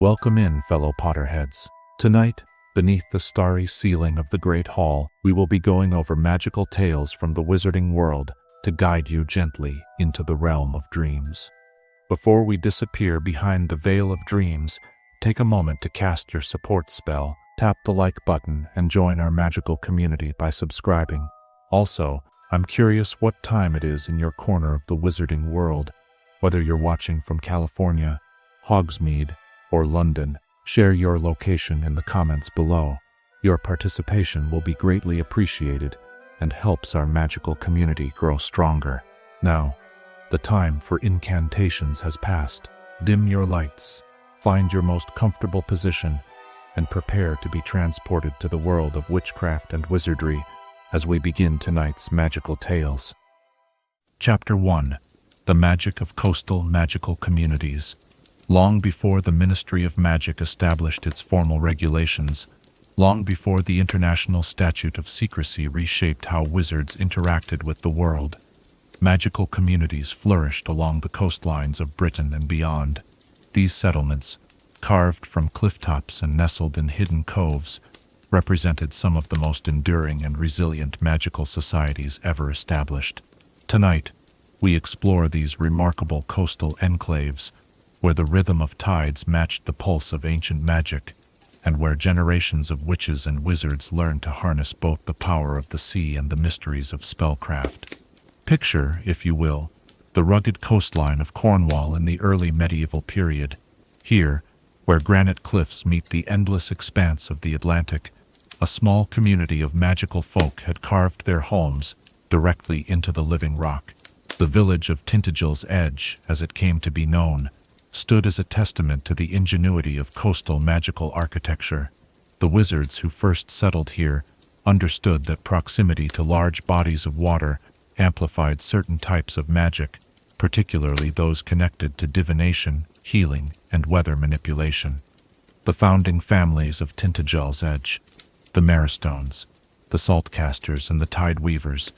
Welcome in, fellow Potterheads. Tonight, beneath the starry ceiling of the Great Hall, we will be going over magical tales from the wizarding world to guide you gently into the realm of dreams. Before we disappear behind the veil of dreams, take a moment to cast your support spell, tap the like button, and join our magical community by subscribing. Also, I'm curious what time it is in your corner of the wizarding world. Whether you're watching from California, Hogsmeade, or London, share your location in the comments below. Your participation will be greatly appreciated and helps our magical community grow stronger. Now, the time for incantations has passed. Dim your lights, find your most comfortable position, and prepare to be transported to the world of witchcraft and wizardry as we begin tonight's magical tales. Chapter 1. The Magic of Coastal Magical Communities. Long before the Ministry of Magic established its formal regulations, long before the International Statute of Secrecy reshaped how wizards interacted with the world, magical communities flourished along the coastlines of Britain and beyond. These settlements, carved from clifftops and nestled in hidden coves, represented some of the most enduring and resilient magical societies ever established. Tonight, we explore these remarkable coastal enclaves, where the rhythm of tides matched the pulse of ancient magic, and where generations of witches and wizards learned to harness both the power of the sea and the mysteries of spellcraft. Picture, if you will, the rugged coastline of Cornwall in the early medieval period. Here, where granite cliffs meet the endless expanse of the Atlantic, a small community of magical folk had carved their homes directly into the living rock. The village of Tintagil's Edge, as it came to be known, stood as a testament to the ingenuity of coastal magical architecture. The wizards who first settled here understood that proximity to large bodies of water amplified certain types of magic, particularly those connected to divination, healing, and weather manipulation. The founding families of Tintagil's Edge, the Maristones, the Saltcasters, and the Tideweavers,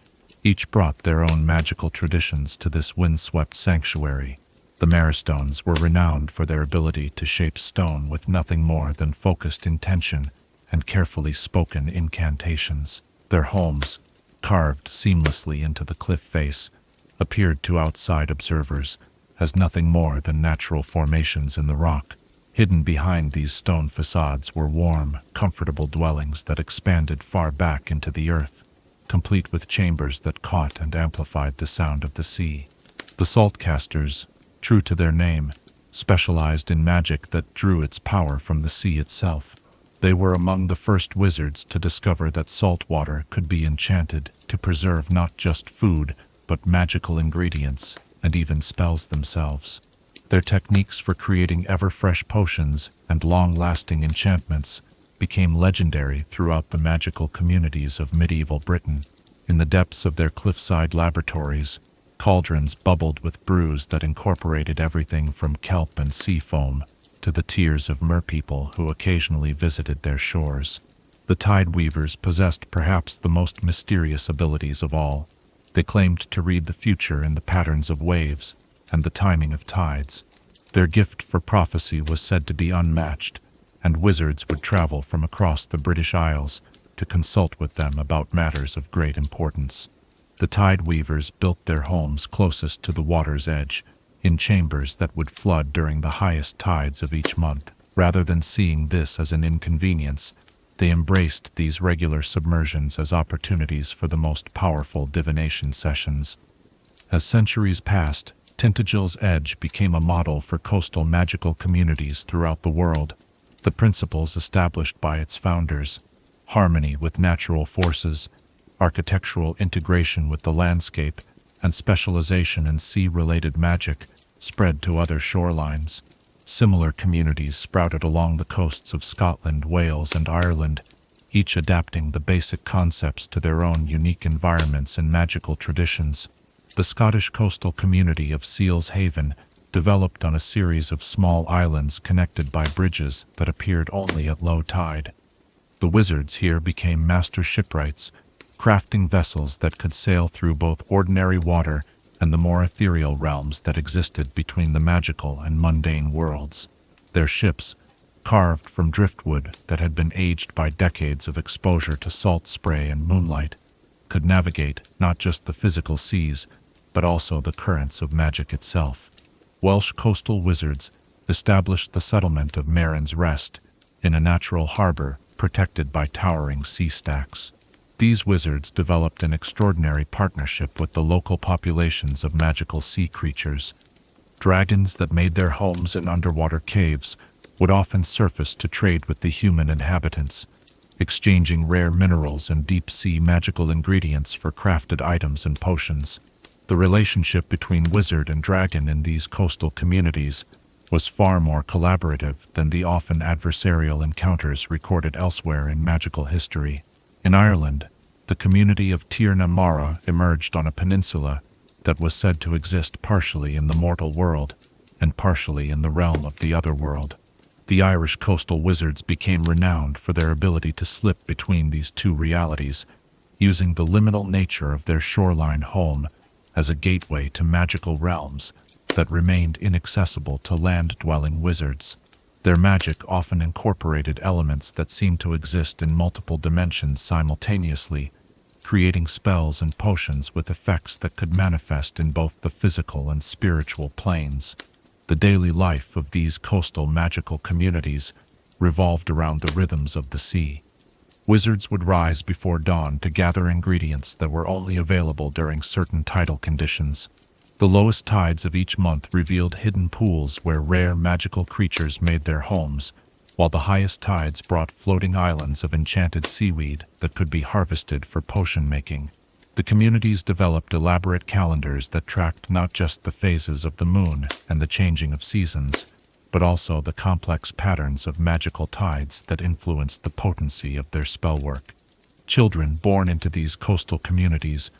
each brought their own magical traditions to this windswept sanctuary. The Maristones were renowned for their ability to shape stone with nothing more than focused intention and carefully spoken incantations. Their homes, carved seamlessly into the cliff face, appeared to outside observers as nothing more than natural formations in the rock. Hidden behind these stone facades were warm, comfortable dwellings that expanded far back into the earth, complete with chambers that caught and amplified the sound of the sea. The Saltcasters, true to their name, specialized in magic that drew its power from the sea itself. They were among the first wizards to discover that salt water could be enchanted to preserve not just food, but magical ingredients, and even spells themselves. Their techniques for creating ever-fresh potions and long-lasting enchantments became legendary throughout the magical communities of medieval Britain. In the depths of their cliffside laboratories, cauldrons bubbled with brews that incorporated everything from kelp and sea foam to the tears of merpeople who occasionally visited their shores. The Tideweavers possessed perhaps the most mysterious abilities of all. They claimed to read the future in the patterns of waves and the timing of tides. Their gift for prophecy was said to be unmatched, and wizards would travel from across the British Isles to consult with them about matters of great importance. The Tideweavers built their homes closest to the water's edge, in chambers that would flood during the highest tides of each month. Rather than seeing this as an inconvenience, they embraced these regular submersions as opportunities for the most powerful divination sessions. As centuries passed, Tintagil's Edge became a model for coastal magical communities throughout the world. The principles established by its founders, harmony with natural forces, architectural integration with the landscape, and specialization in sea-related magic, spread to other shorelines. Similar communities sprouted along the coasts of Scotland, Wales, and Ireland, each adapting the basic concepts to their own unique environments and magical traditions. The Scottish coastal community of Seal's Haven developed on a series of small islands connected by bridges that appeared only at low tide. The wizards here became master shipwrights, crafting vessels that could sail through both ordinary water and the more ethereal realms that existed between the magical and mundane worlds. Their ships, carved from driftwood that had been aged by decades of exposure to salt spray and moonlight, could navigate not just the physical seas, but also the currents of magic itself. Welsh coastal wizards established the settlement of Marin's Rest in a natural harbor protected by towering sea stacks. These wizards developed an extraordinary partnership with the local populations of magical sea creatures. Dragons that made their homes in underwater caves would often surface to trade with the human inhabitants, exchanging rare minerals and deep-sea magical ingredients for crafted items and potions. The relationship between wizard and dragon in these coastal communities was far more collaborative than the often adversarial encounters recorded elsewhere in magical history. In Ireland, the community of Tír na Mara emerged on a peninsula that was said to exist partially in the mortal world and partially in the realm of the other world. The Irish coastal wizards became renowned for their ability to slip between these two realities, using the liminal nature of their shoreline home as a gateway to magical realms that remained inaccessible to land-dwelling wizards. Their magic often incorporated elements that seemed to exist in multiple dimensions simultaneously, creating spells and potions with effects that could manifest in both the physical and spiritual planes. The daily life of these coastal magical communities revolved around the rhythms of the sea. Wizards would rise before dawn to gather ingredients that were only available during certain tidal conditions. The lowest tides of each month revealed hidden pools where rare magical creatures made their homes, while the highest tides brought floating islands of enchanted seaweed that could be harvested for potion making. The communities developed elaborate calendars that tracked not just the phases of the moon and the changing of seasons, but also the complex patterns of magical tides that influenced the potency of their spellwork. Children born into these coastal communities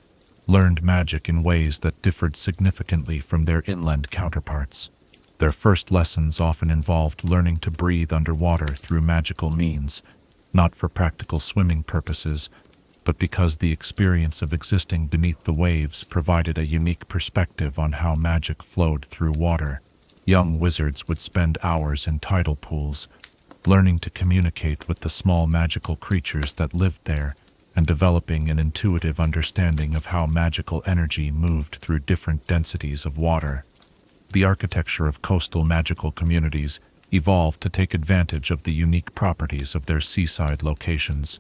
learned magic in ways that differed significantly from their inland counterparts. Their first lessons often involved learning to breathe underwater through magical means, not for practical swimming purposes, but because the experience of existing beneath the waves provided a unique perspective on how magic flowed through water. Young wizards would spend hours in tidal pools, learning to communicate with the small magical creatures that lived there, and developing an intuitive understanding of how magical energy moved through different densities of water. The architecture of coastal magical communities evolved to take advantage of the unique properties of their seaside locations.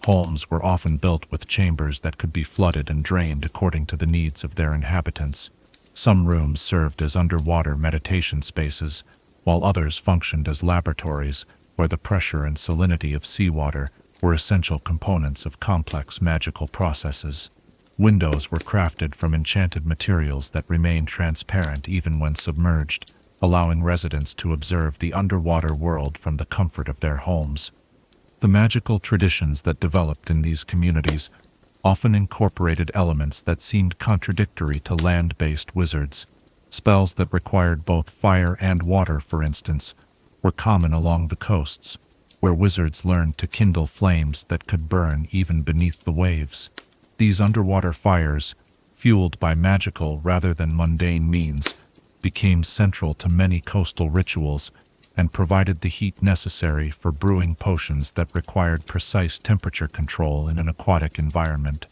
Homes were often built with chambers that could be flooded and drained according to the needs of their inhabitants. Some rooms served as underwater meditation spaces, while others functioned as laboratories where the pressure and salinity of seawater were essential components of complex magical processes. Windows were crafted from enchanted materials that remained transparent even when submerged, allowing residents to observe the underwater world from the comfort of their homes. The magical traditions that developed in these communities often incorporated elements that seemed contradictory to land-based wizards. Spells that required both fire and water, for instance, were common along the coasts, where wizards learned to kindle flames that could burn even beneath the waves. These underwater fires, fueled by magical rather than mundane means, became central to many coastal rituals and provided the heat necessary for brewing potions that required precise temperature control in an aquatic environment.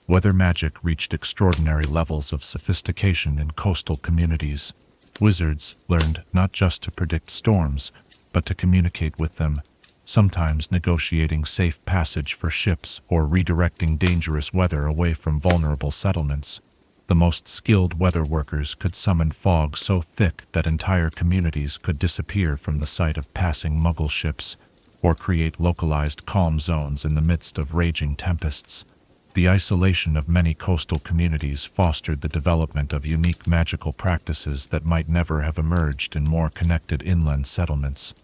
Weather magic reached extraordinary levels of sophistication in coastal communities. Wizards learned not just to predict storms, but to communicate with them, sometimes negotiating safe passage for ships or redirecting dangerous weather away from vulnerable settlements. The most skilled weather workers could summon fog so thick that entire communities could disappear from the sight of passing Muggle ships, or create localized calm zones in the midst of raging tempests. The isolation of many coastal communities fostered the development of unique magical practices that might never have emerged in more connected inland settlements.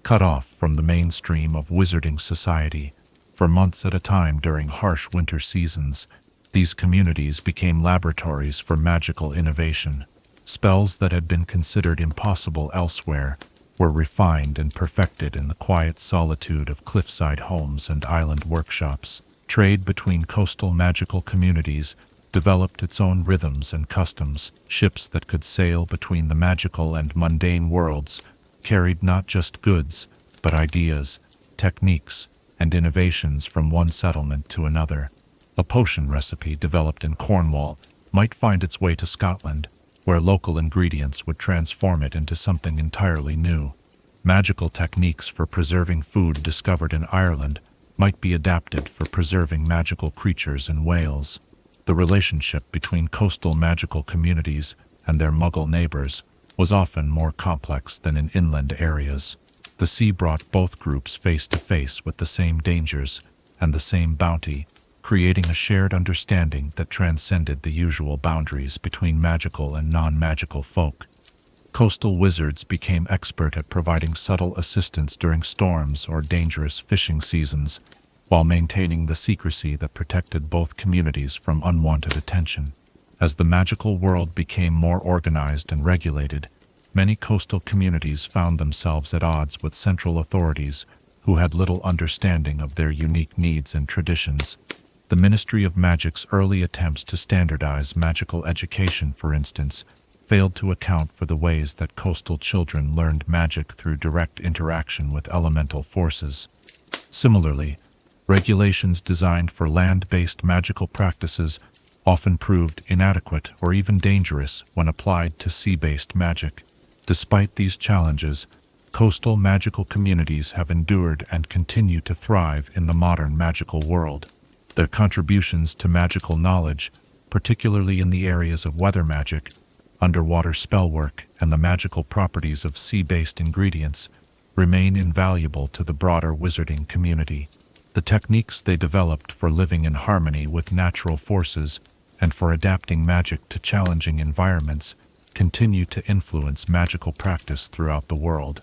Cut off from the mainstream of wizarding society, for months at a time during harsh winter seasons, these communities became laboratories for magical innovation. Spells that had been considered impossible elsewhere were refined and perfected in the quiet solitude of cliffside homes and island workshops. Trade between coastal magical communities developed its own rhythms and customs. Ships that could sail between the magical and mundane worlds carried not just goods, but ideas, techniques, and innovations from one settlement to another. A potion recipe developed in Cornwall might find its way to Scotland, where local ingredients would transform it into something entirely new. Magical techniques for preserving food discovered in Ireland might be adapted for preserving magical creatures in Wales. The relationship between coastal magical communities and their Muggle neighbors was often more complex than in inland areas. The sea brought both groups face to face with the same dangers and the same bounty, creating a shared understanding that transcended the usual boundaries between magical and non-magical folk. Coastal wizards became expert at providing subtle assistance during storms or dangerous fishing seasons, while maintaining the secrecy that protected both communities from unwanted attention. As the magical world became more organized and regulated, many coastal communities found themselves at odds with central authorities who had little understanding of their unique needs and traditions. The Ministry of Magic's early attempts to standardize magical education, for instance, failed to account for the ways that coastal children learned magic through direct interaction with elemental forces. Similarly, regulations designed for land-based magical practices often proved inadequate or even dangerous when applied to sea-based magic. Despite these challenges, coastal magical communities have endured and continue to thrive in the modern magical world. Their contributions to magical knowledge, particularly in the areas of weather magic, underwater spellwork, and the magical properties of sea-based ingredients, remain invaluable to the broader wizarding community. The techniques they developed for living in harmony with natural forces and for adapting magic to challenging environments continue to influence magical practice throughout the world.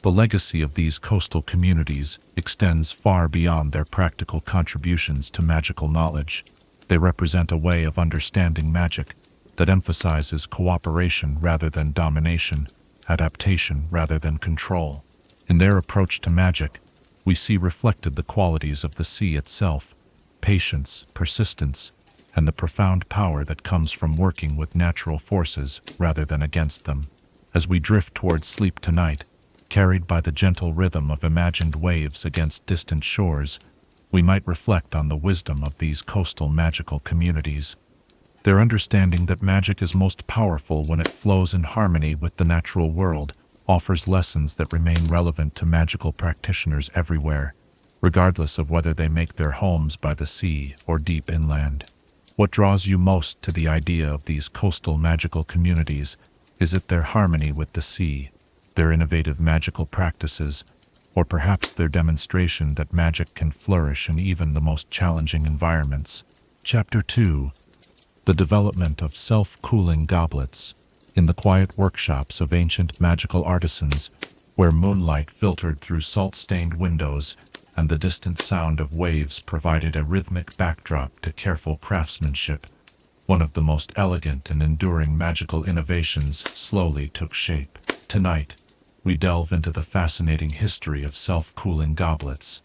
The legacy of these coastal communities extends far beyond their practical contributions to magical knowledge. They represent a way of understanding magic that emphasizes cooperation rather than domination, adaptation rather than control. In their approach to magic, we see reflected the qualities of the sea itself: patience, persistence, and the profound power that comes from working with natural forces rather than against them. As we drift towards sleep tonight, carried by the gentle rhythm of imagined waves against distant shores, we might reflect on the wisdom of these coastal magical communities. Their understanding that magic is most powerful when it flows in harmony with the natural world offers lessons that remain relevant to magical practitioners everywhere, regardless of whether they make their homes by the sea or deep inland. What draws you most to the idea of these coastal magical communities? Is it their harmony with the sea, their innovative magical practices, or perhaps their demonstration that magic can flourish in even the most challenging environments? Chapter 2: The Development of Self-Cooling Goblets. In the quiet workshops of ancient magical artisans, where moonlight filtered through salt-stained windows and the distant sound of waves provided a rhythmic backdrop to careful craftsmanship, one of the most elegant and enduring magical innovations slowly took shape. Tonight, we delve into the fascinating history of self-cooling goblets,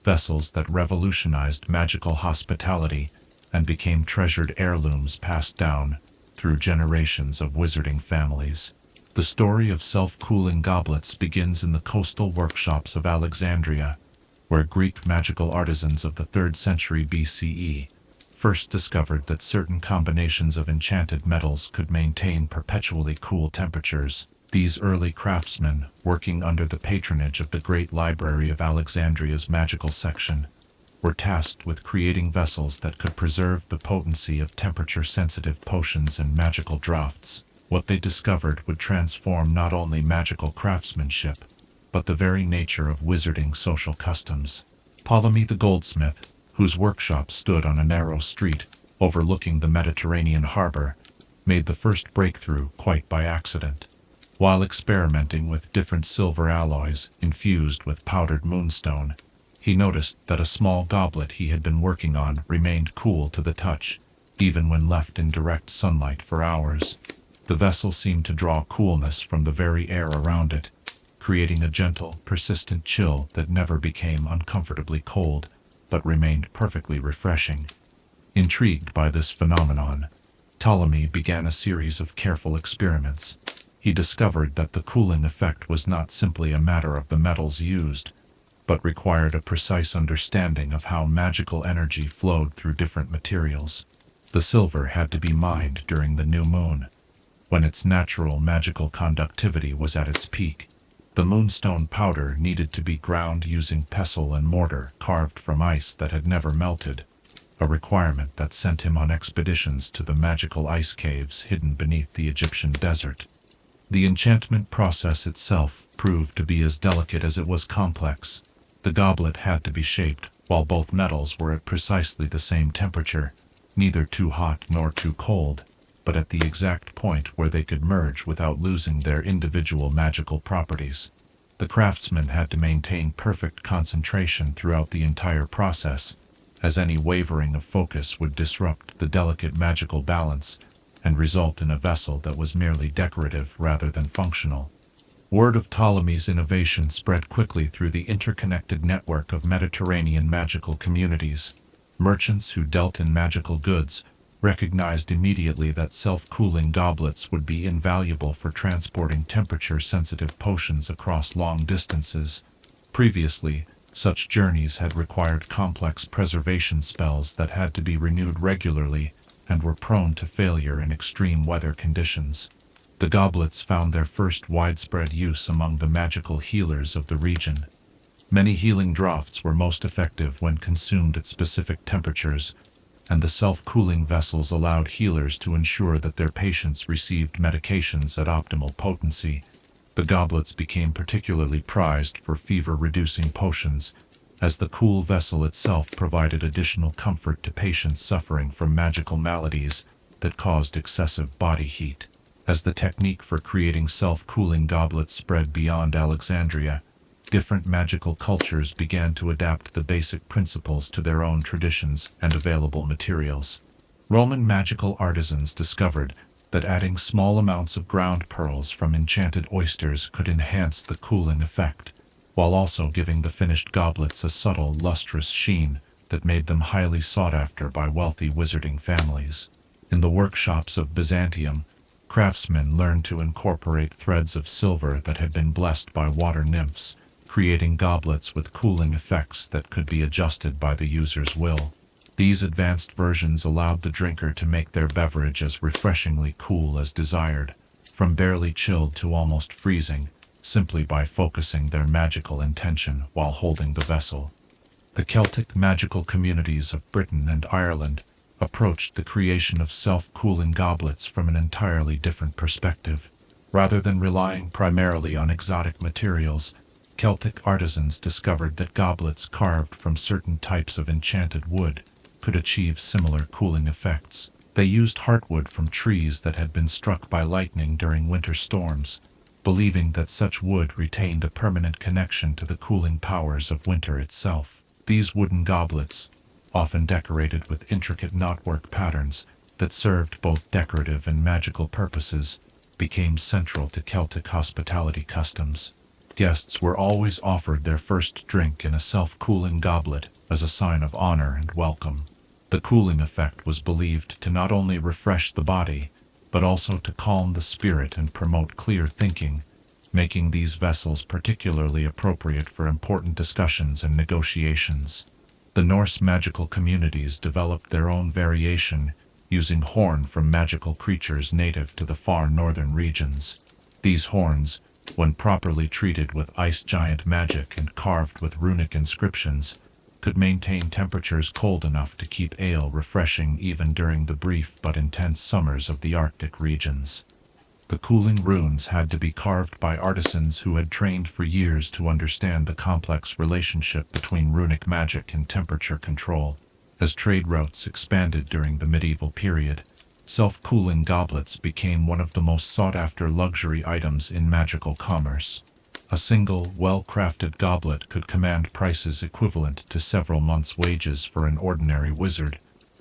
vessels that revolutionized magical hospitality and became treasured heirlooms passed down through generations of wizarding families. The story of self-cooling goblets begins in the coastal workshops of Alexandria, where Greek magical artisans of the 3rd century BCE first discovered that certain combinations of enchanted metals could maintain perpetually cool temperatures. These early craftsmen, working under the patronage of the Great Library of Alexandria's magical section, were tasked with creating vessels that could preserve the potency of temperature-sensitive potions and magical draughts. What they discovered would transform not only magical craftsmanship, but the very nature of wizarding social customs. Ptolemy the goldsmith, whose workshop stood on a narrow street overlooking the Mediterranean harbor, made the first breakthrough quite by accident. While experimenting with different silver alloys infused with powdered moonstone, he noticed that a small goblet he had been working on remained cool to the touch, even when left in direct sunlight for hours. The vessel seemed to draw coolness from the very air around it, creating a gentle, persistent chill that never became uncomfortably cold, but remained perfectly refreshing. Intrigued by this phenomenon, Ptolemy began a series of careful experiments. he discovered that the cooling effect was not simply a matter of the metals used, but required a precise understanding of how magical energy flowed through different materials. The silver had to be mined during the new moon, when its natural magical conductivity was at its peak. The moonstone powder needed to be ground using pestle and mortar carved from ice that had never melted, a requirement that sent him on expeditions to the magical ice caves hidden beneath the Egyptian desert. The enchantment process itself proved to be as delicate as it was complex. The goblet had to be shaped while both metals were at precisely the same temperature, neither too hot nor too cold, but at the exact point where they could merge without losing their individual magical properties. The craftsman had to maintain perfect concentration throughout the entire process, as any wavering of focus would disrupt the delicate magical balance and result in a vessel that was merely decorative rather than functional. Word of Ptolemy's innovation spread quickly through the interconnected network of Mediterranean magical communities. Merchants who dealt in magical goods recognized immediately that self-cooling goblets would be invaluable for transporting temperature-sensitive potions across long distances. Previously, such journeys had required complex preservation spells that had to be renewed regularly and were prone to failure in extreme weather conditions. The goblets found their first widespread use among the magical healers of the region. Many healing draughts were most effective when consumed at specific temperatures, and the self-cooling vessels allowed healers to ensure that their patients received medications at optimal potency. The goblets became particularly prized for fever-reducing potions, as the cool vessel itself provided additional comfort to patients suffering from magical maladies that caused excessive body heat. As the technique for creating self-cooling goblets spread beyond Alexandria, different magical cultures began to adapt the basic principles to their own traditions and available materials. Roman magical artisans discovered that adding small amounts of ground pearls from enchanted oysters could enhance the cooling effect, while also giving the finished goblets a subtle, lustrous sheen that made them highly sought after by wealthy wizarding families. In the workshops of Byzantium, craftsmen learned to incorporate threads of silver that had been blessed by water nymphs, creating goblets with cooling effects that could be adjusted by the user's will. These advanced versions allowed the drinker to make their beverage as refreshingly cool as desired, from barely chilled to almost freezing, simply by focusing their magical intention while holding the vessel. The Celtic magical communities of Britain and Ireland approached the creation of self-cooling goblets from an entirely different perspective. Rather than relying primarily on exotic materials, Celtic artisans discovered that goblets carved from certain types of enchanted wood could achieve similar cooling effects. They used heartwood from trees that had been struck by lightning during winter storms, believing that such wood retained a permanent connection to the cooling powers of winter itself. These wooden goblets, often decorated with intricate knotwork patterns that served both decorative and magical purposes, became central to Celtic hospitality customs. Guests were always offered their first drink in a self-cooling goblet as a sign of honor and welcome. The cooling effect was believed to not only refresh the body, but also to calm the spirit and promote clear thinking, making these vessels particularly appropriate for important discussions and negotiations. The Norse magical communities developed their own variation, using horn from magical creatures native to the far northern regions. These horns, when properly treated with ice giant magic and carved with runic inscriptions, could maintain temperatures cold enough to keep ale refreshing even during the brief but intense summers of the Arctic regions. The cooling runes had to be carved by artisans who had trained for years to understand the complex relationship between runic magic and temperature control. As trade routes expanded during the medieval period, self-cooling goblets became one of the most sought-after luxury items in magical commerce. A single, well-crafted goblet could command prices equivalent to several months' wages for an ordinary wizard,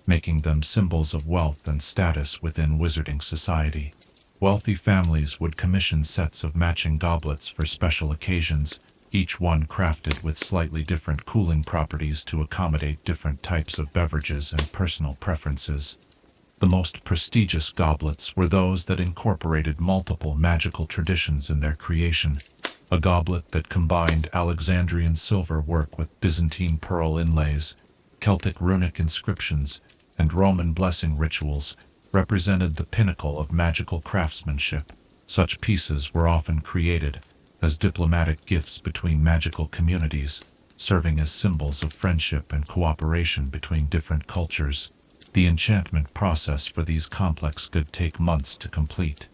making them symbols of wealth and status within wizarding society. Wealthy families would commission sets of matching goblets for special occasions, each one crafted with slightly different cooling properties to accommodate different types of beverages and personal preferences. The most prestigious goblets were those that incorporated multiple magical traditions in their creation. A goblet that combined Alexandrian silver work with Byzantine pearl inlays, Celtic runic inscriptions, and Roman blessing rituals represented the pinnacle of magical craftsmanship. Such pieces were often created as diplomatic gifts between magical communities, serving as symbols of friendship and cooperation between different cultures. The enchantment process for these complex could take months to complete.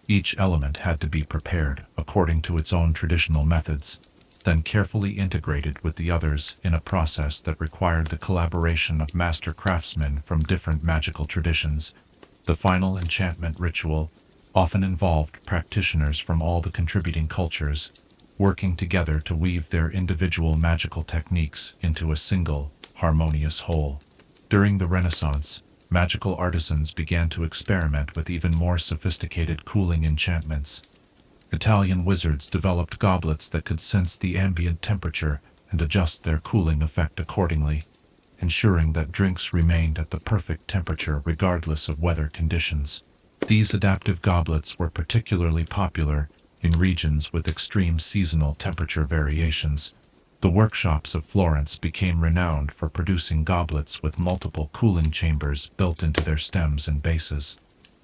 Each element had to be prepared according to its own traditional methods, then carefully integrated with the others in a process that required the collaboration of master craftsmen from different magical traditions. The final enchantment ritual often involved practitioners from all the contributing cultures, working together to weave their individual magical techniques into a single, harmonious whole. During the Renaissance, magical artisans began to experiment with even more sophisticated cooling enchantments. Italian wizards developed goblets that could sense the ambient temperature and adjust their cooling effect accordingly, ensuring that drinks remained at the perfect temperature regardless of weather conditions. These adaptive goblets were particularly popular in regions with extreme seasonal temperature variations. The workshops of Florence became renowned for producing goblets with multiple cooling chambers built into their stems and bases.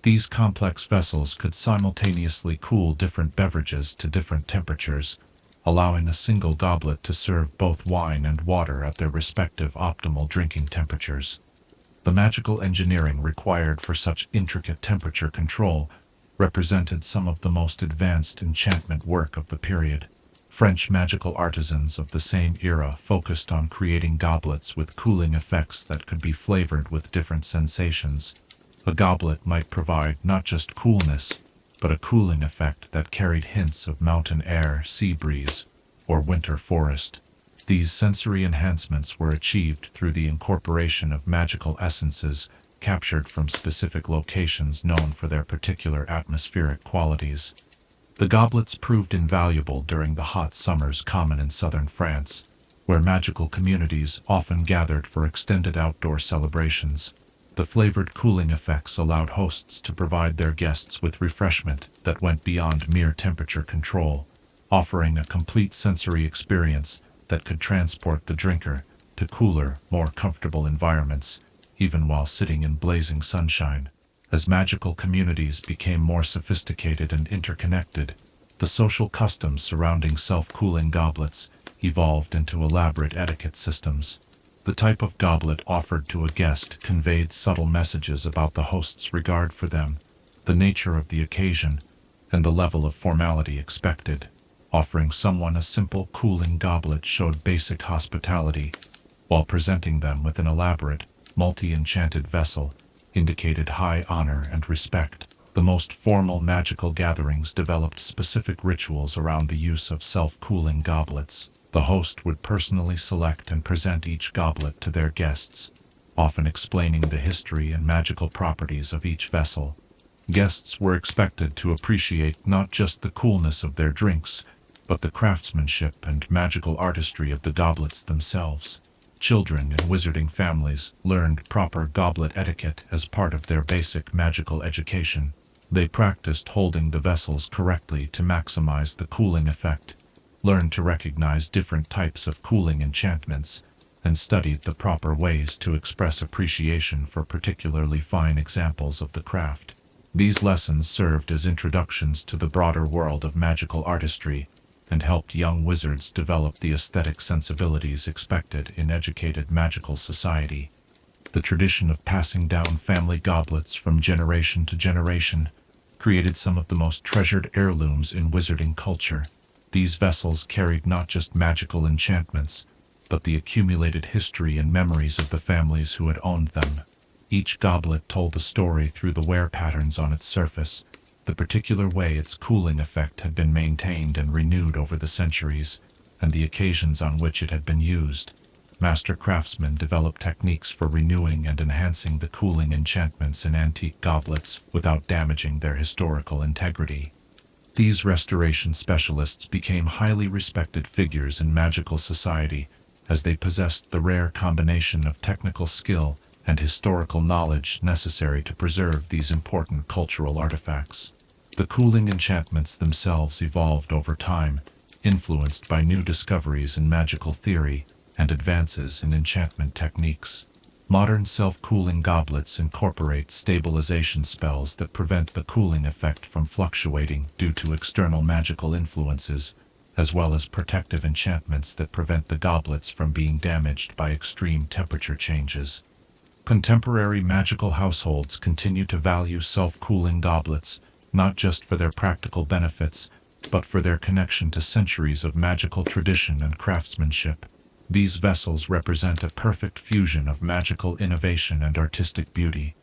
These complex vessels could simultaneously cool different beverages to different temperatures, allowing a single goblet to serve both wine and water at their respective optimal drinking temperatures. The magical engineering required for such intricate temperature control represented some of the most advanced enchantment work of the period. French magical artisans of the same era focused on creating goblets with cooling effects that could be flavored with different sensations. A goblet might provide not just coolness, but a cooling effect that carried hints of mountain air, sea breeze, or winter forest. These sensory enhancements were achieved through the incorporation of magical essences captured from specific locations known for their particular atmospheric qualities. The goblets proved invaluable during the hot summers common in southern France, where magical communities often gathered for extended outdoor celebrations. The flavored cooling effects allowed hosts to provide their guests with refreshment that went beyond mere temperature control, offering a complete sensory experience that could transport the drinker to cooler, more comfortable environments, even while sitting in blazing sunshine. As magical communities became more sophisticated and interconnected, the social customs surrounding self-cooling goblets evolved into elaborate etiquette systems. The type of goblet offered to a guest conveyed subtle messages about the host's regard for them, the nature of the occasion, and the level of formality expected. Offering someone a simple cooling goblet showed basic hospitality, while presenting them with an elaborate, multi-enchanted vessel indicated high honor and respect. The most formal magical gatherings developed specific rituals around the use of self-cooling goblets. The host would personally select and present each goblet to their guests, often explaining the history and magical properties of each vessel. Guests were expected to appreciate not just the coolness of their drinks, but the craftsmanship and magical artistry of the goblets themselves. Children in wizarding families learned proper goblet etiquette as part of their basic magical education. They practiced holding the vessels correctly to maximize the cooling effect, learned to recognize different types of cooling enchantments, and studied the proper ways to express appreciation for particularly fine examples of the craft. These lessons served as introductions to the broader world of magical artistry, and helped young wizards develop the aesthetic sensibilities expected in educated magical society. The tradition of passing down family goblets from generation to generation created some of the most treasured heirlooms in wizarding culture. These vessels carried not just magical enchantments, but the accumulated history and memories of the families who had owned them. Each goblet told a story through the wear patterns on its surface, the particular way its cooling effect had been maintained and renewed over the centuries, and the occasions on which it had been used. Master craftsmen developed techniques for renewing and enhancing the cooling enchantments in antique goblets without damaging their historical integrity. These restoration specialists became highly respected figures in magical society, as they possessed the rare combination of technical skill and historical knowledge necessary to preserve these important cultural artifacts. The cooling enchantments themselves evolved over time, influenced by new discoveries in magical theory and advances in enchantment techniques. Modern self-cooling goblets incorporate stabilization spells that prevent the cooling effect from fluctuating due to external magical influences, as well as protective enchantments that prevent the goblets from being damaged by extreme temperature changes. Contemporary magical households continue to value self-cooling goblets, not just for their practical benefits, but for their connection to centuries of magical tradition and craftsmanship. These vessels represent a perfect fusion of magical innovation and artistic beauty,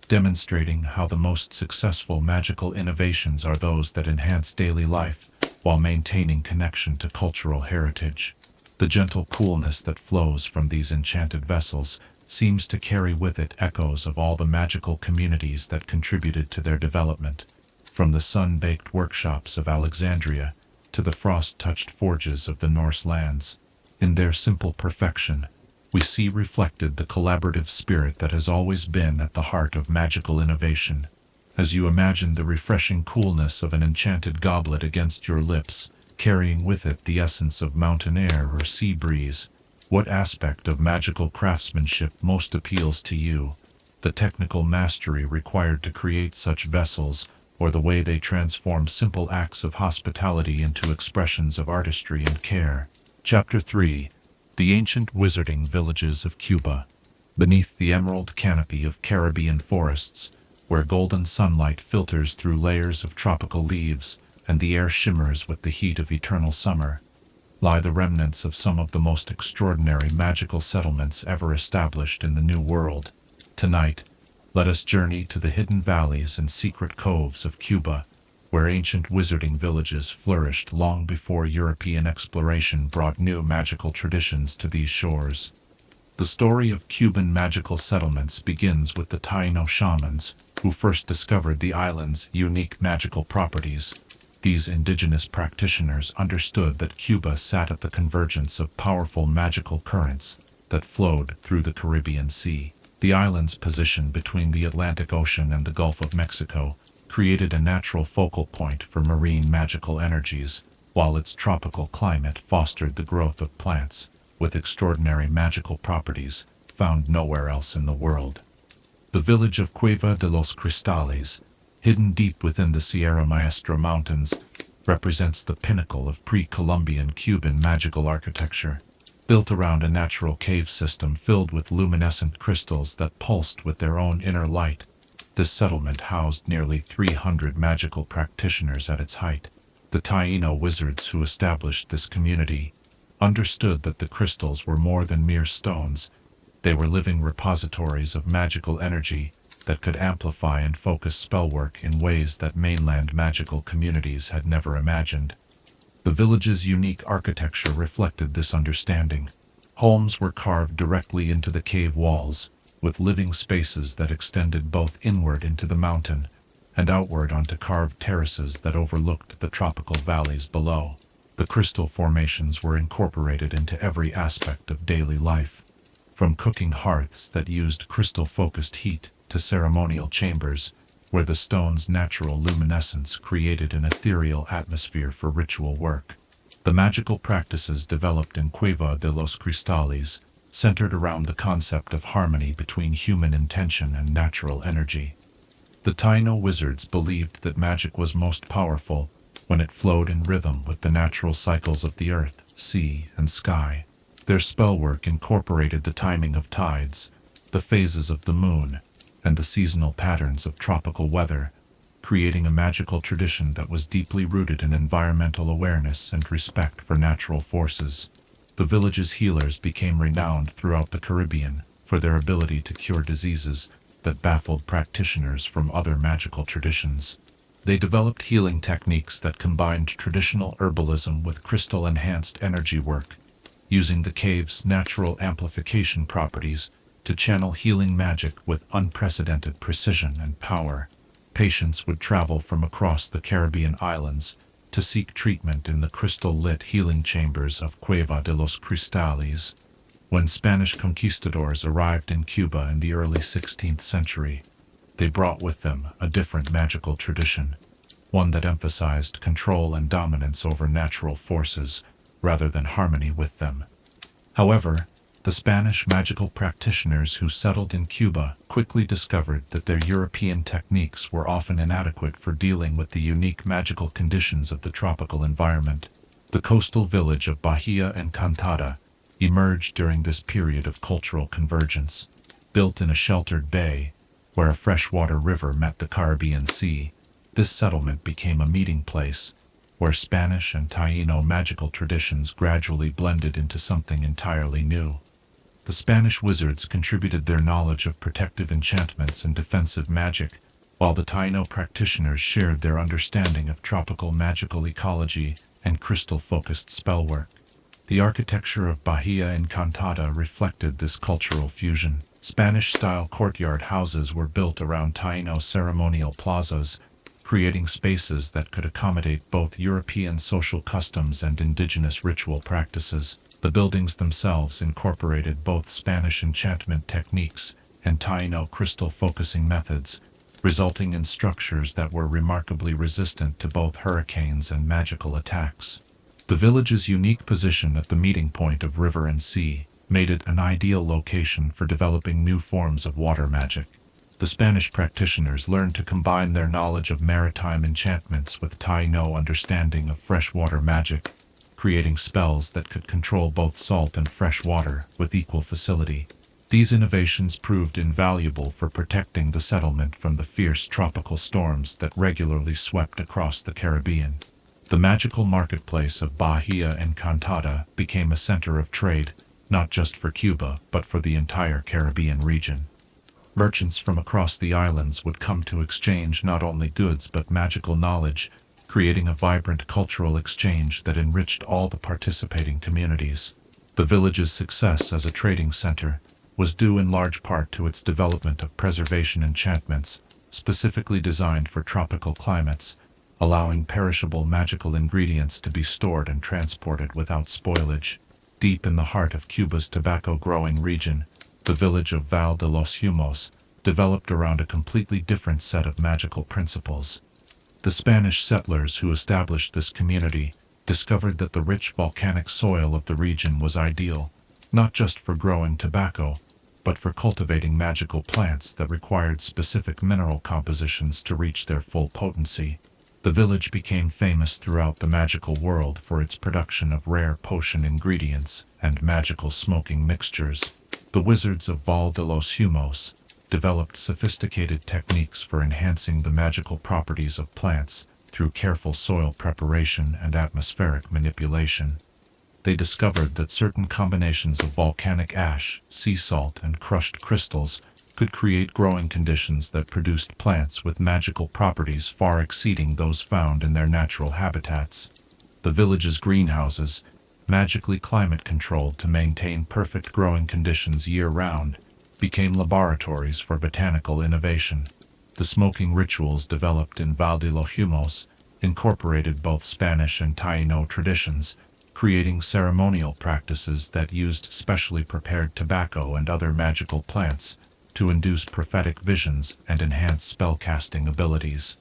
demonstrating how the most successful magical innovations are those that enhance daily life while maintaining connection to cultural heritage. The gentle coolness that flows from these enchanted vessels seems to carry with it echoes of all the magical communities that contributed to their development, from the sun-baked workshops of Alexandria to the frost-touched forges of the Norse lands. In their simple perfection, we see reflected the collaborative spirit that has always been at the heart of magical innovation. As you imagine the refreshing coolness of an enchanted goblet against your lips, carrying with it the essence of mountain air or sea breeze, what aspect of magical craftsmanship most appeals to you? The technical mastery required to create such vessels, or the way they transform simple acts of hospitality into expressions of artistry and care? Chapter 3. The Ancient Wizarding Villages of Cuba. Beneath the emerald canopy of Caribbean forests, where golden sunlight filters through layers of tropical leaves and the air shimmers with the heat of eternal summer, lie the remnants of some of the most extraordinary magical settlements ever established in the New World. Tonight, let us journey to the hidden valleys and secret coves of Cuba, where ancient wizarding villages flourished long before European exploration brought new magical traditions to these shores. The story of Cuban magical settlements begins with the Taino shamans, who first discovered the island's unique magical properties. These indigenous practitioners understood that Cuba sat at the convergence of powerful magical currents that flowed through the Caribbean Sea. The island's position between the Atlantic Ocean and the Gulf of Mexico created a natural focal point for marine magical energies, while its tropical climate fostered the growth of plants with extraordinary magical properties found nowhere else in the world. The village of Cueva de los Cristales, hidden deep within the Sierra Maestra Mountains, represents the pinnacle of pre-Columbian Cuban magical architecture. Built around a natural cave system filled with luminescent crystals that pulsed with their own inner light, this settlement housed nearly 300 magical practitioners at its height. The Taino wizards who established this community understood that the crystals were more than mere stones. They were living repositories of magical energy that could amplify and focus spellwork in ways that mainland magical communities had never imagined. The village's unique architecture reflected this understanding. Homes were carved directly into the cave walls, with living spaces that extended both inward into the mountain and outward onto carved terraces that overlooked the tropical valleys below. The crystal formations were incorporated into every aspect of daily life, from cooking hearths that used crystal-focused heat to ceremonial chambers where the stone's natural luminescence created an ethereal atmosphere for ritual work. The magical practices developed in Cueva de los Cristales centered around the concept of harmony between human intention and natural energy. The Taino wizards believed that magic was most powerful when it flowed in rhythm with the natural cycles of the earth, sea, and sky. Their spellwork incorporated the timing of tides, the phases of the moon, and the seasonal patterns of tropical weather, creating a magical tradition that was deeply rooted in environmental awareness and respect for natural forces. The village's healers became renowned throughout the Caribbean for their ability to cure diseases that baffled practitioners from other magical traditions. They developed healing techniques that combined traditional herbalism with crystal-enhanced energy work, using the cave's natural amplification properties to channel healing magic with unprecedented precision and power. Patients would travel from across the Caribbean islands to seek treatment in the crystal-lit healing chambers of Cueva de los Cristales. When Spanish conquistadors arrived in Cuba in the early 16th century, they brought with them a different magical tradition, one that emphasized control and dominance over natural forces rather than harmony with them. However, the Spanish magical practitioners who settled in Cuba quickly discovered that their European techniques were often inadequate for dealing with the unique magical conditions of the tropical environment. The coastal village of Bahia Encantada emerged during this period of cultural convergence. Built in a sheltered bay, where a freshwater river met the Caribbean Sea, this settlement became a meeting place, where Spanish and Taino magical traditions gradually blended into something entirely new. The Spanish wizards contributed their knowledge of protective enchantments and defensive magic, while the Taino practitioners shared their understanding of tropical magical ecology and crystal-focused spellwork. The architecture of Bahia Encantada reflected this cultural fusion. Spanish-style courtyard houses were built around Taino ceremonial plazas, creating spaces that could accommodate both European social customs and indigenous ritual practices. The buildings themselves incorporated both Spanish enchantment techniques and Taino crystal focusing methods, resulting in structures that were remarkably resistant to both hurricanes and magical attacks. The village's unique position at the meeting point of river and sea made it an ideal location for developing new forms of water magic. The Spanish practitioners learned to combine their knowledge of maritime enchantments with Taino understanding of freshwater magic, creating spells that could control both salt and fresh water with equal facility. These innovations proved invaluable for protecting the settlement from the fierce tropical storms that regularly swept across the Caribbean. The magical marketplace of Bahia Encantada became a center of trade, not just for Cuba but for the entire Caribbean region. Merchants from across the islands would come to exchange not only goods but magical knowledge, creating a vibrant cultural exchange that enriched all the participating communities. The village's success as a trading center was due in large part to its development of preservation enchantments, specifically designed for tropical climates, allowing perishable magical ingredients to be stored and transported without spoilage. Deep in the heart of Cuba's tobacco-growing region, the village of Val de los Humos developed around a completely different set of magical principles. The Spanish settlers who established this community discovered that the rich volcanic soil of the region was ideal, not just for growing tobacco, but for cultivating magical plants that required specific mineral compositions to reach their full potency. The village became famous throughout the magical world for its production of rare potion ingredients and magical smoking mixtures. The wizards of Val de los Humos developed sophisticated techniques for enhancing the magical properties of plants through careful soil preparation and atmospheric manipulation. They discovered that certain combinations of volcanic ash, sea salt, and crushed crystals could create growing conditions that produced plants with magical properties far exceeding those found in their natural habitats. The village's greenhouses, magically climate-controlled to maintain perfect growing conditions year-round, became laboratories for botanical innovation. The smoking rituals developed in Val de los Humos incorporated both Spanish and Taino traditions, creating ceremonial practices that used specially prepared tobacco and other magical plants to induce prophetic visions and enhance spellcasting abilities.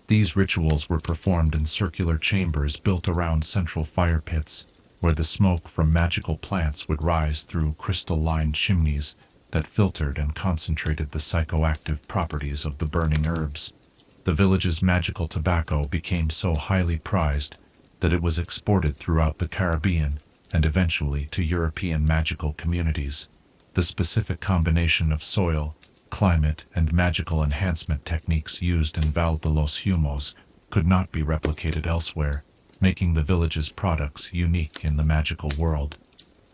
These rituals were performed in circular chambers built around central fire pits, where the smoke from magical plants would rise through crystal-lined chimneys that filtered and concentrated the psychoactive properties of the burning herbs. The village's magical tobacco became so highly prized that it was exported throughout the Caribbean and eventually to European magical communities. The specific combination of soil, climate, and magical enhancement techniques used in Val de los Humos could not be replicated elsewhere, making the village's products unique in the magical world.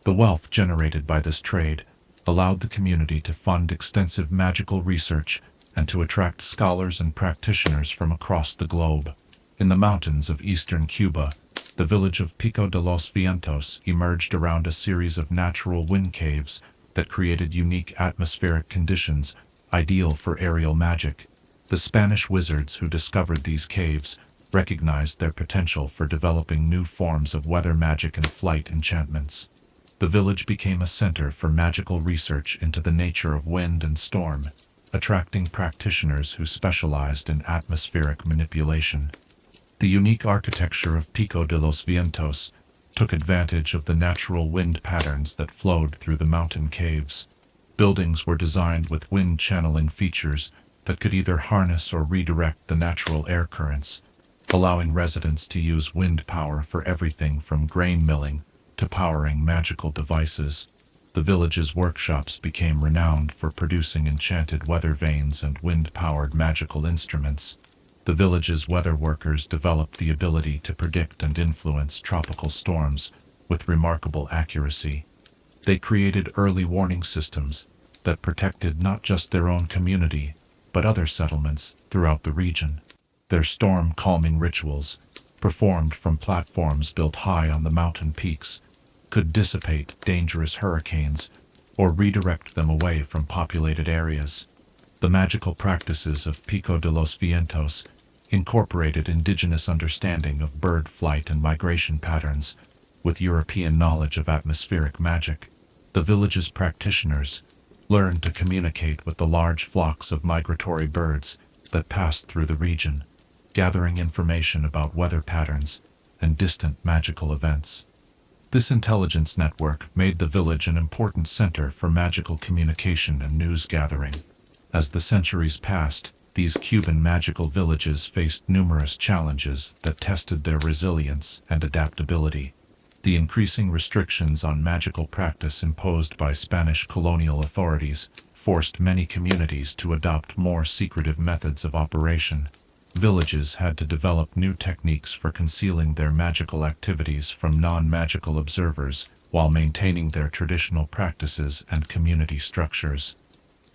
The wealth generated by this trade allowed the community to fund extensive magical research and to attract scholars and practitioners from across the globe. In the mountains of eastern Cuba, the village of Pico de los Vientos emerged around a series of natural wind caves that created unique atmospheric conditions ideal for aerial magic. The Spanish wizards who discovered these caves recognized their potential for developing new forms of weather magic and flight enchantments. the village became a center for magical research into the nature of wind and storm, attracting practitioners who specialized in atmospheric manipulation. The unique architecture of Pico de los Vientos took advantage of the natural wind patterns that flowed through the mountain caves. Buildings were designed with wind channeling features that could either harness or redirect the natural air currents, allowing residents to use wind power for everything from grain milling to powering magical devices. The village's workshops became renowned for producing enchanted weather vanes and wind-powered magical instruments. The village's weather workers developed the ability to predict and influence tropical storms with remarkable accuracy. They created early warning systems that protected not just their own community, but other settlements throughout the region. Their storm-calming rituals, performed from platforms built high on the mountain peaks, could dissipate dangerous hurricanes or redirect them away from populated areas. The magical practices of Pico de los Vientos incorporated indigenous understanding of bird flight and migration patterns with European knowledge of atmospheric magic. The village's practitioners learned to communicate with the large flocks of migratory birds that passed through the region, gathering information about weather patterns and distant magical events. This intelligence network made the village an important center for magical communication and news gathering. As the centuries passed, these Cuban magical villages faced numerous challenges that tested their resilience and adaptability. The increasing restrictions on magical practice imposed by Spanish colonial authorities forced many communities to adopt more secretive methods of operation. Villages had to develop new techniques for concealing their magical activities from non-magical observers while maintaining their traditional practices and community structures.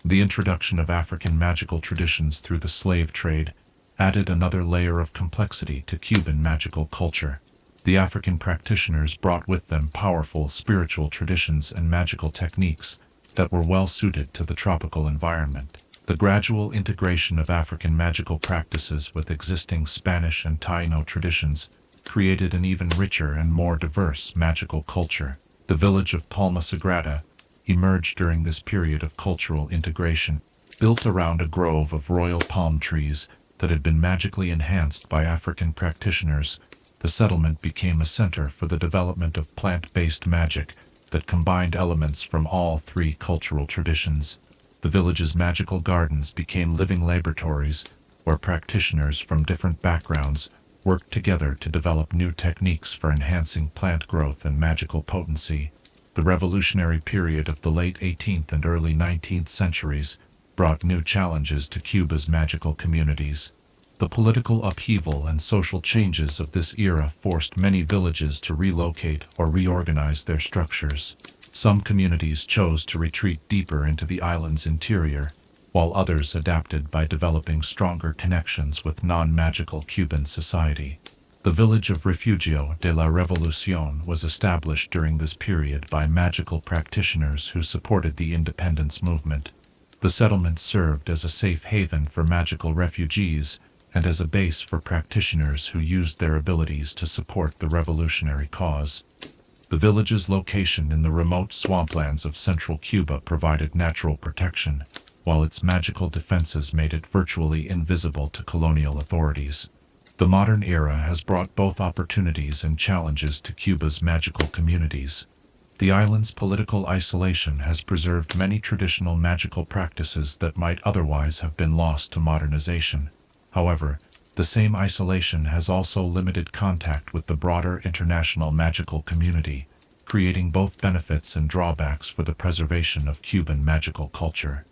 The introduction of African magical traditions through the slave trade added another layer of complexity to Cuban magical culture. The African practitioners brought with them powerful spiritual traditions and magical techniques that were well suited to the tropical environment. The gradual integration of African magical practices with existing Spanish and Taino traditions created an even richer and more diverse magical culture. The village of Palma Sagrada emerged during this period of cultural integration, built around a grove of royal palm trees that had been magically enhanced by African practitioners. The settlement became a center for the development of plant-based magic that combined elements from all three cultural traditions. The village's magical gardens became living laboratories where practitioners from different backgrounds worked together to develop new techniques for enhancing plant growth and magical potency. The revolutionary period of the late 18th and early 19th centuries brought new challenges to Cuba's magical communities. The political upheaval and social changes of this era forced many villages to relocate or reorganize their structures. Some communities chose to retreat deeper into the island's interior, while others adapted by developing stronger connections with non-magical Cuban society. The village of Refugio de la Revolución was established during this period by magical practitioners who supported the independence movement. The settlement served as a safe haven for magical refugees and as a base for practitioners who used their abilities to support the revolutionary cause. The village's location in the remote swamplands of central Cuba provided natural protection, while its magical defenses made it virtually invisible to colonial authorities. The modern era has brought both opportunities and challenges to Cuba's magical communities. The island's political isolation has preserved many traditional magical practices that might otherwise have been lost to modernization. However, the same isolation has also limited contact with the broader international magical community, creating both benefits and drawbacks for the preservation of Cuban magical culture.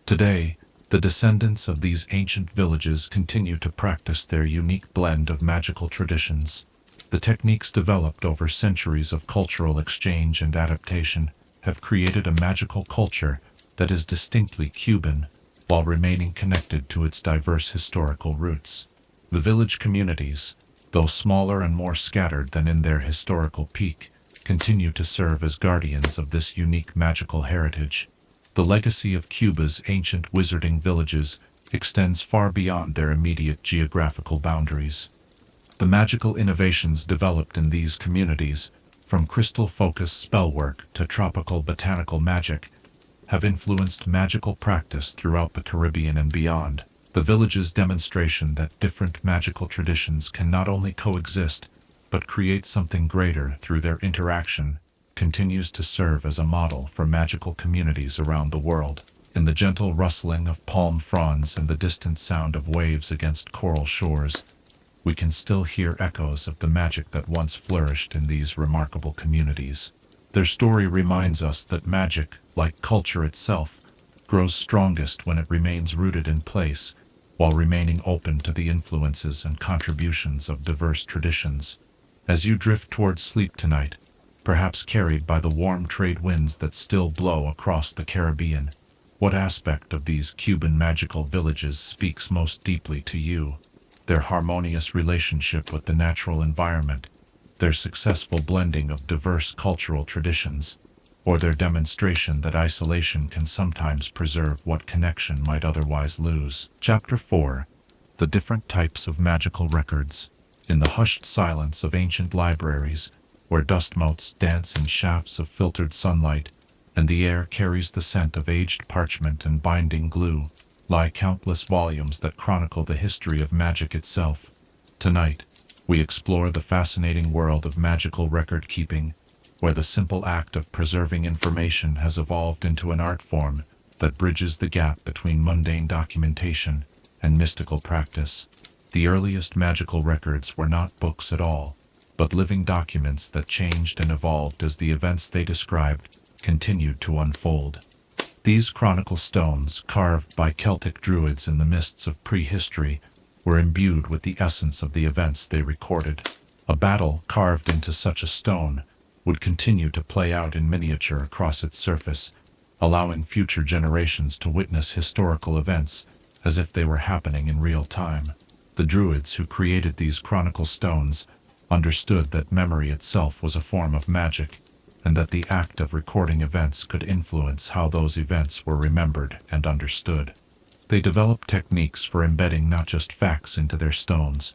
Today, the descendants of these ancient villages continue to practice their unique blend of magical traditions. The techniques developed over centuries of cultural exchange and adaptation have created a magical culture that is distinctly Cuban, while remaining connected to its diverse historical roots. The village communities, though smaller and more scattered than in their historical peak, continue to serve as guardians of this unique magical heritage. The legacy of Cuba's ancient wizarding villages extends far beyond their immediate geographical boundaries. The magical innovations developed in these communities from crystal-focused spellwork to tropical botanical magic, have influenced magical practice throughout the Caribbean and beyond. The village's demonstration that different magical traditions can not only coexist, but create something greater through their interaction, continues to serve as a model for magical communities around the world. In the gentle rustling of palm fronds and the distant sound of waves against coral shores, we can still hear echoes of the magic that once flourished in these remarkable communities. Their story reminds us that magic, like culture itself, grows strongest when it remains rooted in place, while remaining open to the influences and contributions of diverse traditions. As you drift towards sleep tonight, perhaps carried by the warm trade winds that still blow across the Caribbean, what aspect of these Cuban magical villages speaks most deeply to you? Their harmonious relationship with the natural environment, their successful blending of diverse cultural traditions, or their demonstration that isolation can sometimes preserve what connection might otherwise lose. Chapter 4. The different types of magical records. In the hushed silence of ancient libraries, where dust motes dance in shafts of filtered sunlight, and the air carries the scent of aged parchment and binding glue, lie countless volumes that chronicle the history of magic itself. Tonight, we explore the fascinating world of magical record-keeping, where the simple act of preserving information has evolved into an art form that bridges the gap between mundane documentation and mystical practice. The earliest magical records were not books at all, but living documents that changed and evolved as the events they described continued to unfold. These chronicle stones, carved by Celtic druids in the mists of prehistory, were imbued with the essence of the events they recorded. A battle carved into such a stone would continue to play out in miniature across its surface, allowing future generations to witness historical events as if they were happening in real time. The druids who created these chronicle stones understood that memory itself was a form of magic, and that the act of recording events could influence how those events were remembered and understood. They developed techniques for embedding not just facts into their stones,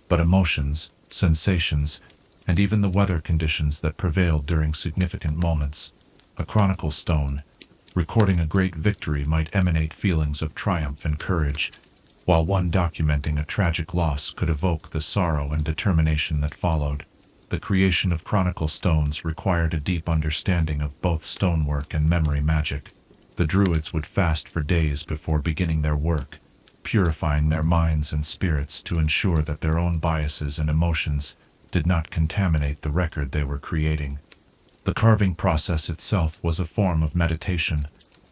but emotions, sensations, and even the weather conditions that prevailed during significant moments. A chronicle stone, recording a great victory, might emanate feelings of triumph and courage, while one documenting a tragic loss could evoke the sorrow and determination that followed. The creation of chronicle stones required a deep understanding of both stonework and memory magic. The druids would fast for days before beginning their work, purifying their minds and spirits to ensure that their own biases and emotions did not contaminate the record they were creating. The carving process itself was a form of meditation,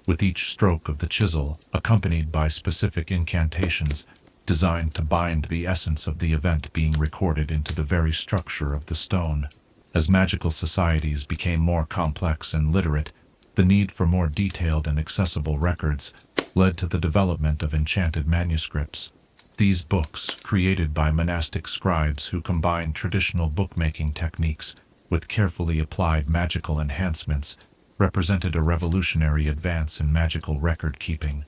with each stroke of the chisel accompanied by specific incantations designed to bind the essence of the event being recorded into the very structure of the stone. As magical societies became more complex and literate, the need for more detailed and accessible records led to the development of enchanted manuscripts. These books, created by monastic scribes who combined traditional bookmaking techniques with carefully applied magical enhancements, represented a revolutionary advance in magical record-keeping.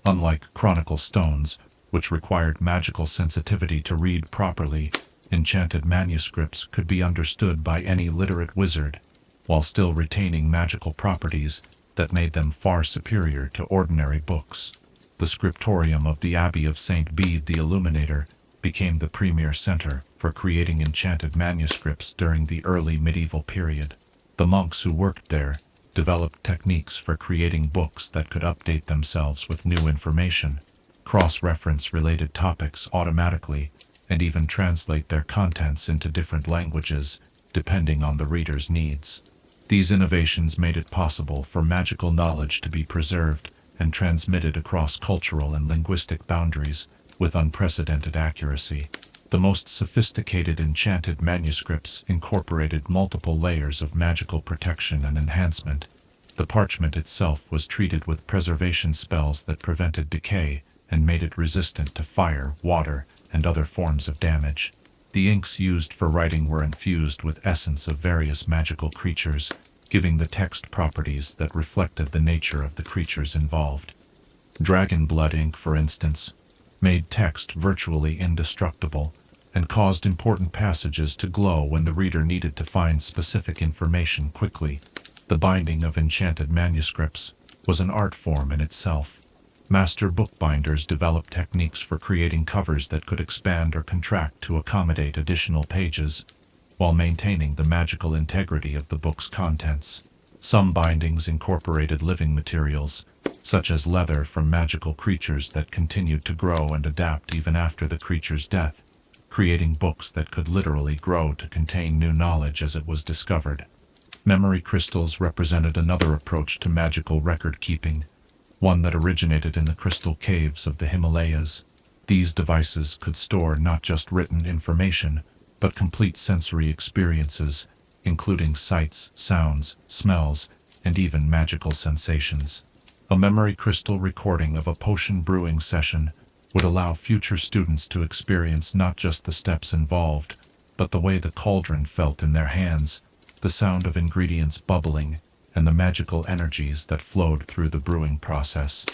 Unlike chronicle stones, which required magical sensitivity to read properly, enchanted manuscripts could be understood by any literate wizard, while still retaining magical properties that made them far superior to ordinary books. The scriptorium of the Abbey of St. Bede the Illuminator became the premier center for creating enchanted manuscripts during the early medieval period. The monks who worked there developed techniques for creating books that could update themselves with new information, cross-reference related topics automatically, and even translate their contents into different languages, depending on the reader's needs. These innovations made it possible for magical knowledge to be preserved and transmitted across cultural and linguistic boundaries with unprecedented accuracy. The most sophisticated enchanted manuscripts incorporated multiple layers of magical protection and enhancement. The parchment itself was treated with preservation spells that prevented decay and made it resistant to fire, water, and other forms of damage. The inks used for writing were infused with essence of various magical creatures, giving the text properties that reflected the nature of the creatures involved. Dragon blood ink, for instance, made text virtually indestructible, and caused important passages to glow when the reader needed to find specific information quickly. The binding of enchanted manuscripts was an art form in itself. Master bookbinders developed techniques for creating covers that could expand or contract to accommodate additional pages, while maintaining the magical integrity of the book's contents. Some bindings incorporated living materials, such as leather from magical creatures that continued to grow and adapt even after the creature's death, creating books that could literally grow to contain new knowledge as it was discovered. Memory crystals represented another approach to magical record-keeping, one that originated in the crystal caves of the Himalayas. These devices could store not just written information, but complete sensory experiences, including sights, sounds, smells, and even magical sensations. A memory crystal recording of a potion brewing session would allow future students to experience not just the steps involved, but the way the cauldron felt in their hands, the sound of ingredients bubbling, and the magical energies that flowed through the brewing process.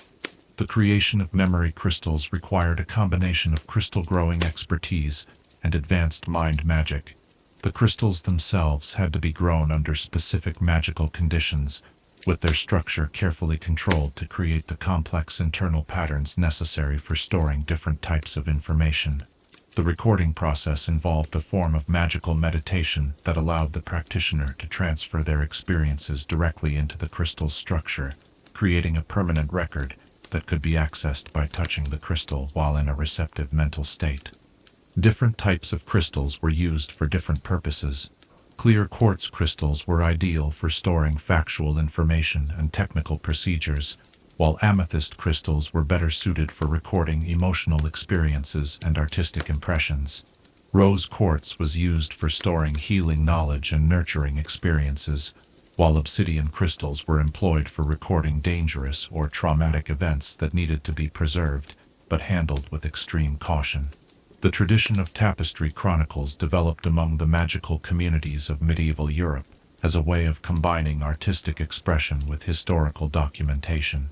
The creation of memory crystals required a combination of crystal growing expertise and advanced mind magic. The crystals themselves had to be grown under specific magical conditions, with their structure carefully controlled to create the complex internal patterns necessary for storing different types of information. The recording process involved a form of magical meditation that allowed the practitioner to transfer their experiences directly into the crystal's structure, creating a permanent record that could be accessed by touching the crystal while in a receptive mental state. Different types of crystals were used for different purposes. Clear quartz crystals were ideal for storing factual information and technical procedures, while amethyst crystals were better suited for recording emotional experiences and artistic impressions. Rose quartz was used for storing healing knowledge and nurturing experiences, while obsidian crystals were employed for recording dangerous or traumatic events that needed to be preserved, but handled with extreme caution. The tradition of tapestry chronicles developed among the magical communities of medieval Europe as a way of combining artistic expression with historical documentation.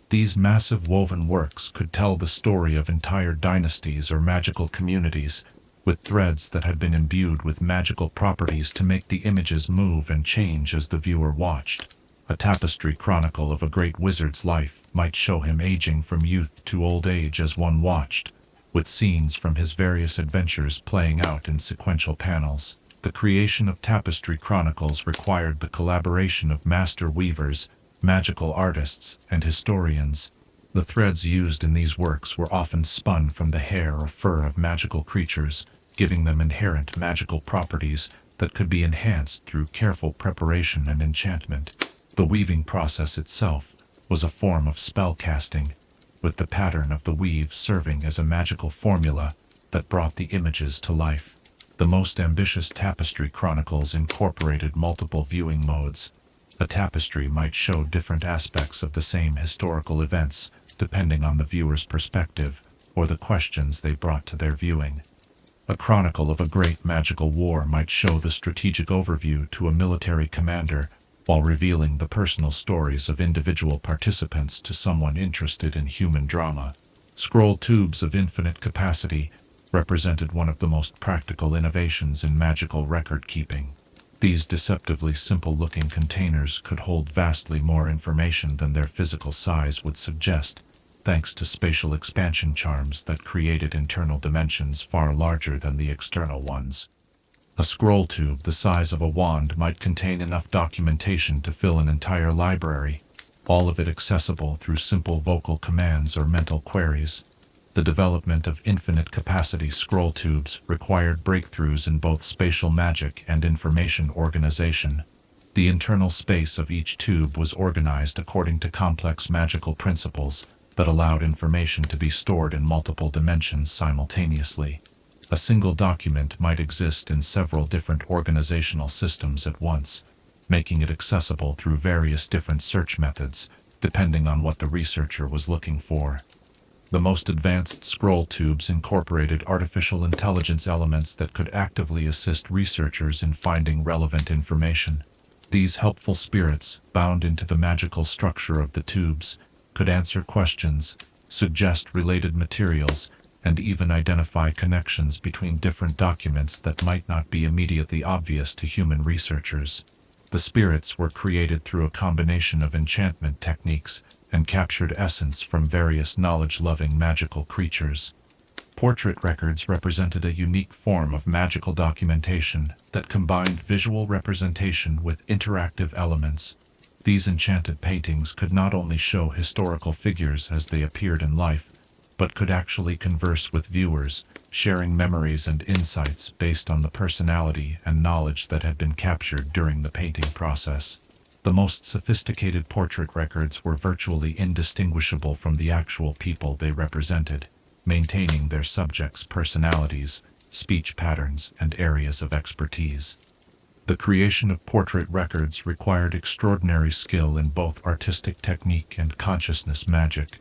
These massive woven works could tell the story of entire dynasties or magical communities, with threads that had been imbued with magical properties to make the images move and change as the viewer watched. A tapestry chronicle of a great wizard's life might show him aging from youth to old age as one watched, with scenes from his various adventures playing out in sequential panels. The creation of tapestry chronicles required the collaboration of master weavers, magical artists, and historians. The threads used in these works were often spun from the hair or fur of magical creatures, giving them inherent magical properties that could be enhanced through careful preparation and enchantment. The weaving process itself was a form of spell casting, with the pattern of the weave serving as a magical formula that brought the images to life. The most ambitious tapestry chronicles incorporated multiple viewing modes. A tapestry might show different aspects of the same historical events, depending on the viewer's perspective or the questions they brought to their viewing. A chronicle of a great magical war might show the strategic overview to a military commander, while revealing the personal stories of individual participants to someone interested in human drama. Scroll tubes of infinite capacity represented one of the most practical innovations in magical record-keeping. These deceptively simple-looking containers could hold vastly more information than their physical size would suggest, thanks to spatial expansion charms that created internal dimensions far larger than the external ones. A scroll tube the size of a wand might contain enough documentation to fill an entire library, all of it accessible through simple vocal commands or mental queries. The development of infinite-capacity scroll tubes required breakthroughs in both spatial magic and information organization. The internal space of each tube was organized according to complex magical principles that allowed information to be stored in multiple dimensions simultaneously. A single document might exist in several different organizational systems at once, making it accessible through various different search methods, depending on what the researcher was looking for. The most advanced scroll tubes incorporated artificial intelligence elements that could actively assist researchers in finding relevant information. These helpful spirits, bound into the magical structure of the tubes, could answer questions, suggest related materials, and even identify connections between different documents that might not be immediately obvious to human researchers. The spirits were created through a combination of enchantment techniques and captured essence from various knowledge-loving magical creatures. Portrait records represented a unique form of magical documentation that combined visual representation with interactive elements. These enchanted paintings could not only show historical figures as they appeared in life, but could actually converse with viewers, sharing memories and insights based on the personality and knowledge that had been captured during the painting process. The most sophisticated portrait records were virtually indistinguishable from the actual people they represented, maintaining their subjects' personalities, speech patterns, and areas of expertise. The creation of portrait records required extraordinary skill in both artistic technique and consciousness magic.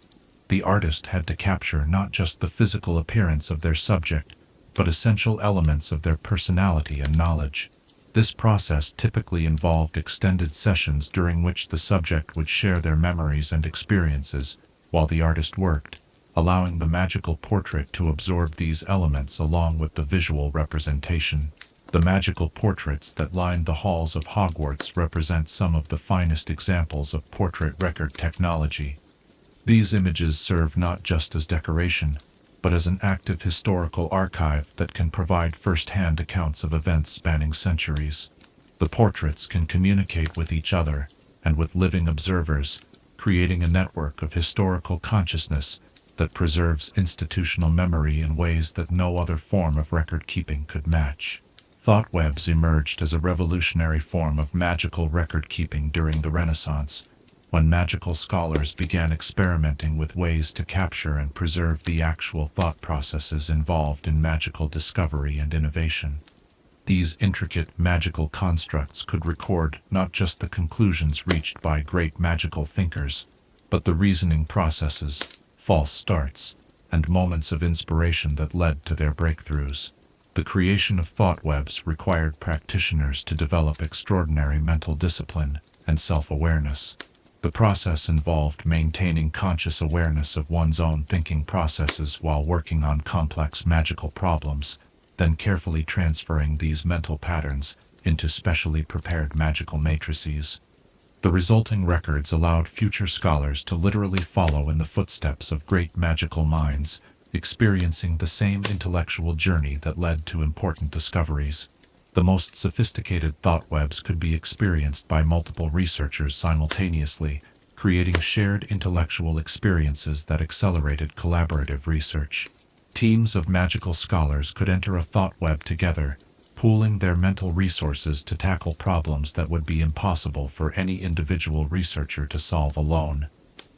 The artist had to capture not just the physical appearance of their subject, but essential elements of their personality and knowledge. This process typically involved extended sessions during which the subject would share their memories and experiences while the artist worked, allowing the magical portrait to absorb these elements along with the visual representation. The magical portraits that lined the halls of Hogwarts represent some of the finest examples of portrait record technology. These images serve not just as decoration, but as an active historical archive that can provide first-hand accounts of events spanning centuries. The portraits can communicate with each other and with living observers, creating a network of historical consciousness that preserves institutional memory in ways that no other form of record-keeping could match. Thought webs emerged as a revolutionary form of magical record-keeping during the Renaissance, when magical scholars began experimenting with ways to capture and preserve the actual thought processes involved in magical discovery and innovation. These intricate magical constructs could record not just the conclusions reached by great magical thinkers, but the reasoning processes, false starts, and moments of inspiration that led to their breakthroughs. The creation of thought webs required practitioners to develop extraordinary mental discipline and self-awareness. The process involved maintaining conscious awareness of one's own thinking processes while working on complex magical problems, then carefully transferring these mental patterns into specially prepared magical matrices. The resulting records allowed future scholars to literally follow in the footsteps of great magical minds, experiencing the same intellectual journey that led to important discoveries. The most sophisticated thought webs could be experienced by multiple researchers simultaneously, creating shared intellectual experiences that accelerated collaborative research. Teams of magical scholars could enter a thought web together, pooling their mental resources to tackle problems that would be impossible for any individual researcher to solve alone.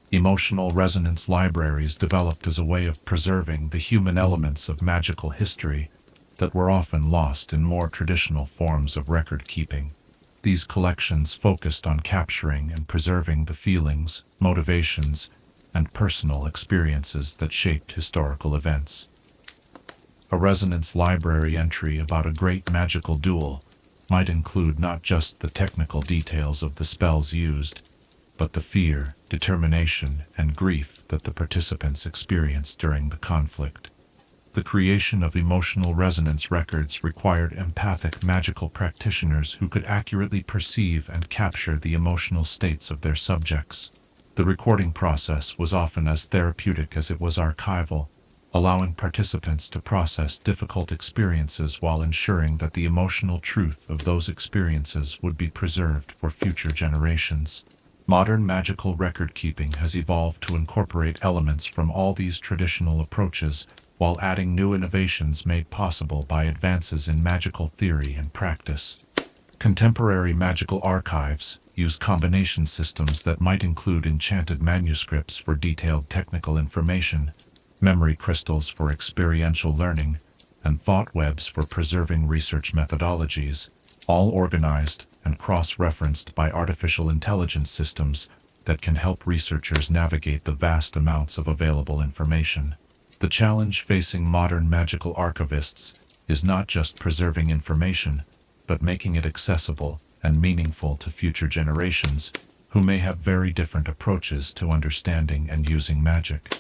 Emotional resonance libraries developed as a way of preserving the human elements of magical history that were often lost in more traditional forms of record-keeping. These collections focused on capturing and preserving the feelings, motivations, and personal experiences that shaped historical events. A resonance library entry about a great magical duel might include not just the technical details of the spells used, but the fear, determination, and grief that the participants experienced during the conflict. The creation of emotional resonance records required empathic magical practitioners who could accurately perceive and capture the emotional states of their subjects. The recording process was often as therapeutic as it was archival, allowing participants to process difficult experiences while ensuring that the emotional truth of those experiences would be preserved for future generations. Modern magical record-keeping has evolved to incorporate elements from all these traditional approaches, while adding new innovations made possible by advances in magical theory and practice. Contemporary magical archives use combination systems that might include enchanted manuscripts for detailed technical information, memory crystals for experiential learning, and thought webs for preserving research methodologies, all organized and cross-referenced by artificial intelligence systems that can help researchers navigate the vast amounts of available information. The challenge facing modern magical archivists is not just preserving information, but making it accessible and meaningful to future generations who may have very different approaches to understanding and using magic.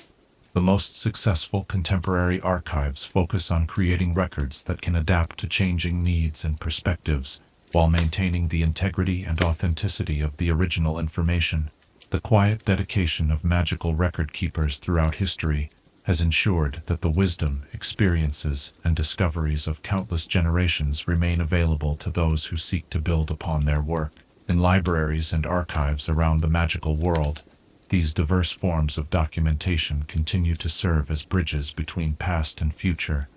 The most successful contemporary archives focus on creating records that can adapt to changing needs and perspectives, while maintaining the integrity and authenticity of the original information. The quiet dedication of magical record keepers throughout history has ensured that the wisdom, experiences, and discoveries of countless generations remain available to those who seek to build upon their work. In libraries and archives around the magical world, these diverse forms of documentation continue to serve as bridges between past and future,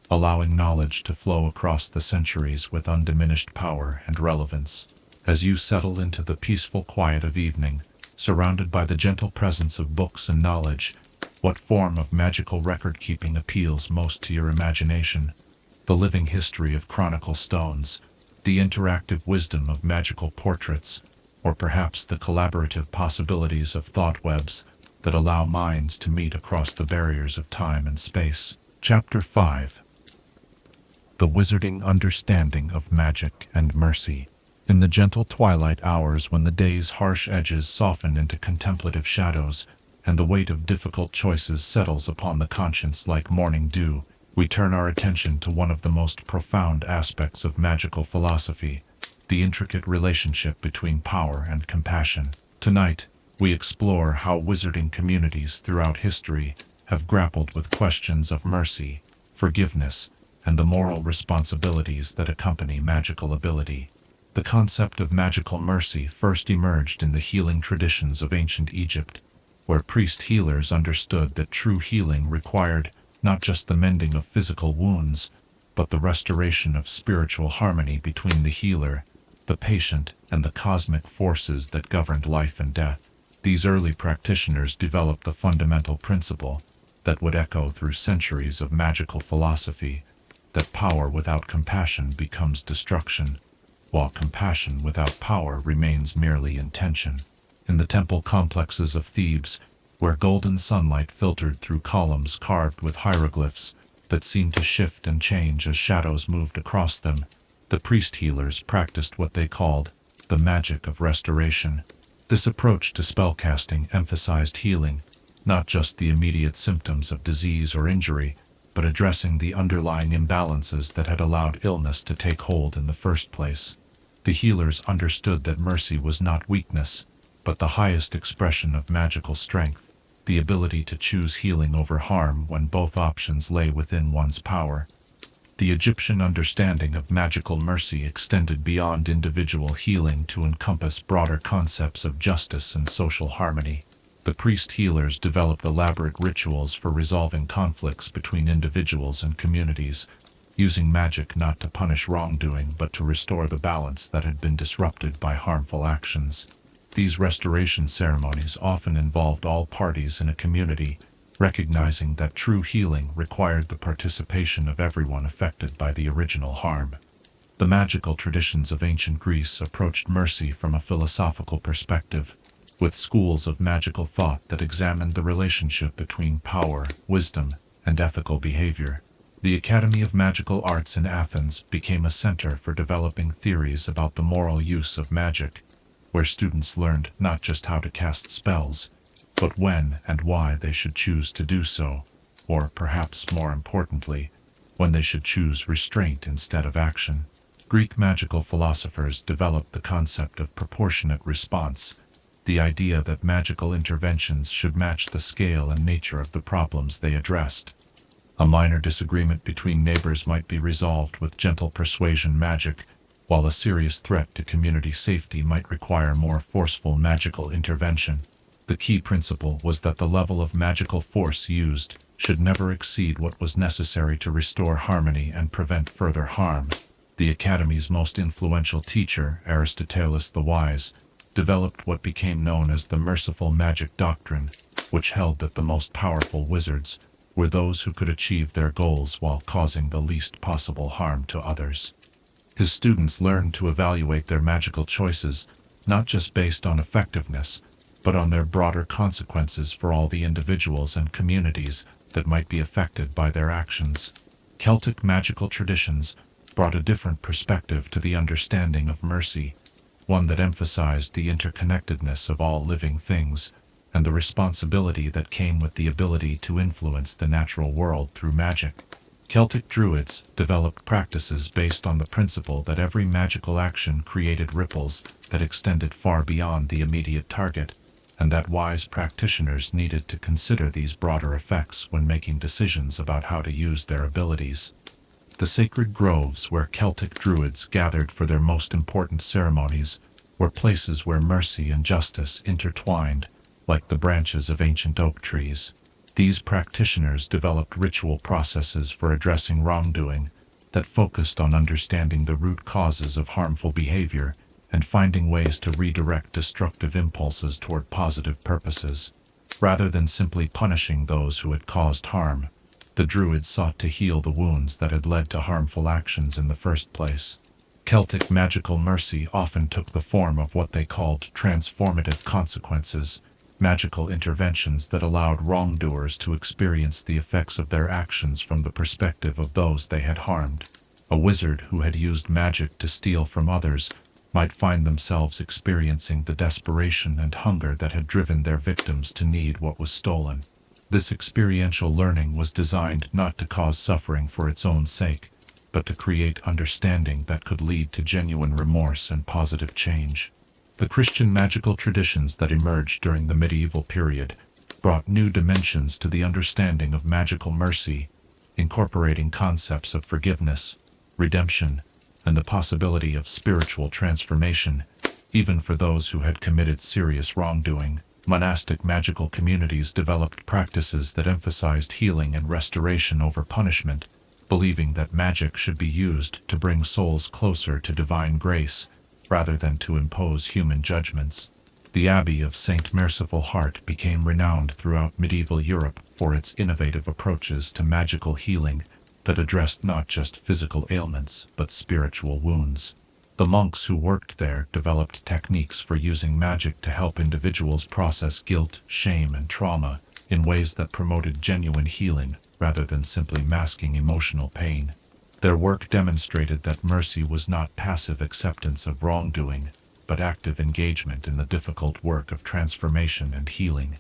allowing knowledge to flow across the centuries with undiminished power and relevance. As you settle into the peaceful quiet of evening, surrounded by the gentle presence of books and knowledge, what form of magical record-keeping appeals most to your imagination? The living history of chronicle stones, the interactive wisdom of magical portraits, or perhaps the collaborative possibilities of thought webs that allow minds to meet across the barriers of time and space. Chapter 5. The Wizarding Understanding of Magic and Mercy. In the gentle twilight hours when the day's harsh edges soften into contemplative shadows, and the weight of difficult choices settles upon the conscience like morning dew, we turn our attention to one of the most profound aspects of magical philosophy, the intricate relationship between power and compassion. Tonight, we explore how wizarding communities throughout history have grappled with questions of mercy, forgiveness, and the moral responsibilities that accompany magical ability. The concept of magical mercy first emerged in the healing traditions of ancient Egypt, where priest-healers understood that true healing required not just the mending of physical wounds, but the restoration of spiritual harmony between the healer, the patient, and the cosmic forces that governed life and death. These early practitioners developed the fundamental principle that would echo through centuries of magical philosophy, that power without compassion becomes destruction, while compassion without power remains merely intention. In the temple complexes of Thebes, where golden sunlight filtered through columns carved with hieroglyphs that seemed to shift and change as shadows moved across them, the priest-healers practiced what they called the magic of restoration. This approach to spellcasting emphasized healing, not just the immediate symptoms of disease or injury, but addressing the underlying imbalances that had allowed illness to take hold in the first place. The healers understood that mercy was not weakness, but the highest expression of magical strength, the ability to choose healing over harm when both options lay within one's power. The Egyptian understanding of magical mercy extended beyond individual healing to encompass broader concepts of justice and social harmony. The priest-healers developed elaborate rituals for resolving conflicts between individuals and communities, using magic not to punish wrongdoing but to restore the balance that had been disrupted by harmful actions. These restoration ceremonies often involved all parties in a community, recognizing that true healing required the participation of everyone affected by the original harm. The magical traditions of ancient Greece approached mercy from a philosophical perspective, with schools of magical thought that examined the relationship between power, wisdom, and ethical behavior. The Academy of Magical Arts in Athens became a center for developing theories about the moral use of magic, where students learned not just how to cast spells, but when and why they should choose to do so, or perhaps more importantly, when they should choose restraint instead of action. Greek magical philosophers developed the concept of proportionate response, the idea that magical interventions should match the scale and nature of the problems they addressed. A minor disagreement between neighbors might be resolved with gentle persuasion magic, while a serious threat to community safety might require more forceful magical intervention. The key principle was that the level of magical force used should never exceed what was necessary to restore harmony and prevent further harm. The Academy's most influential teacher, Aristoteles the Wise, developed what became known as the merciful magic doctrine, which held that the most powerful wizards were those who could achieve their goals while causing the least possible harm to others. His students learned to evaluate their magical choices not just based on effectiveness, but on their broader consequences for all the individuals and communities that might be affected by their actions. Celtic magical traditions brought a different perspective to the understanding of mercy, one that emphasized the interconnectedness of all living things, and the responsibility that came with the ability to influence the natural world through magic. Celtic Druids developed practices based on the principle that every magical action created ripples that extended far beyond the immediate target, and that wise practitioners needed to consider these broader effects when making decisions about how to use their abilities. The sacred groves where Celtic Druids gathered for their most important ceremonies were places where mercy and justice intertwined, like the branches of ancient oak trees. These practitioners developed ritual processes for addressing wrongdoing that focused on understanding the root causes of harmful behavior and finding ways to redirect destructive impulses toward positive purposes. Rather than simply punishing those who had caused harm, the Druids sought to heal the wounds that had led to harmful actions in the first place. Celtic magical mercy often took the form of what they called transformative consequences, magical interventions that allowed wrongdoers to experience the effects of their actions from the perspective of those they had harmed. A wizard who had used magic to steal from others might find themselves experiencing the desperation and hunger that had driven their victims to need what was stolen. This experiential learning was designed not to cause suffering for its own sake, but to create understanding that could lead to genuine remorse and positive change. The Christian magical traditions that emerged during the medieval period brought new dimensions to the understanding of magical mercy, incorporating concepts of forgiveness, redemption, and the possibility of spiritual transformation, even for those who had committed serious wrongdoing. Monastic magical communities developed practices that emphasized healing and restoration over punishment, believing that magic should be used to bring souls closer to divine grace, rather than to impose human judgments. The Abbey of St. Merciful Heart became renowned throughout medieval Europe for its innovative approaches to magical healing that addressed not just physical ailments but spiritual wounds. The monks who worked there developed techniques for using magic to help individuals process guilt, shame, and trauma in ways that promoted genuine healing rather than simply masking emotional pain. Their work demonstrated that mercy was not passive acceptance of wrongdoing, but active engagement in the difficult work of transformation and healing.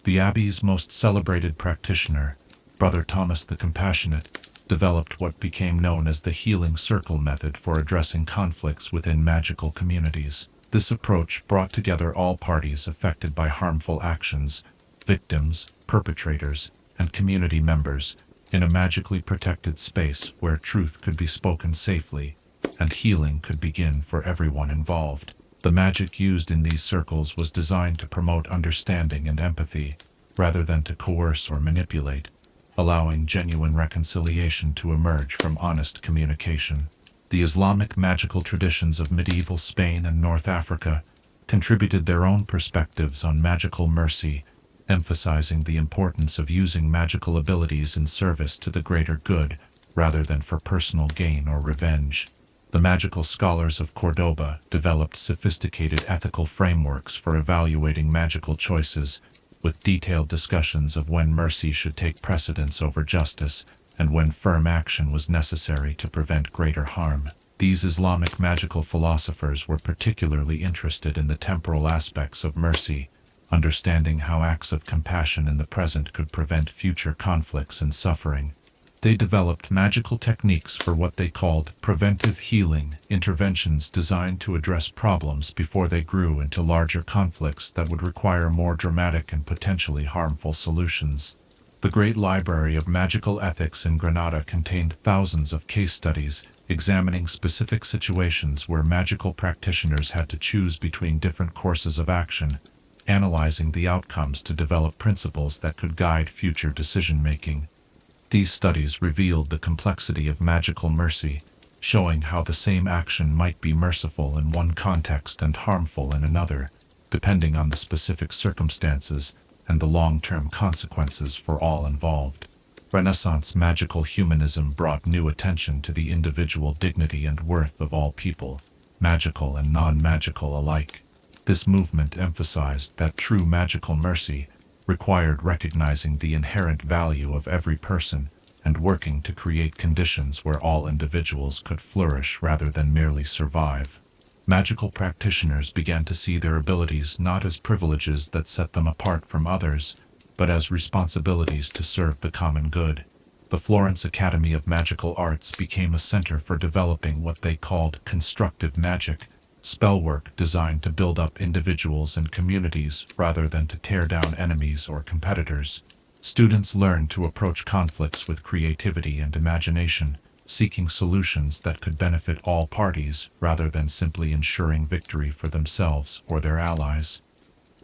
The Abbey's most celebrated practitioner, Brother Thomas the Compassionate, developed what became known as the healing circle method for addressing conflicts within magical communities. This approach brought together all parties affected by harmful actions, victims, perpetrators, and community members, in a magically protected space where truth could be spoken safely and healing could begin for everyone involved. The magic used in these circles was designed to promote understanding and empathy, rather than to coerce or manipulate, allowing genuine reconciliation to emerge from honest communication. The Islamic magical traditions of medieval Spain and North Africa contributed their own perspectives on magical mercy, emphasizing the importance of using magical abilities in service to the greater good, rather than for personal gain or revenge. The magical scholars of Cordoba developed sophisticated ethical frameworks for evaluating magical choices, with detailed discussions of when mercy should take precedence over justice and when firm action was necessary to prevent greater harm. These Islamic magical philosophers were particularly interested in the temporal aspects of mercy, understanding how acts of compassion in the present could prevent future conflicts and suffering. They developed magical techniques for what they called preventive healing, interventions designed to address problems before they grew into larger conflicts that would require more dramatic and potentially harmful solutions. The Great Library of Magical Ethics in Granada contained thousands of case studies examining specific situations where magical practitioners had to choose between different courses of action, analyzing the outcomes to develop principles that could guide future decision-making. These studies revealed the complexity of magical mercy, showing how the same action might be merciful in one context and harmful in another, depending on the specific circumstances and the long-term consequences for all involved. Renaissance magical humanism brought new attention to the individual dignity and worth of all people, magical and non-magical alike. This movement emphasized that true magical mercy required recognizing the inherent value of every person and working to create conditions where all individuals could flourish rather than merely survive. Magical practitioners began to see their abilities not as privileges that set them apart from others, but as responsibilities to serve the common good. The Florence Academy of Magical Arts became a center for developing what they called constructive magic, spellwork designed to build up individuals and communities rather than to tear down enemies or competitors. Students learned to approach conflicts with creativity and imagination, seeking solutions that could benefit all parties rather than simply ensuring victory for themselves or their allies.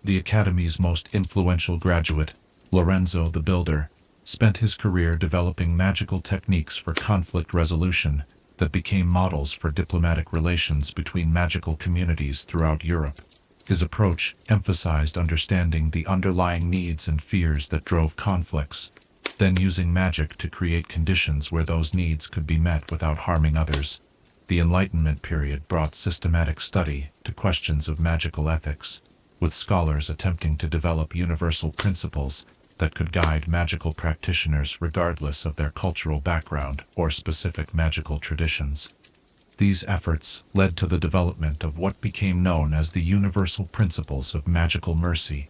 The Academy's most influential graduate, Lorenzo the Builder, spent his career developing magical techniques for conflict resolution that became models for diplomatic relations between magical communities throughout Europe. His approach emphasized understanding the underlying needs and fears that drove conflicts, then using magic to create conditions where those needs could be met without harming others. The Enlightenment period brought systematic study to questions of magical ethics, with scholars attempting to develop universal principles that could guide magical practitioners regardless of their cultural background or specific magical traditions. These efforts led to the development of what became known as the Universal Principles of Magical Mercy,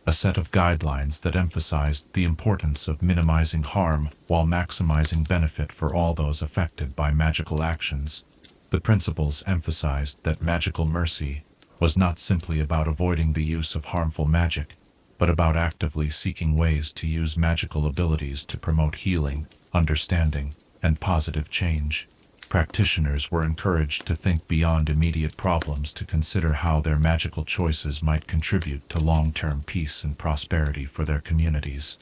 a set of guidelines that emphasized the importance of minimizing harm while maximizing benefit for all those affected by magical actions. The principles emphasized that magical mercy was not simply about avoiding the use of harmful magic, but about actively seeking ways to use magical abilities to promote healing, understanding, and positive change. Practitioners were encouraged to think beyond immediate problems to consider how their magical choices might contribute to long-term peace and prosperity for their communities.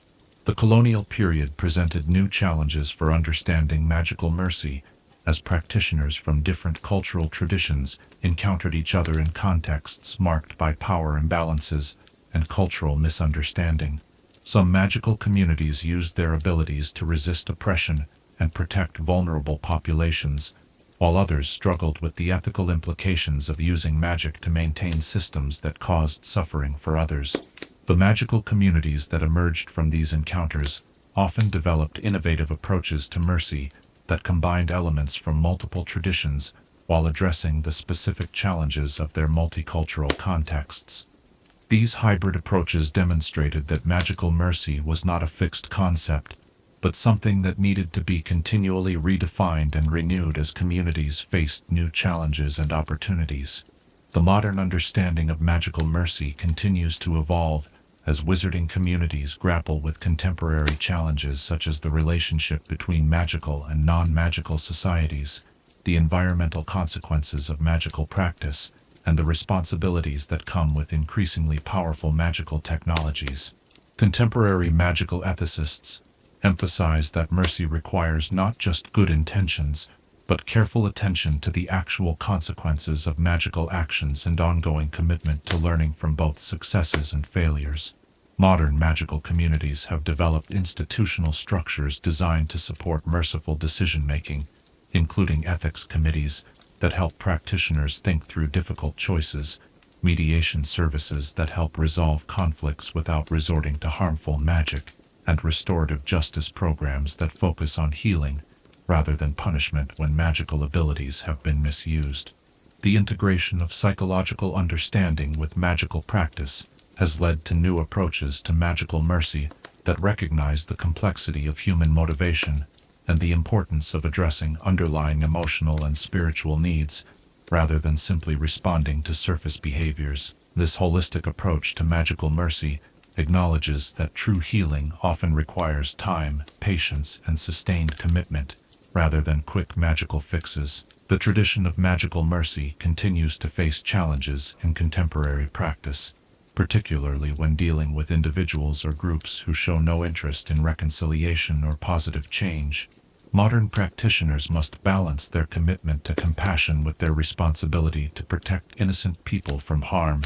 The colonial period presented new challenges for understanding magical mercy, as practitioners from different cultural traditions encountered each other in contexts marked by power imbalances and cultural misunderstanding. Some magical communities used their abilities to resist oppression and protect vulnerable populations, while others struggled with the ethical implications of using magic to maintain systems that caused suffering for others. The magical communities that emerged from these encounters often developed innovative approaches to mercy that combined elements from multiple traditions while addressing the specific challenges of their multicultural contexts. These hybrid approaches demonstrated that magical mercy was not a fixed concept, but something that needed to be continually redefined and renewed as communities faced new challenges and opportunities. The modern understanding of magical mercy continues to evolve as wizarding communities grapple with contemporary challenges such as the relationship between magical and non-magical societies, the environmental consequences of magical practice, and the responsibilities that come with increasingly powerful magical technologies. Contemporary magical ethicists emphasize that mercy requires not just good intentions, but careful attention to the actual consequences of magical actions and ongoing commitment to learning from both successes and failures. Modern magical communities have developed institutional structures designed to support merciful decision-making, including ethics committees that help practitioners think through difficult choices, mediation services that help resolve conflicts without resorting to harmful magic, and restorative justice programs that focus on healing rather than punishment when magical abilities have been misused. The integration of psychological understanding with magical practice has led to new approaches to magical mercy that recognize the complexity of human motivation and the importance of addressing underlying emotional and spiritual needs rather than simply responding to surface behaviors. This holistic approach to magical mercy acknowledges that true healing often requires time, patience, and sustained commitment, rather than quick magical fixes. The tradition of magical mercy continues to face challenges in contemporary practice, particularly when dealing with individuals or groups who show no interest in reconciliation or positive change. Modern practitioners must balance their commitment to compassion with their responsibility to protect innocent people from harm,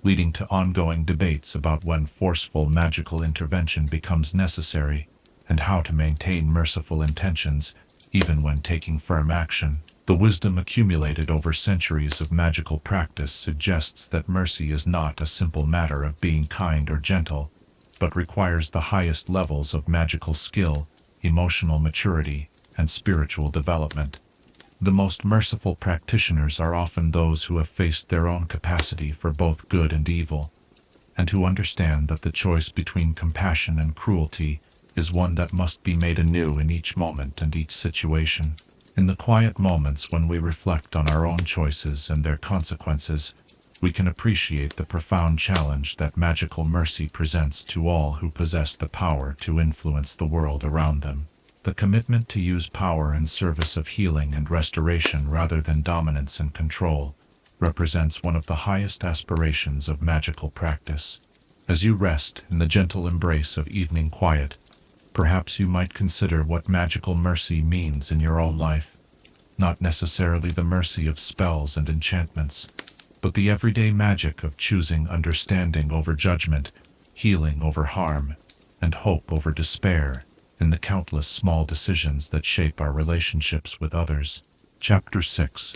leading to ongoing debates about when forceful magical intervention becomes necessary and how to maintain merciful intentions even when taking firm action. The wisdom accumulated over centuries of magical practice suggests that mercy is not a simple matter of being kind or gentle, but requires the highest levels of magical skill, emotional maturity, and spiritual development. The most merciful practitioners are often those who have faced their own capacity for both good and evil, and who understand that the choice between compassion and cruelty is one that must be made anew in each moment and each situation. In the quiet moments when we reflect on our own choices and their consequences, we can appreciate the profound challenge that magical mercy presents to all who possess the power to influence the world around them. The commitment to use power in service of healing and restoration rather than dominance and control represents one of the highest aspirations of magical practice. As you rest in the gentle embrace of evening quiet, perhaps you might consider what magical mercy means in your own life. Not necessarily the mercy of spells and enchantments, but the everyday magic of choosing understanding over judgment, healing over harm, and hope over despair in the countless small decisions that shape our relationships with others. Chapter 6.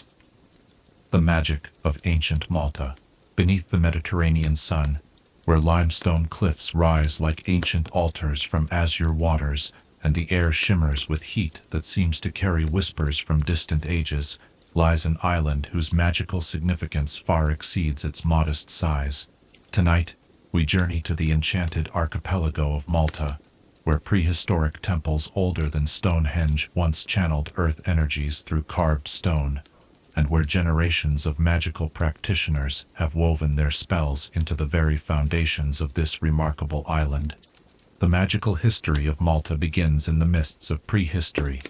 The Magic of Ancient Malta. Beneath the Mediterranean sun, where limestone cliffs rise like ancient altars from azure waters, and the air shimmers with heat that seems to carry whispers from distant ages, lies an island whose magical significance far exceeds its modest size. Tonight, we journey to the enchanted archipelago of Malta, where prehistoric temples older than Stonehenge once channeled earth energies through carved stone, and where generations of magical practitioners have woven their spells into the very foundations of this remarkable island. The magical history of Malta begins in the mists of prehistory,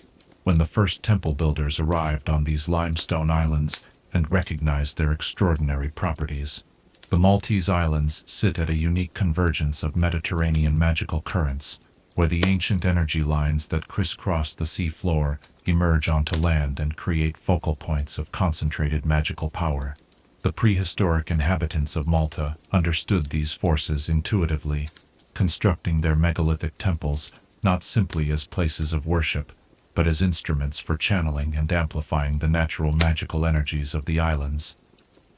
when the first temple builders arrived on these limestone islands and recognized their extraordinary properties. The Maltese islands sit at a unique convergence of Mediterranean magical currents, where the ancient energy lines that crisscross the sea floor emerge onto land and create focal points of concentrated magical power. The prehistoric inhabitants of Malta understood these forces intuitively, constructing their megalithic temples not simply as places of worship, but as instruments for channeling and amplifying the natural magical energies of the islands.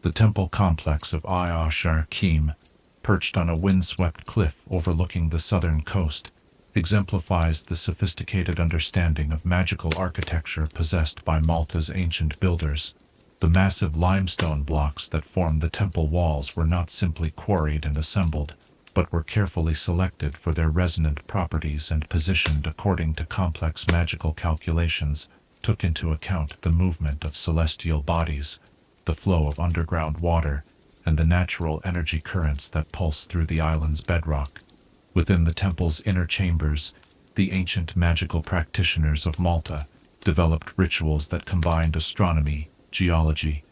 The temple complex of Ayar Kim, perched on a windswept cliff overlooking the southern coast, exemplifies the sophisticated understanding of magical architecture possessed by Malta's ancient builders. The massive limestone blocks that form the temple walls were not simply quarried and assembled, but were carefully selected for their resonant properties and positioned according to complex magical calculations, took into account the movement of celestial bodies, the flow of underground water, and the natural energy currents that pulse through the island's bedrock. Within the temple's inner chambers, the ancient magical practitioners of Malta developed rituals that combined astronomy, geology,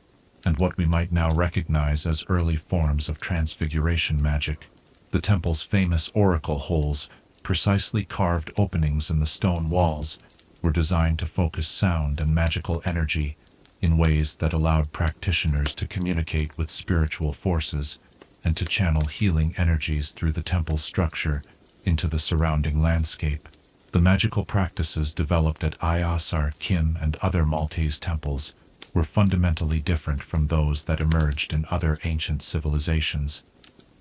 and what we might now recognize as early forms of transfiguration magic. The temple's famous oracle holes, precisely carved openings in the stone walls, were designed to focus sound and magical energy in ways that allowed practitioners to communicate with spiritual forces and to channel healing energies through the temple's structure into the surrounding landscape. The magical practices developed at Ayar Kim and other Maltese temples were fundamentally different from those that emerged in other ancient civilizations.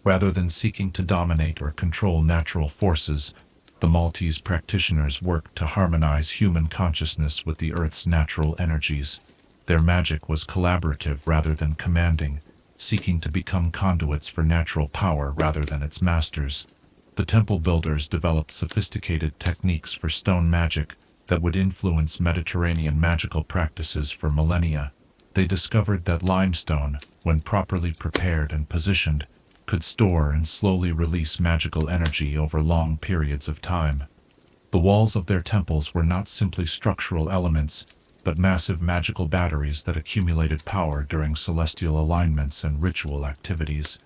Rather than seeking to dominate or control natural forces, the Maltese practitioners worked to harmonize human consciousness with the Earth's natural energies. Their magic was collaborative rather than commanding, seeking to become conduits for natural power rather than its masters. The temple builders developed sophisticated techniques for stone magic that would influence Mediterranean magical practices for millennia. They discovered that limestone, when properly prepared and positioned, could store and slowly release magical energy over long periods of time. The walls of their temples were not simply structural elements, but massive magical batteries that accumulated power during celestial alignments and ritual activities,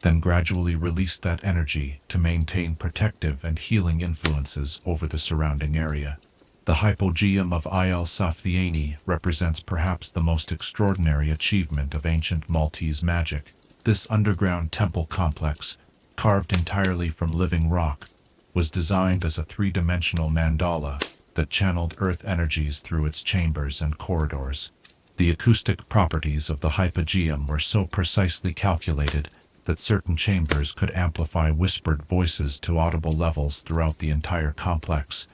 then gradually released that energy to maintain protective and healing influences over the surrounding area. The hypogeum of Il Saflieni represents perhaps the most extraordinary achievement of ancient Maltese magic. This underground temple complex, carved entirely from living rock, was designed as a three-dimensional mandala that channeled earth energies through its chambers and corridors. The acoustic properties of the hypogeum were so precisely calculated that certain chambers could amplify whispered voices to audible levels throughout the entire complex,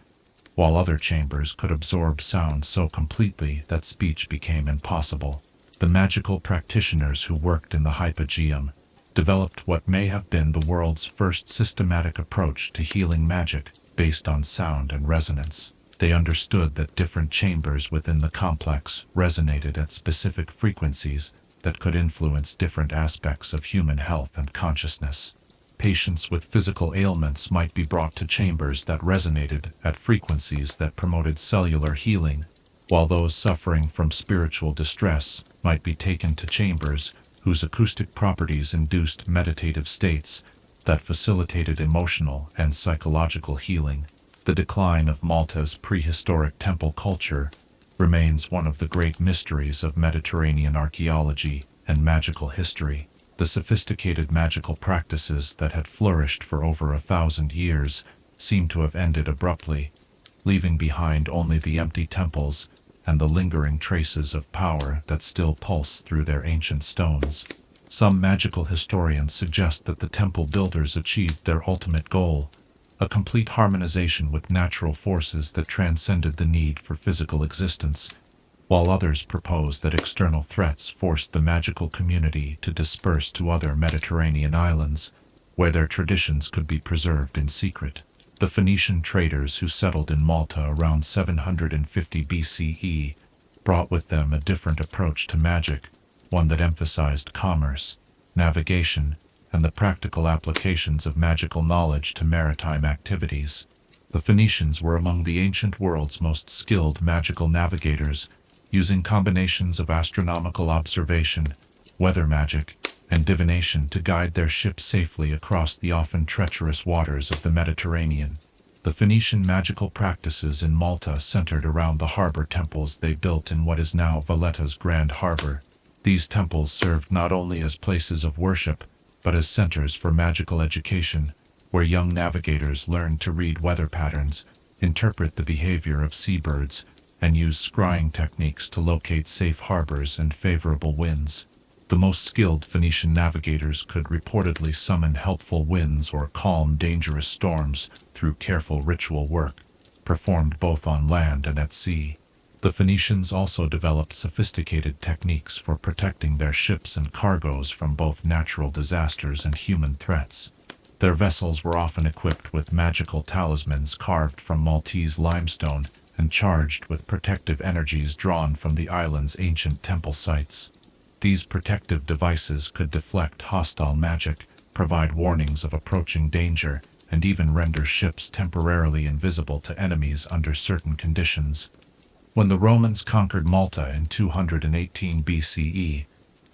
while other chambers could absorb sound so completely that speech became impossible. The magical practitioners who worked in the hypogeum developed what may have been the world's first systematic approach to healing magic based on sound and resonance. They understood that different chambers within the complex resonated at specific frequencies that could influence different aspects of human health and consciousness. Patients with physical ailments might be brought to chambers that resonated at frequencies that promoted cellular healing, while those suffering from spiritual distress might be taken to chambers whose acoustic properties induced meditative states that facilitated emotional and psychological healing. The decline of Malta's prehistoric temple culture remains one of the great mysteries of Mediterranean archaeology and magical history. The sophisticated magical practices that had flourished for over 1,000 years seem to have ended abruptly, leaving behind only the empty temples and the lingering traces of power that still pulse through their ancient stones. Some magical historians suggest that the temple builders achieved their ultimate goal, a complete harmonization with natural forces that transcended the need for physical existence, while others propose that external threats forced the magical community to disperse to other Mediterranean islands, where their traditions could be preserved in secret. The Phoenician traders who settled in Malta around 750 BCE brought with them a different approach to magic, one that emphasized commerce, navigation, and the practical applications of magical knowledge to maritime activities. The Phoenicians were among the ancient world's most skilled magical navigators, using combinations of astronomical observation, weather magic, and divination to guide their ships safely across the often treacherous waters of the Mediterranean. The Phoenician magical practices in Malta centered around the harbor temples they built in what is now Valletta's Grand Harbor. These temples served not only as places of worship, but as centers for magical education, where young navigators learned to read weather patterns, interpret the behavior of seabirds, and use scrying techniques to locate safe harbors and favorable winds. The most skilled Phoenician navigators could reportedly summon helpful winds or calm dangerous storms through careful ritual work, performed both on land and at sea. The Phoenicians also developed sophisticated techniques for protecting their ships and cargoes from both natural disasters and human threats. Their vessels were often equipped with magical talismans carved from Maltese limestone and charged with protective energies drawn from the island's ancient temple sites. These protective devices could deflect hostile magic, provide warnings of approaching danger, and even render ships temporarily invisible to enemies under certain conditions. When the Romans conquered Malta in 218 BCE,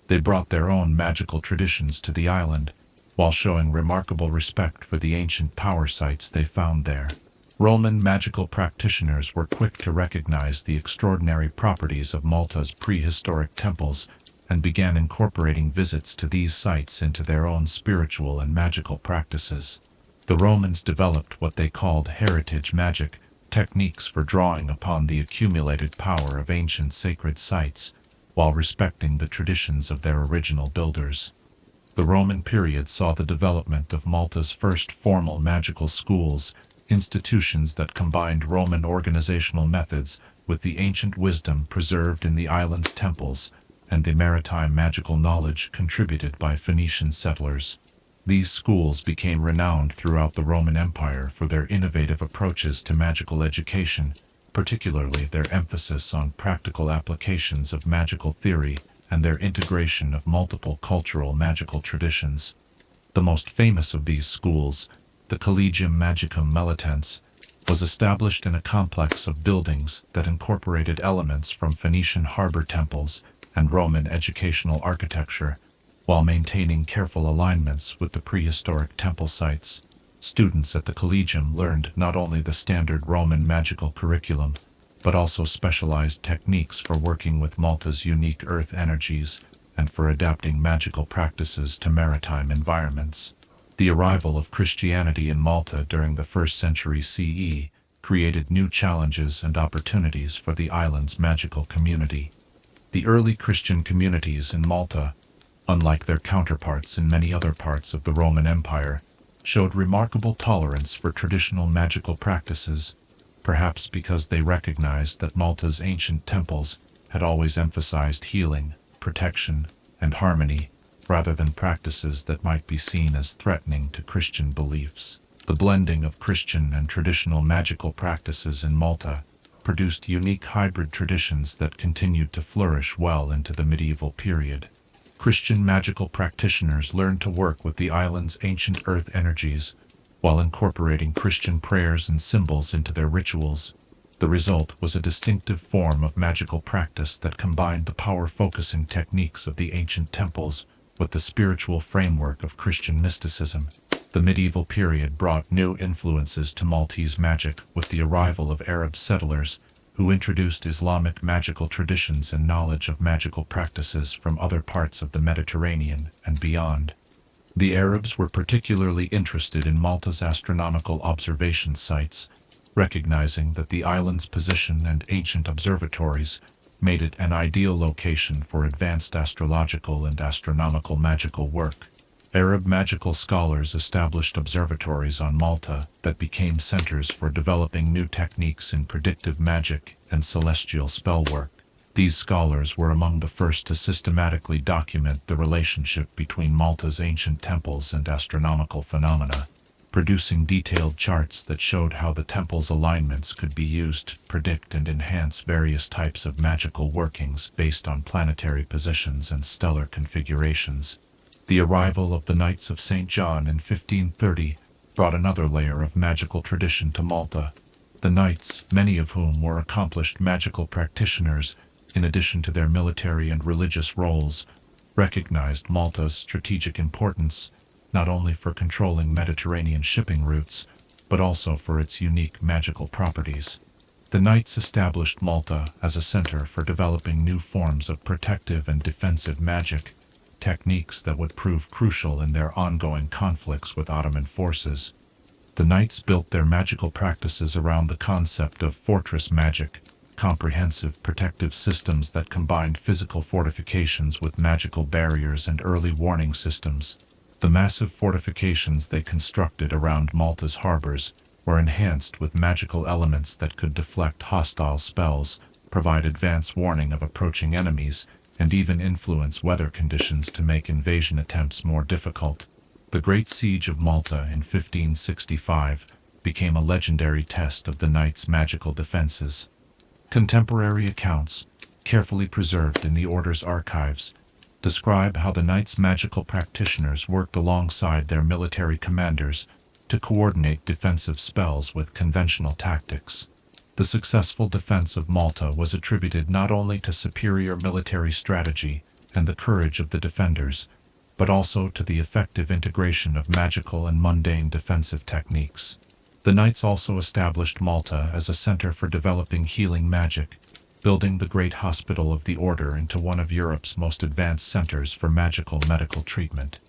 they brought their own magical traditions to the island, while showing remarkable respect for the ancient power sites they found there. Roman magical practitioners were quick to recognize the extraordinary properties of Malta's prehistoric temples and began incorporating visits to these sites into their own spiritual and magical practices. The Romans developed what they called heritage magic, techniques for drawing upon the accumulated power of ancient sacred sites, while respecting the traditions of their original builders. The Roman period saw the development of Malta's first formal magical schools, institutions that combined Roman organizational methods with the ancient wisdom preserved in the island's temples and the maritime magical knowledge contributed by Phoenician settlers. These schools became renowned throughout the Roman Empire for their innovative approaches to magical education, particularly their emphasis on practical applications of magical theory and their integration of multiple cultural magical traditions. The most famous of these schools, the Collegium Magicum Melitense, was established in a complex of buildings that incorporated elements from Phoenician harbor temples and Roman educational architecture, while maintaining careful alignments with the prehistoric temple sites. Students at the Collegium learned not only the standard Roman magical curriculum, but also specialized techniques for working with Malta's unique earth energies and for adapting magical practices to maritime environments. The arrival of Christianity in Malta during the 1st century CE created new challenges and opportunities for the island's magical community. The early Christian communities in Malta, unlike their counterparts in many other parts of the Roman Empire, showed remarkable tolerance for traditional magical practices. perhaps because they recognized that Malta's ancient temples had always emphasized healing, protection, and harmony, rather than practices that might be seen as threatening to Christian beliefs. The blending of Christian and traditional magical practices in Malta produced unique hybrid traditions that continued to flourish well into the medieval period. Christian magical practitioners learned to work with the island's ancient earth energies, while incorporating Christian prayers and symbols into their rituals. The result was a distinctive form of magical practice that combined the power-focusing techniques of the ancient temples with the spiritual framework of Christian mysticism. The medieval period brought new influences to Maltese magic with the arrival of Arab settlers who introduced Islamic magical traditions and knowledge of magical practices from other parts of the Mediterranean and beyond. The Arabs were particularly interested in Malta's astronomical observation sites, recognizing that the island's position and ancient observatories made it an ideal location for advanced astrological and astronomical magical work. Arab magical scholars established observatories on Malta that became centers for developing new techniques in predictive magic and celestial spellwork. These scholars were among the first to systematically document the relationship between Malta's ancient temples and astronomical phenomena, producing detailed charts that showed how the temple's alignments could be used to predict and enhance various types of magical workings based on planetary positions and stellar configurations. The arrival of the Knights of St. John in 1530 brought another layer of magical tradition to Malta. The knights, many of whom were accomplished magical practitioners, in addition to their military and religious roles, recognized Malta's strategic importance, not only for controlling Mediterranean shipping routes, but also for its unique magical properties. The knights established Malta as a center for developing new forms of protective and defensive magic, techniques that would prove crucial in their ongoing conflicts with Ottoman forces. The knights built their magical practices around the concept of fortress magic, comprehensive protective systems that combined physical fortifications with magical barriers and early warning systems. The massive fortifications they constructed around Malta's harbors were enhanced with magical elements that could deflect hostile spells, provide advance warning of approaching enemies, and even influence weather conditions to make invasion attempts more difficult. The Great Siege of Malta in 1565 became a legendary test of the knights' magical defenses. Contemporary accounts, carefully preserved in the Order's archives, describe how the knights' magical practitioners worked alongside their military commanders to coordinate defensive spells with conventional tactics. The successful defense of Malta was attributed not only to superior military strategy and the courage of the defenders, but also to the effective integration of magical and mundane defensive techniques. The knights also established Malta as a center for developing healing magic, building the Great Hospital of the Order into one of Europe's most advanced centers for magical medical treatment.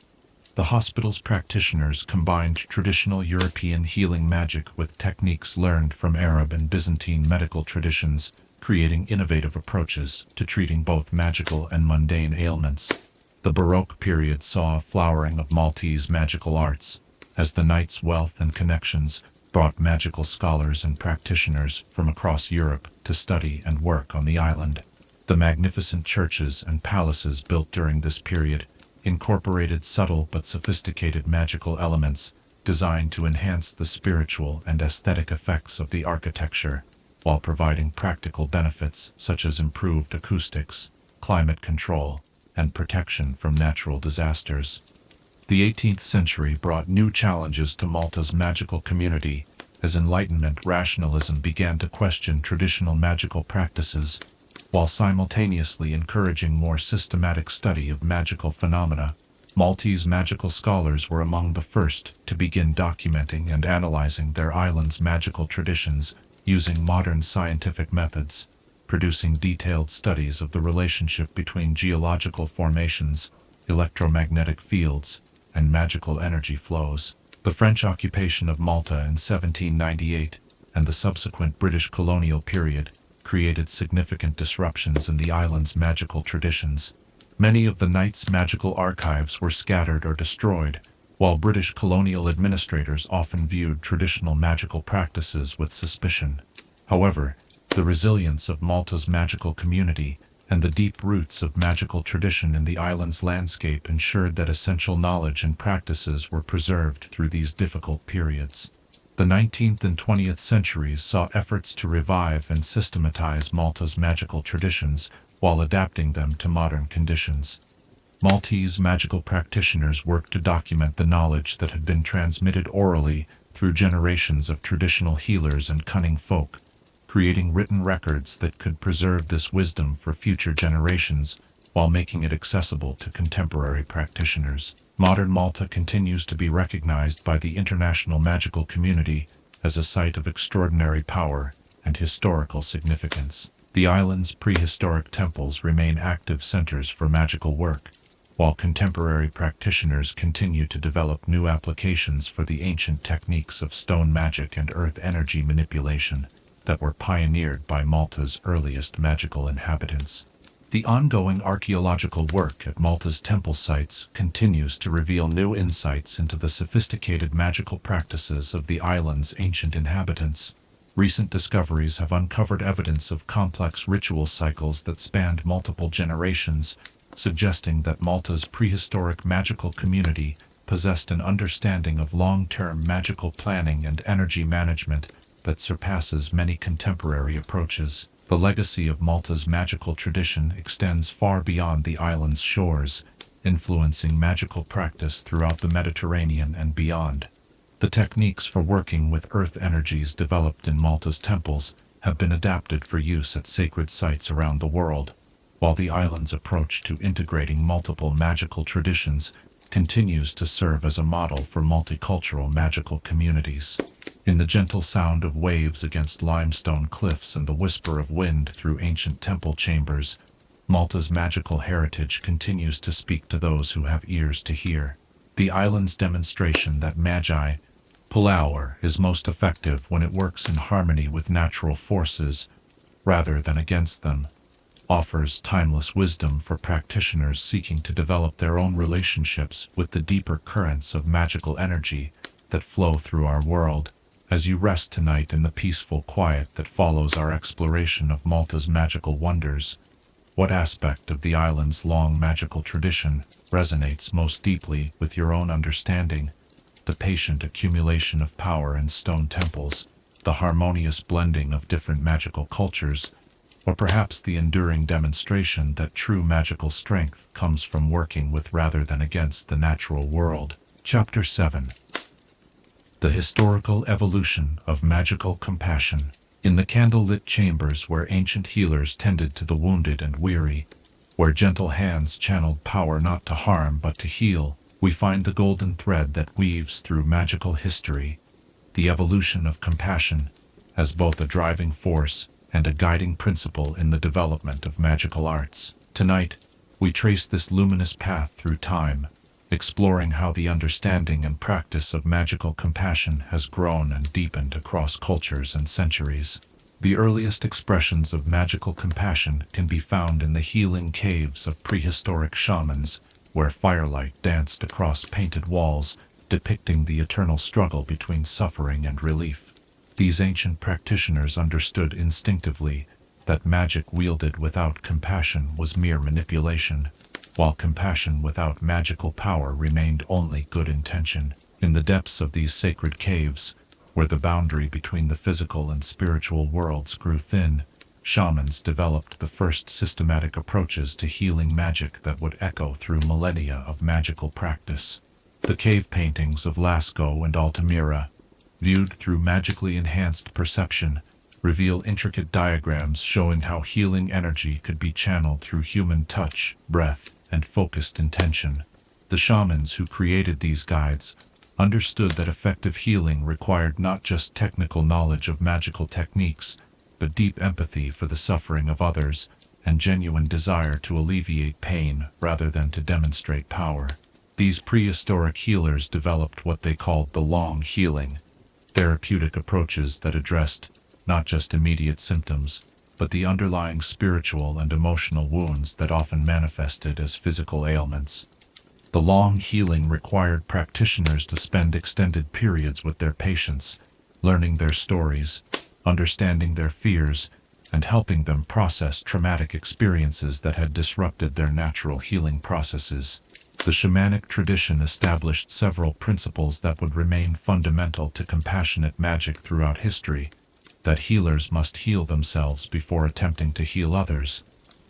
The hospital's practitioners combined traditional European healing magic with techniques learned from Arab and Byzantine medical traditions, creating innovative approaches to treating both magical and mundane ailments. The Baroque period saw a flowering of Maltese magical arts, as the knights' wealth and connections brought magical scholars and practitioners from across Europe to study and work on the island. The magnificent churches and palaces built during this period incorporated subtle but sophisticated magical elements designed to enhance the spiritual and aesthetic effects of the architecture, while providing practical benefits such as improved acoustics, climate control, and protection from natural disasters. The 18th century brought new challenges to Malta's magical community as Enlightenment rationalism began to question traditional magical practices, while simultaneously encouraging more systematic study of magical phenomena. Maltese magical scholars were among the first to begin documenting and analyzing their island's magical traditions using modern scientific methods, producing detailed studies of the relationship between geological formations, electromagnetic fields, and magical energy flows. The French occupation of Malta in 1798 and the subsequent British colonial period created significant disruptions in the island's magical traditions. Many of the knights' magical archives were scattered or destroyed, while British colonial administrators often viewed traditional magical practices with suspicion. However, the resilience of Malta's magical community and the deep roots of magical tradition in the island's landscape ensured that essential knowledge and practices were preserved through these difficult periods. The 19th and 20th centuries saw efforts to revive and systematize Malta's magical traditions while adapting them to modern conditions. Maltese magical practitioners worked to document the knowledge that had been transmitted orally through generations of traditional healers and cunning folk, creating written records that could preserve this wisdom for future generations while making it accessible to contemporary practitioners. Modern Malta continues to be recognized by the international magical community as a site of extraordinary power and historical significance. The island's prehistoric temples remain active centers for magical work, while contemporary practitioners continue to develop new applications for the ancient techniques of stone magic and earth energy manipulation that were pioneered by Malta's earliest magical inhabitants. The ongoing archaeological work at Malta's temple sites continues to reveal new insights into the sophisticated magical practices of the island's ancient inhabitants. Recent discoveries have uncovered evidence of complex ritual cycles that spanned multiple generations, suggesting that Malta's prehistoric magical community possessed an understanding of long-term magical planning and energy management that surpasses many contemporary approaches. The legacy of Malta's magical tradition extends far beyond the island's shores, influencing magical practice throughout the Mediterranean and beyond. The techniques for working with earth energies developed in Malta's temples have been adapted for use at sacred sites around the world, while the island's approach to integrating multiple magical traditions continues to serve as a model for multicultural magical communities. In the gentle sound of waves against limestone cliffs and the whisper of wind through ancient temple chambers, Malta's magical heritage continues to speak to those who have ears to hear. The island's demonstration that power is most effective when it works in harmony with natural forces, rather than against them, offers timeless wisdom for practitioners seeking to develop their own relationships with the deeper currents of magical energy that flow through our world. As you rest tonight in the peaceful quiet that follows our exploration of Malta's magical wonders, what aspect of the island's long magical tradition resonates most deeply with your own understanding? The patient accumulation of power in stone temples, the harmonious blending of different magical cultures, or perhaps the enduring demonstration that true magical strength comes from working with rather than against the natural world. Chapter 7. The historical evolution of magical compassion. In the candle-lit chambers where ancient healers tended to the wounded and weary, where gentle hands channeled power not to harm but to heal, we find the golden thread that weaves through magical history, the evolution of compassion, as both a driving force and a guiding principle in the development of magical arts. Tonight, we trace this luminous path through time, exploring how the understanding and practice of magical compassion has grown and deepened across cultures and centuries. The earliest expressions of magical compassion can be found in the healing caves of prehistoric shamans, where firelight danced across painted walls, depicting the eternal struggle between suffering and relief. These ancient practitioners understood instinctively that magic wielded without compassion was mere manipulation, while compassion without magical power remained only good intention. In the depths of these sacred caves, where the boundary between the physical and spiritual worlds grew thin, shamans developed the first systematic approaches to healing magic that would echo through millennia of magical practice. The cave paintings of Lascaux and Altamira, viewed through magically enhanced perception, reveal intricate diagrams showing how healing energy could be channeled through human touch, breath, and focused intention. The shamans who created these guides understood that effective healing required not just technical knowledge of magical techniques, but deep empathy for the suffering of others and genuine desire to alleviate pain rather than to demonstrate power. These prehistoric healers developed what they called the long healing, therapeutic approaches that addressed not just immediate symptoms, but the underlying spiritual and emotional wounds that often manifested as physical ailments. The long healing required practitioners to spend extended periods with their patients, learning their stories, understanding their fears and helping them process traumatic experiences that had disrupted their natural healing processes. The shamanic tradition established several principles that would remain fundamental to compassionate magic throughout history: that healers must heal themselves before attempting to heal others,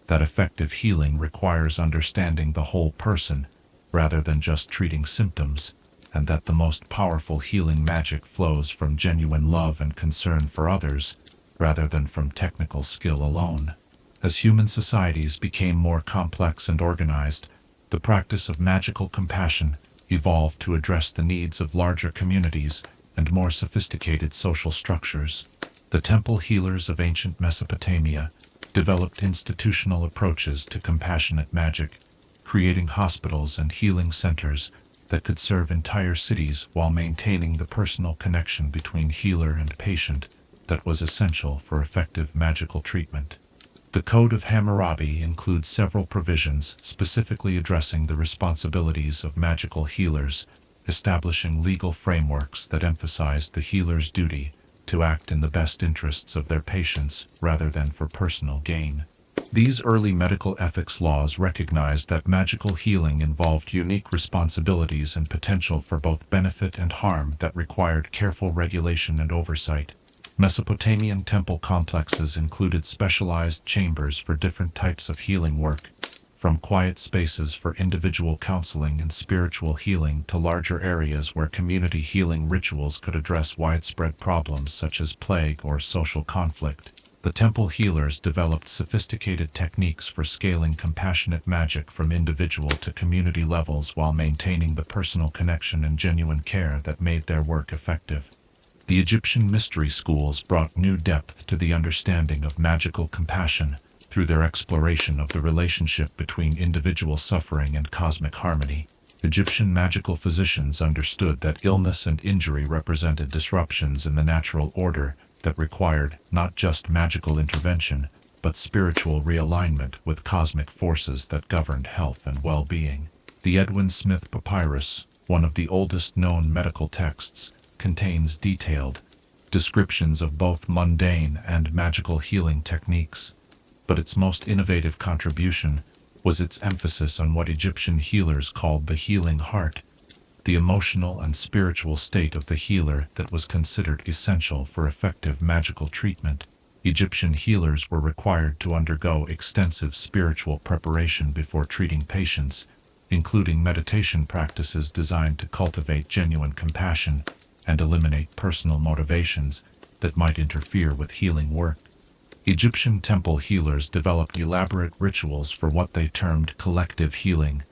that effective healing requires understanding the whole person rather than just treating symptoms, and that the most powerful healing magic flows from genuine love and concern for others rather than from technical skill alone. As human societies became more complex and organized, the practice of magical compassion evolved to address the needs of larger communities and more sophisticated social structures. The temple healers of ancient Mesopotamia developed institutional approaches to compassionate magic, creating hospitals and healing centers that could serve entire cities while maintaining the personal connection between healer and patient that was essential for effective magical treatment. The Code of Hammurabi includes several provisions specifically addressing the responsibilities of magical healers, establishing legal frameworks that emphasized the healer's duty to act in the best interests of their patients rather than for personal gain. These early medical ethics laws recognized that magical healing involved unique responsibilities and potential for both benefit and harm that required careful regulation and oversight. Mesopotamian temple complexes included specialized chambers for different types of healing work, from quiet spaces for individual counseling and spiritual healing to larger areas where community healing rituals could address widespread problems such as plague or social conflict. The temple healers developed sophisticated techniques for scaling compassionate magic from individual to community levels while maintaining the personal connection and genuine care that made their work effective. The Egyptian mystery schools brought new depth to the understanding of magical compassion through their exploration of the relationship between individual suffering and cosmic harmony. Egyptian magical physicians understood that illness and injury represented disruptions in the natural order that required not just magical intervention, but spiritual realignment with cosmic forces that governed health and well-being. The Edwin Smith Papyrus, one of the oldest known medical texts, contains detailed descriptions of both mundane and magical healing techniques, but its most innovative contribution was its emphasis on what Egyptian healers called the healing heart, the emotional and spiritual state of the healer that was considered essential for effective magical treatment. Egyptian healers were required to undergo extensive spiritual preparation before treating patients, including meditation practices designed to cultivate genuine compassion and eliminate personal motivations that might interfere with healing work. Egyptian temple healers developed elaborate rituals for what they termed collective healing,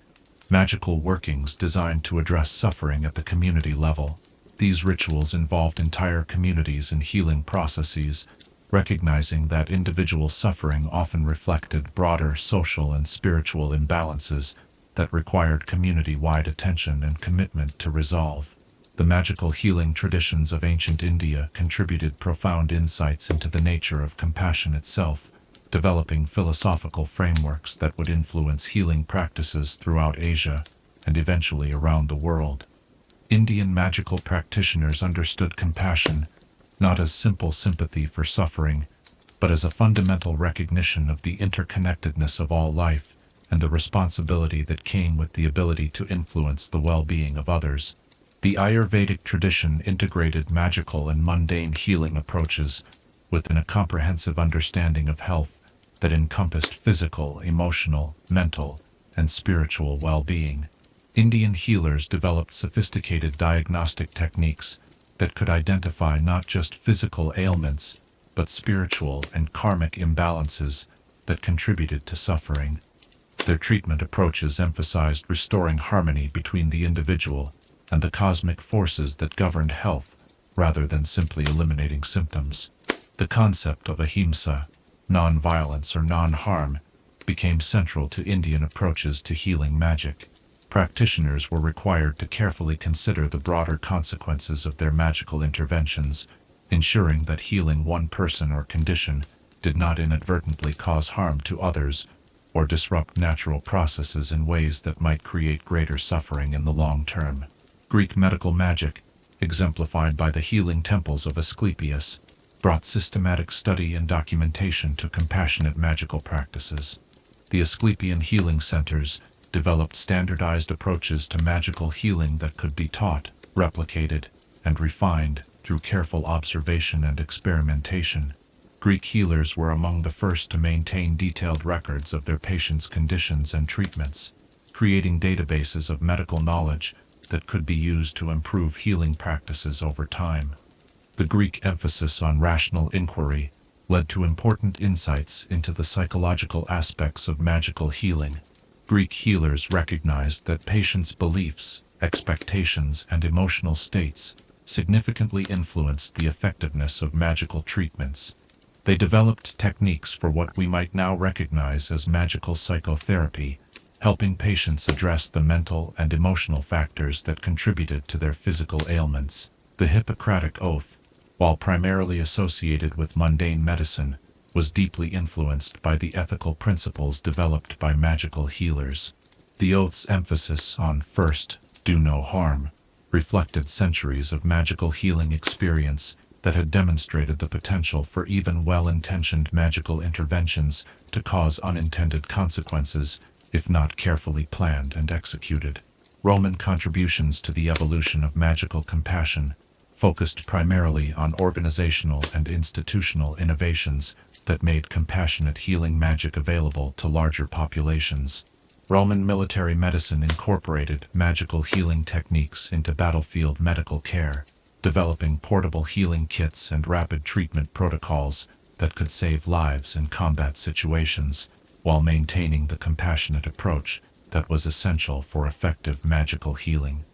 magical workings designed to address suffering at the community level. These rituals involved entire communities in healing processes, recognizing that individual suffering often reflected broader social and spiritual imbalances that required community-wide attention and commitment to resolve. The magical healing traditions of ancient India contributed profound insights into the nature of compassion itself, developing philosophical frameworks that would influence healing practices throughout Asia and eventually around the world. Indian magical practitioners understood compassion not as simple sympathy for suffering, but as a fundamental recognition of the interconnectedness of all life and the responsibility that came with the ability to influence the well-being of others. The Ayurvedic tradition integrated magical and mundane healing approaches within a comprehensive understanding of health that encompassed physical, emotional, mental, and spiritual well-being. Indian healers developed sophisticated diagnostic techniques that could identify not just physical ailments, but spiritual and karmic imbalances that contributed to suffering. Their treatment approaches emphasized restoring harmony between the individual and the cosmic forces that governed health, rather than simply eliminating symptoms. The concept of ahimsa, non-violence or non-harm, became central to Indian approaches to healing magic. Practitioners were required to carefully consider the broader consequences of their magical interventions, ensuring that healing one person or condition did not inadvertently cause harm to others or disrupt natural processes in ways that might create greater suffering in the long term. Greek medical magic, exemplified by the healing temples of Asclepius, brought systematic study and documentation to compassionate magical practices. The Asclepian healing centers developed standardized approaches to magical healing that could be taught, replicated, and refined through careful observation and experimentation. Greek healers were among the first to maintain detailed records of their patients' conditions and treatments, creating databases of medical knowledge that could be used to improve healing practices over time. The Greek emphasis on rational inquiry led to important insights into the psychological aspects of magical healing. Greek healers recognized that patients' beliefs, expectations, and emotional states significantly influenced the effectiveness of magical treatments. They developed techniques for what we might now recognize as magical psychotherapy, helping patients address the mental and emotional factors that contributed to their physical ailments. The Hippocratic Oath, while primarily associated with mundane medicine, was deeply influenced by the ethical principles developed by magical healers. The oath's emphasis on first, do no harm, reflected centuries of magical healing experience that had demonstrated the potential for even well-intentioned magical interventions to cause unintended consequences if not carefully planned and executed. Roman contributions to the evolution of magical compassion focused primarily on organizational and institutional innovations that made compassionate healing magic available to larger populations. Roman military medicine incorporated magical healing techniques into battlefield medical care, developing portable healing kits and rapid treatment protocols that could save lives in combat situations, while maintaining the compassionate approach that was essential for effective magical healing.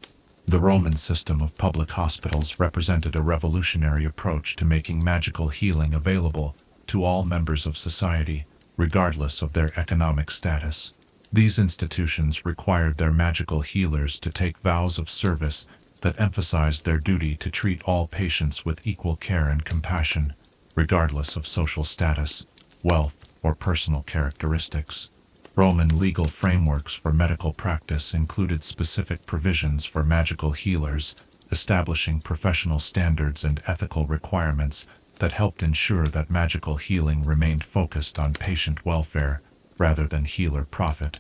The Roman system of public hospitals represented a revolutionary approach to making magical healing available to all members of society, regardless of their economic status. These institutions required their magical healers to take vows of service that emphasized their duty to treat all patients with equal care and compassion, regardless of social status, wealth, or personal characteristics. Roman legal frameworks for medical practice included specific provisions for magical healers, establishing professional standards and ethical requirements that helped ensure that magical healing remained focused on patient welfare rather than healer profit.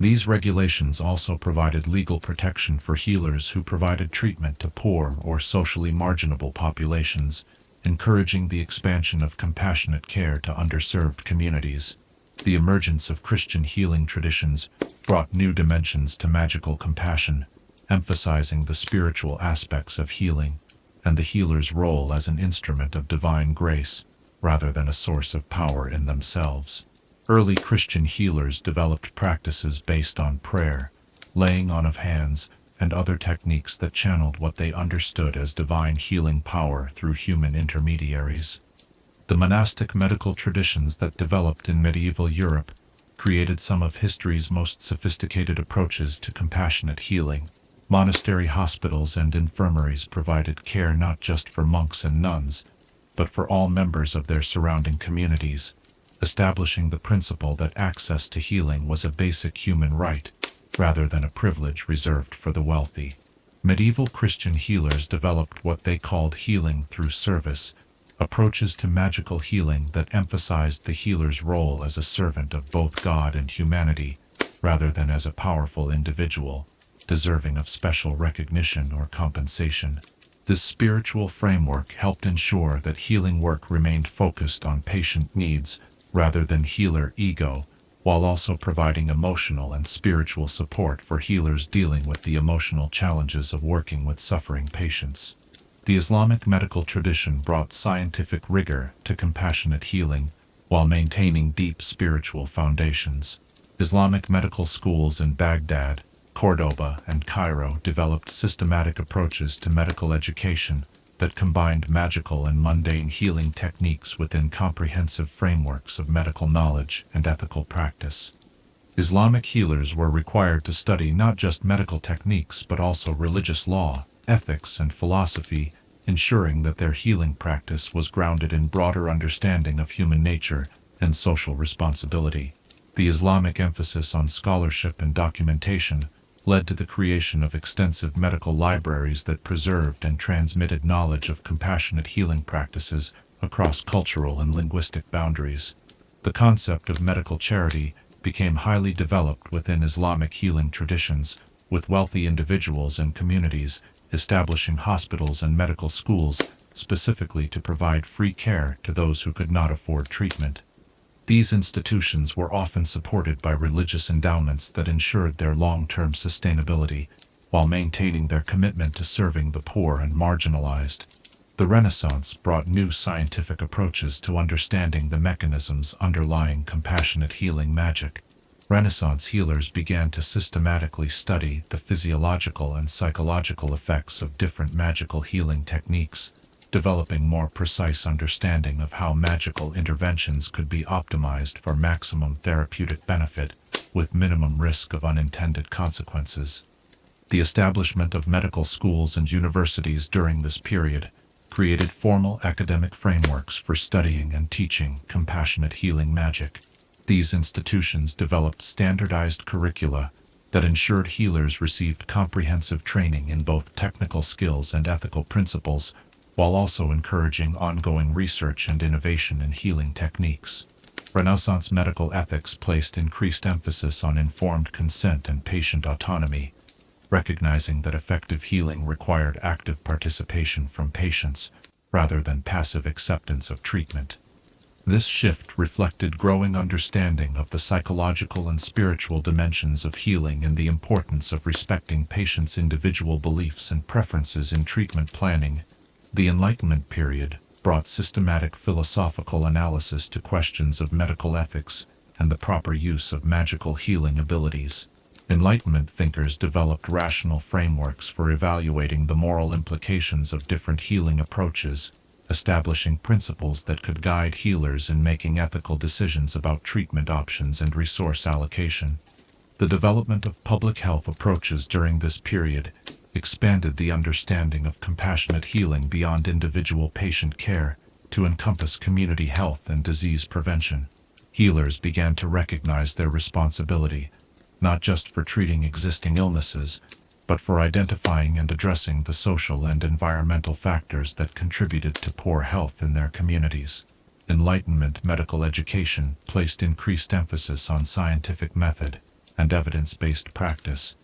These regulations also provided legal protection for healers who provided treatment to poor or socially marginal populations, encouraging the expansion of compassionate care to underserved communities. The emergence of Christian healing traditions brought new dimensions to magical compassion, emphasizing the spiritual aspects of healing and the healer's role as an instrument of divine grace, rather than a source of power in themselves. Early Christian healers developed practices based on prayer, laying on of hands, and other techniques that channeled what they understood as divine healing power through human intermediaries. The monastic medical traditions that developed in medieval Europe created some of history's most sophisticated approaches to compassionate healing. Monastery hospitals and infirmaries provided care not just for monks and nuns, but for all members of their surrounding communities, establishing the principle that access to healing was a basic human right, rather than a privilege reserved for the wealthy. Medieval Christian healers developed what they called healing through service, approaches to magical healing that emphasized the healer's role as a servant of both God and humanity, rather than as a powerful individual, deserving of special recognition or compensation. This spiritual framework helped ensure that healing work remained focused on patient needs rather than healer ego, while also providing emotional and spiritual support for healers dealing with the emotional challenges of working with suffering patients. The Islamic medical tradition brought scientific rigor to compassionate healing, while maintaining deep spiritual foundations. Islamic medical schools in Baghdad, Cordoba, and Cairo developed systematic approaches to medical education that combined magical and mundane healing techniques within comprehensive frameworks of medical knowledge and ethical practice. Islamic healers were required to study not just medical techniques but also religious law, ethics, and philosophy, ensuring that their healing practice was grounded in broader understanding of human nature and social responsibility. The Islamic emphasis on scholarship and documentation led to the creation of extensive medical libraries that preserved and transmitted knowledge of compassionate healing practices across cultural and linguistic boundaries. The concept of medical charity became highly developed within Islamic healing traditions, with wealthy individuals and communities establishing hospitals and medical schools specifically to provide free care to those who could not afford treatment. These institutions were often supported by religious endowments that ensured their long-term sustainability, while maintaining their commitment to serving the poor and marginalized. The Renaissance brought new scientific approaches to understanding the mechanisms underlying compassionate healing magic. Renaissance healers began to systematically study the physiological and psychological effects of different magical healing techniques, developing more precise understanding of how magical interventions could be optimized for maximum therapeutic benefit, with minimum risk of unintended consequences. The establishment of medical schools and universities during this period created formal academic frameworks for studying and teaching compassionate healing magic. These institutions developed standardized curricula that ensured healers received comprehensive training in both technical skills and ethical principles, while also encouraging ongoing research and innovation in healing techniques. Renaissance medical ethics placed increased emphasis on informed consent and patient autonomy, recognizing that effective healing required active participation from patients rather than passive acceptance of treatment. This shift reflected growing understanding of the psychological and spiritual dimensions of healing and the importance of respecting patients' individual beliefs and preferences in treatment planning. The Enlightenment period brought systematic philosophical analysis to questions of medical ethics and the proper use of magical healing abilities. Enlightenment thinkers developed rational frameworks for evaluating the moral implications of different healing approaches, establishing principles that could guide healers in making ethical decisions about treatment options and resource allocation. The development of public health approaches during this period expanded the understanding of compassionate healing beyond individual patient care to encompass community health and disease prevention. Healers began to recognize their responsibility, not just for treating existing illnesses, but for identifying and addressing the social and environmental factors that contributed to poor health in their communities. Enlightenment medical education placed increased emphasis on scientific method and evidence-based practice,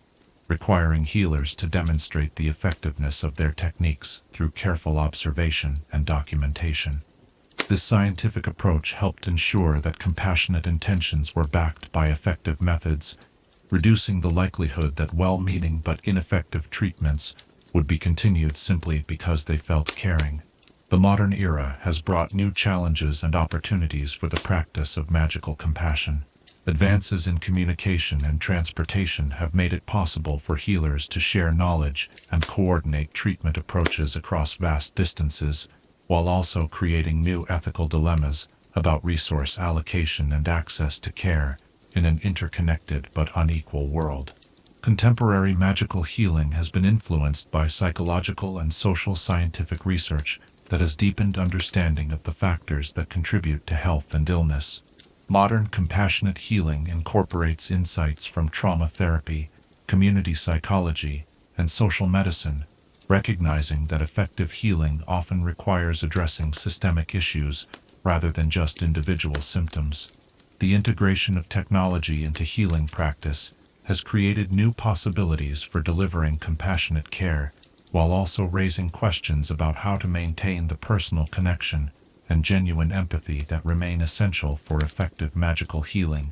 requiring healers to demonstrate the effectiveness of their techniques through careful observation and documentation. This scientific approach helped ensure that compassionate intentions were backed by effective methods, reducing the likelihood that well-meaning but ineffective treatments would be continued simply because they felt caring. The modern era has brought new challenges and opportunities for the practice of magical compassion. Advances in communication and transportation have made it possible for healers to share knowledge and coordinate treatment approaches across vast distances, while also creating new ethical dilemmas about resource allocation and access to care in an interconnected but unequal world. Contemporary magical healing has been influenced by psychological and social scientific research that has deepened understanding of the factors that contribute to health and illness. Modern compassionate healing incorporates insights from trauma therapy, community psychology, and social medicine, recognizing that effective healing often requires addressing systemic issues rather than just individual symptoms. The integration of technology into healing practice has created new possibilities for delivering compassionate care, while also raising questions about how to maintain the personal connection and genuine empathy that remain essential for effective magical healing.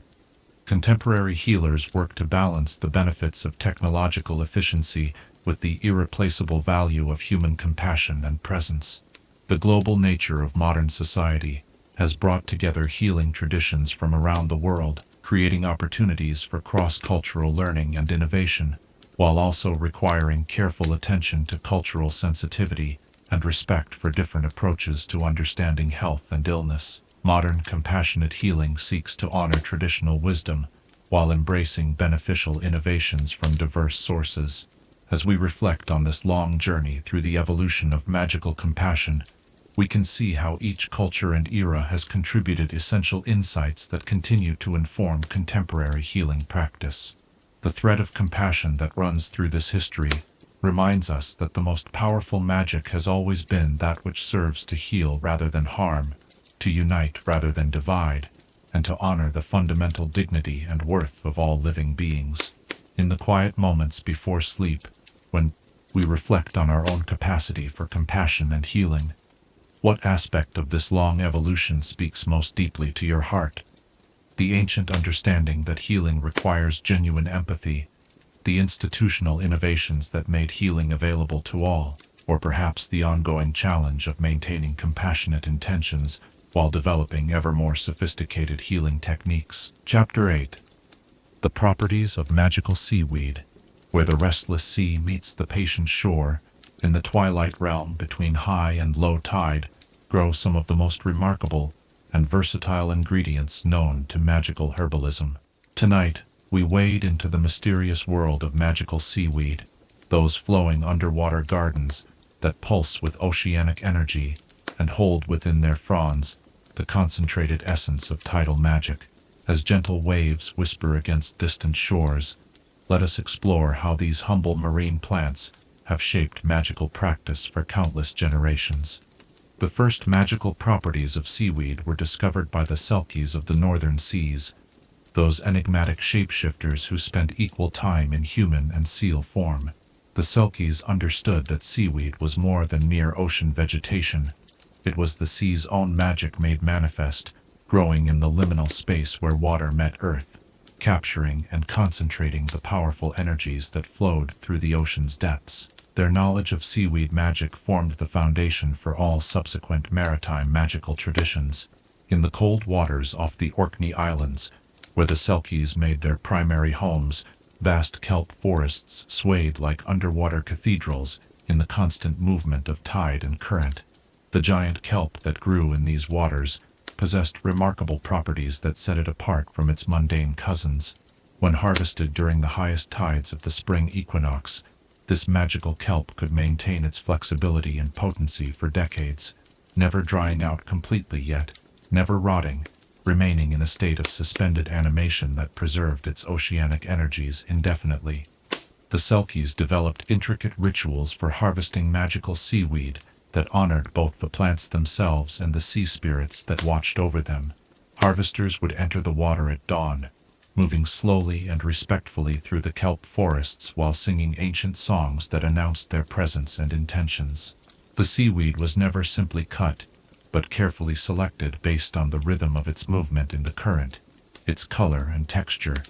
Contemporary healers work to balance the benefits of technological efficiency with the irreplaceable value of human compassion and presence. The global nature of modern society has brought together healing traditions from around the world, creating opportunities for cross-cultural learning and innovation, while also requiring careful attention to cultural sensitivity and respect for different approaches to understanding health and illness. Modern compassionate healing seeks to honor traditional wisdom while embracing beneficial innovations from diverse sources. As we reflect on this long journey through the evolution of magical compassion, we can see how each culture and era has contributed essential insights that continue to inform contemporary healing practice. The thread of compassion that runs through this history reminds us that the most powerful magic has always been that which serves to heal rather than harm, to unite rather than divide, and to honor the fundamental dignity and worth of all living beings. In the quiet moments before sleep, when we reflect on our own capacity for compassion and healing, what aspect of this long evolution speaks most deeply to your heart? The ancient understanding that healing requires genuine empathy, the institutional innovations that made healing available to all, or perhaps the ongoing challenge of maintaining compassionate intentions while developing ever more sophisticated healing techniques. Chapter 8. The Properties of Magical Seaweed. Where the restless sea meets the patient shore, in the twilight realm between high and low tide, grow some of the most remarkable and versatile ingredients known to magical herbalism. Tonight, we wade into the mysterious world of magical seaweed, those flowing underwater gardens that pulse with oceanic energy and hold within their fronds the concentrated essence of tidal magic. As gentle waves whisper against distant shores, let us explore how these humble marine plants have shaped magical practice for countless generations. The first magical properties of seaweed were discovered by the Selkies of the northern seas, those enigmatic shapeshifters who spent equal time in human and seal form. The Selkies understood that seaweed was more than mere ocean vegetation. It was the sea's own magic made manifest, growing in the liminal space where water met earth, capturing and concentrating the powerful energies that flowed through the ocean's depths. Their knowledge of seaweed magic formed the foundation for all subsequent maritime magical traditions. In the cold waters off the Orkney Islands, where the Selkies made their primary homes, vast kelp forests swayed like underwater cathedrals in the constant movement of tide and current. The giant kelp that grew in these waters possessed remarkable properties that set it apart from its mundane cousins. When harvested during the highest tides of the spring equinox, this magical kelp could maintain its flexibility and potency for decades, never drying out completely yet, never rotting, remaining in a state of suspended animation that preserved its oceanic energies indefinitely. The Selkies developed intricate rituals for harvesting magical seaweed that honored both the plants themselves and the sea spirits that watched over them. Harvesters would enter the water at dawn, moving slowly and respectfully through the kelp forests while singing ancient songs that announced their presence and intentions. The seaweed was never simply cut, but carefully selected based on the rhythm of its movement in the current, its color and texture,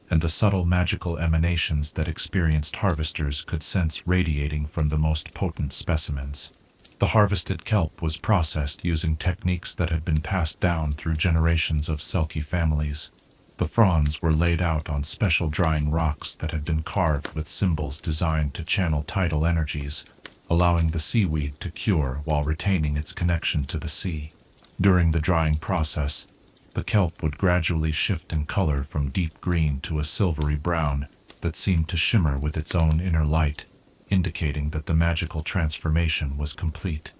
and the subtle magical emanations that experienced harvesters could sense radiating from the most potent specimens. The harvested kelp was processed using techniques that had been passed down through generations of Selkie families. The fronds were laid out on special drying rocks that had been carved with symbols designed to channel tidal energies, allowing the seaweed to cure while retaining its connection to the sea. During the drying process, the kelp would gradually shift in color from deep green to a silvery brown that seemed to shimmer with its own inner light, indicating that the magical transformation was complete.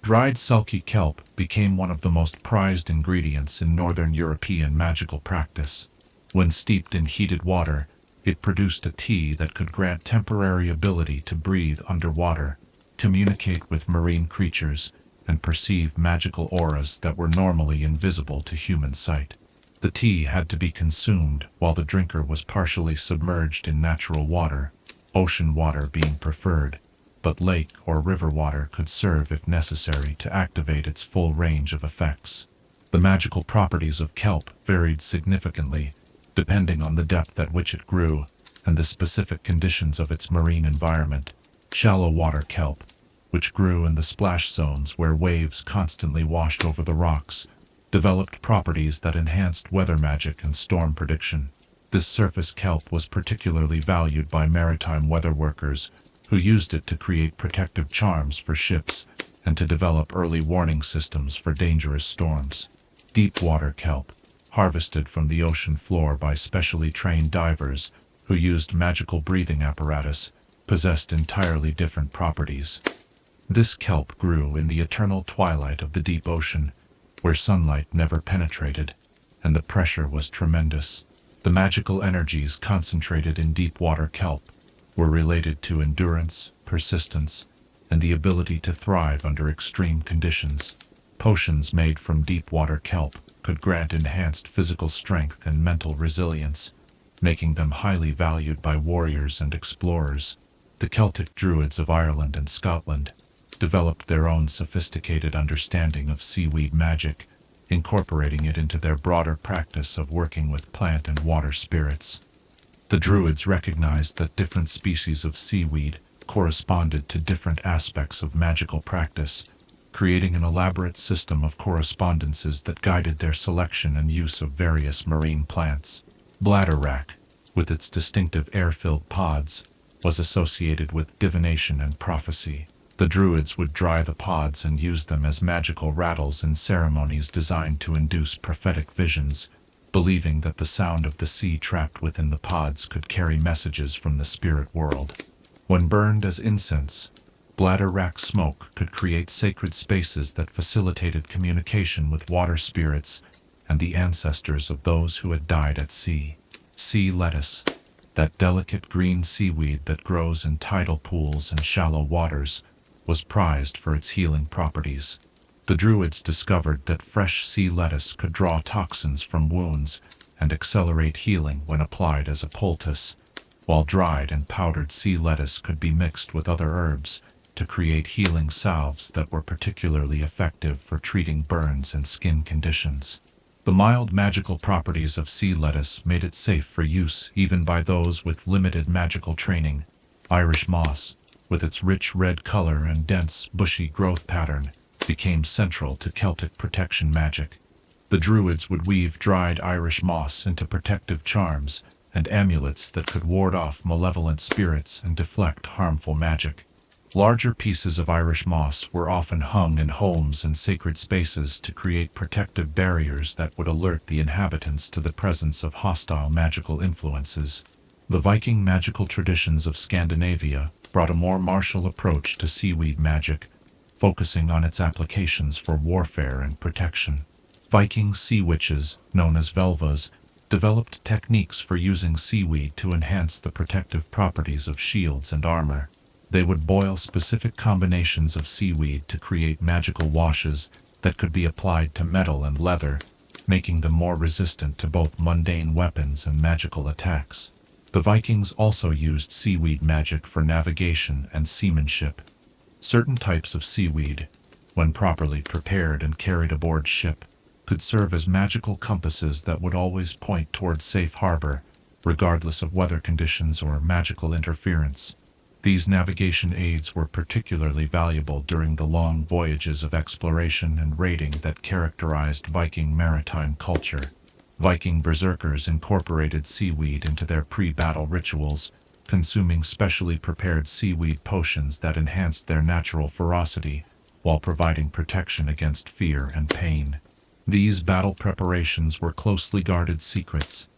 Dried Selkie kelp became one of the most prized ingredients in Northern European magical practice. When steeped in heated water, it produced a tea that could grant temporary ability to breathe underwater, communicate with marine creatures, and perceive magical auras that were normally invisible to human sight. The tea had to be consumed while the drinker was partially submerged in natural water, ocean water being preferred, but lake or river water could serve if necessary to activate its full range of effects. The magical properties of kelp varied significantly, depending on the depth at which it grew and the specific conditions of its marine environment. Shallow water kelp, which grew in the splash zones where waves constantly washed over the rocks, developed properties that enhanced weather magic and storm prediction. This surface kelp was particularly valued by maritime weather workers, who used it to create protective charms for ships and to develop early warning systems for dangerous storms. Deep water kelp, harvested from the ocean floor by specially trained divers who used magical breathing apparatus, possessed entirely different properties. This kelp grew in the eternal twilight of the deep ocean, where sunlight never penetrated, and the pressure was tremendous. The magical energies concentrated in deep water kelp were related to endurance, persistence, and the ability to thrive under extreme conditions. Potions made from deep-water kelp could grant enhanced physical strength and mental resilience, making them highly valued by warriors and explorers. The Celtic Druids of Ireland and Scotland developed their own sophisticated understanding of seaweed magic, incorporating it into their broader practice of working with plant and water spirits. The Druids recognized that different species of seaweed corresponded to different aspects of magical practice, creating an elaborate system of correspondences that guided their selection and use of various marine plants. Bladderwrack, with its distinctive air-filled pods, was associated with divination and prophecy. The Druids would dry the pods and use them as magical rattles in ceremonies designed to induce prophetic visions, believing that the sound of the sea trapped within the pods could carry messages from the spirit world. When burned as incense, bladderwrack smoke could create sacred spaces that facilitated communication with water spirits and the ancestors of those who had died at sea. Sea lettuce, that delicate green seaweed that grows in tidal pools and shallow waters, was prized for its healing properties. The Druids discovered that fresh sea lettuce could draw toxins from wounds and accelerate healing when applied as a poultice, while dried and powdered sea lettuce could be mixed with other herbs to create healing salves that were particularly effective for treating burns and skin conditions. The mild magical properties of sea lettuce made it safe for use even by those with limited magical training. Irish moss, with its rich red color and dense, bushy growth pattern, became central to Celtic protection magic. The Druids would weave dried Irish moss into protective charms and amulets that could ward off malevolent spirits and deflect harmful magic. Larger pieces of Irish moss were often hung in homes and sacred spaces to create protective barriers that would alert the inhabitants to the presence of hostile magical influences. The Viking magical traditions of Scandinavia brought a more martial approach to seaweed magic, focusing on its applications for warfare and protection. Viking sea witches, known as Velvas, developed techniques for using seaweed to enhance the protective properties of shields and armor. They would boil specific combinations of seaweed to create magical washes that could be applied to metal and leather, making them more resistant to both mundane weapons and magical attacks. The Vikings also used seaweed magic for navigation and seamanship. Certain types of seaweed, when properly prepared and carried aboard ship, could serve as magical compasses that would always point towards safe harbor, regardless of weather conditions or magical interference. These navigation aids were particularly valuable during the long voyages of exploration and raiding that characterized Viking maritime culture. Viking berserkers incorporated seaweed into their pre-battle rituals, consuming specially prepared seaweed potions that enhanced their natural ferocity while providing protection against fear and pain. These battle preparations were closely guarded secrets,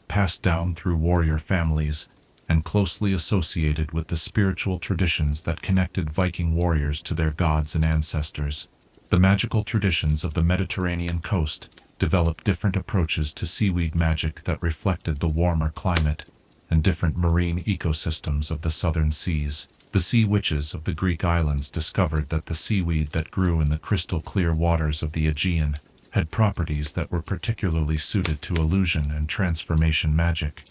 passed down through warrior families, and closely associated with the spiritual traditions that connected Viking warriors to their gods and ancestors. The magical traditions of the Mediterranean coast developed different approaches to seaweed magic that reflected the warmer climate and different marine ecosystems of the southern seas. The sea witches of the Greek islands discovered that the seaweed that grew in the crystal-clear waters of the Aegean had properties that were particularly suited to illusion and transformation magic.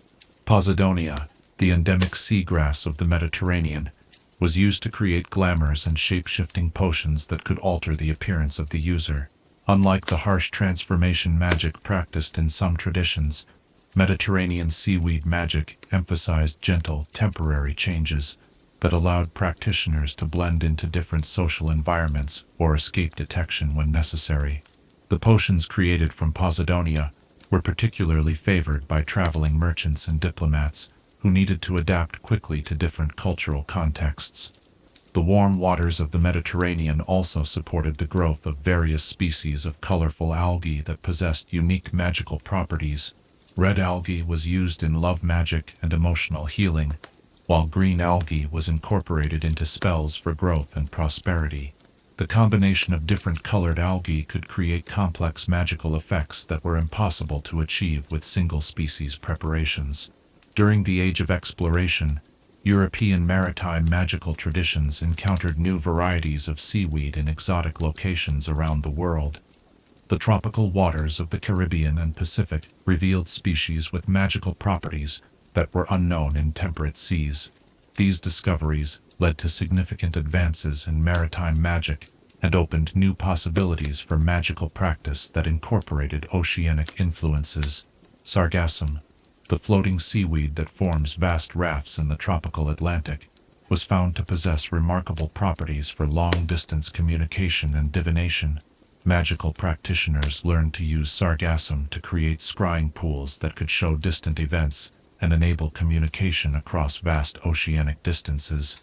Posidonia, the endemic seagrass of the Mediterranean, was used to create glamours and shape-shifting potions that could alter the appearance of the user. Unlike the harsh transformation magic practiced in some traditions, Mediterranean seaweed magic emphasized gentle, temporary changes that allowed practitioners to blend into different social environments or escape detection when necessary. The potions created from Posidonia were particularly favored by traveling merchants and diplomats who needed to adapt quickly to different cultural contexts. The warm waters of the Mediterranean also supported the growth of various species of colorful algae that possessed unique magical properties. Red algae was used in love magic and emotional healing, while green algae was incorporated into spells for growth and prosperity. The combination of different colored algae could create complex magical effects that were impossible to achieve with single species preparations. During the Age of Exploration, European maritime magical traditions encountered new varieties of seaweed in exotic locations around the world. The tropical waters of the Caribbean and Pacific revealed species with magical properties that were unknown in temperate seas. These discoveries led to significant advances in maritime magic and opened new possibilities for magical practice that incorporated oceanic influences. Sargassum, the floating seaweed that forms vast rafts in the tropical Atlantic, was found to possess remarkable properties for long-distance communication and divination. Magical practitioners learned to use sargassum to create scrying pools that could show distant events and enable communication across vast oceanic distances.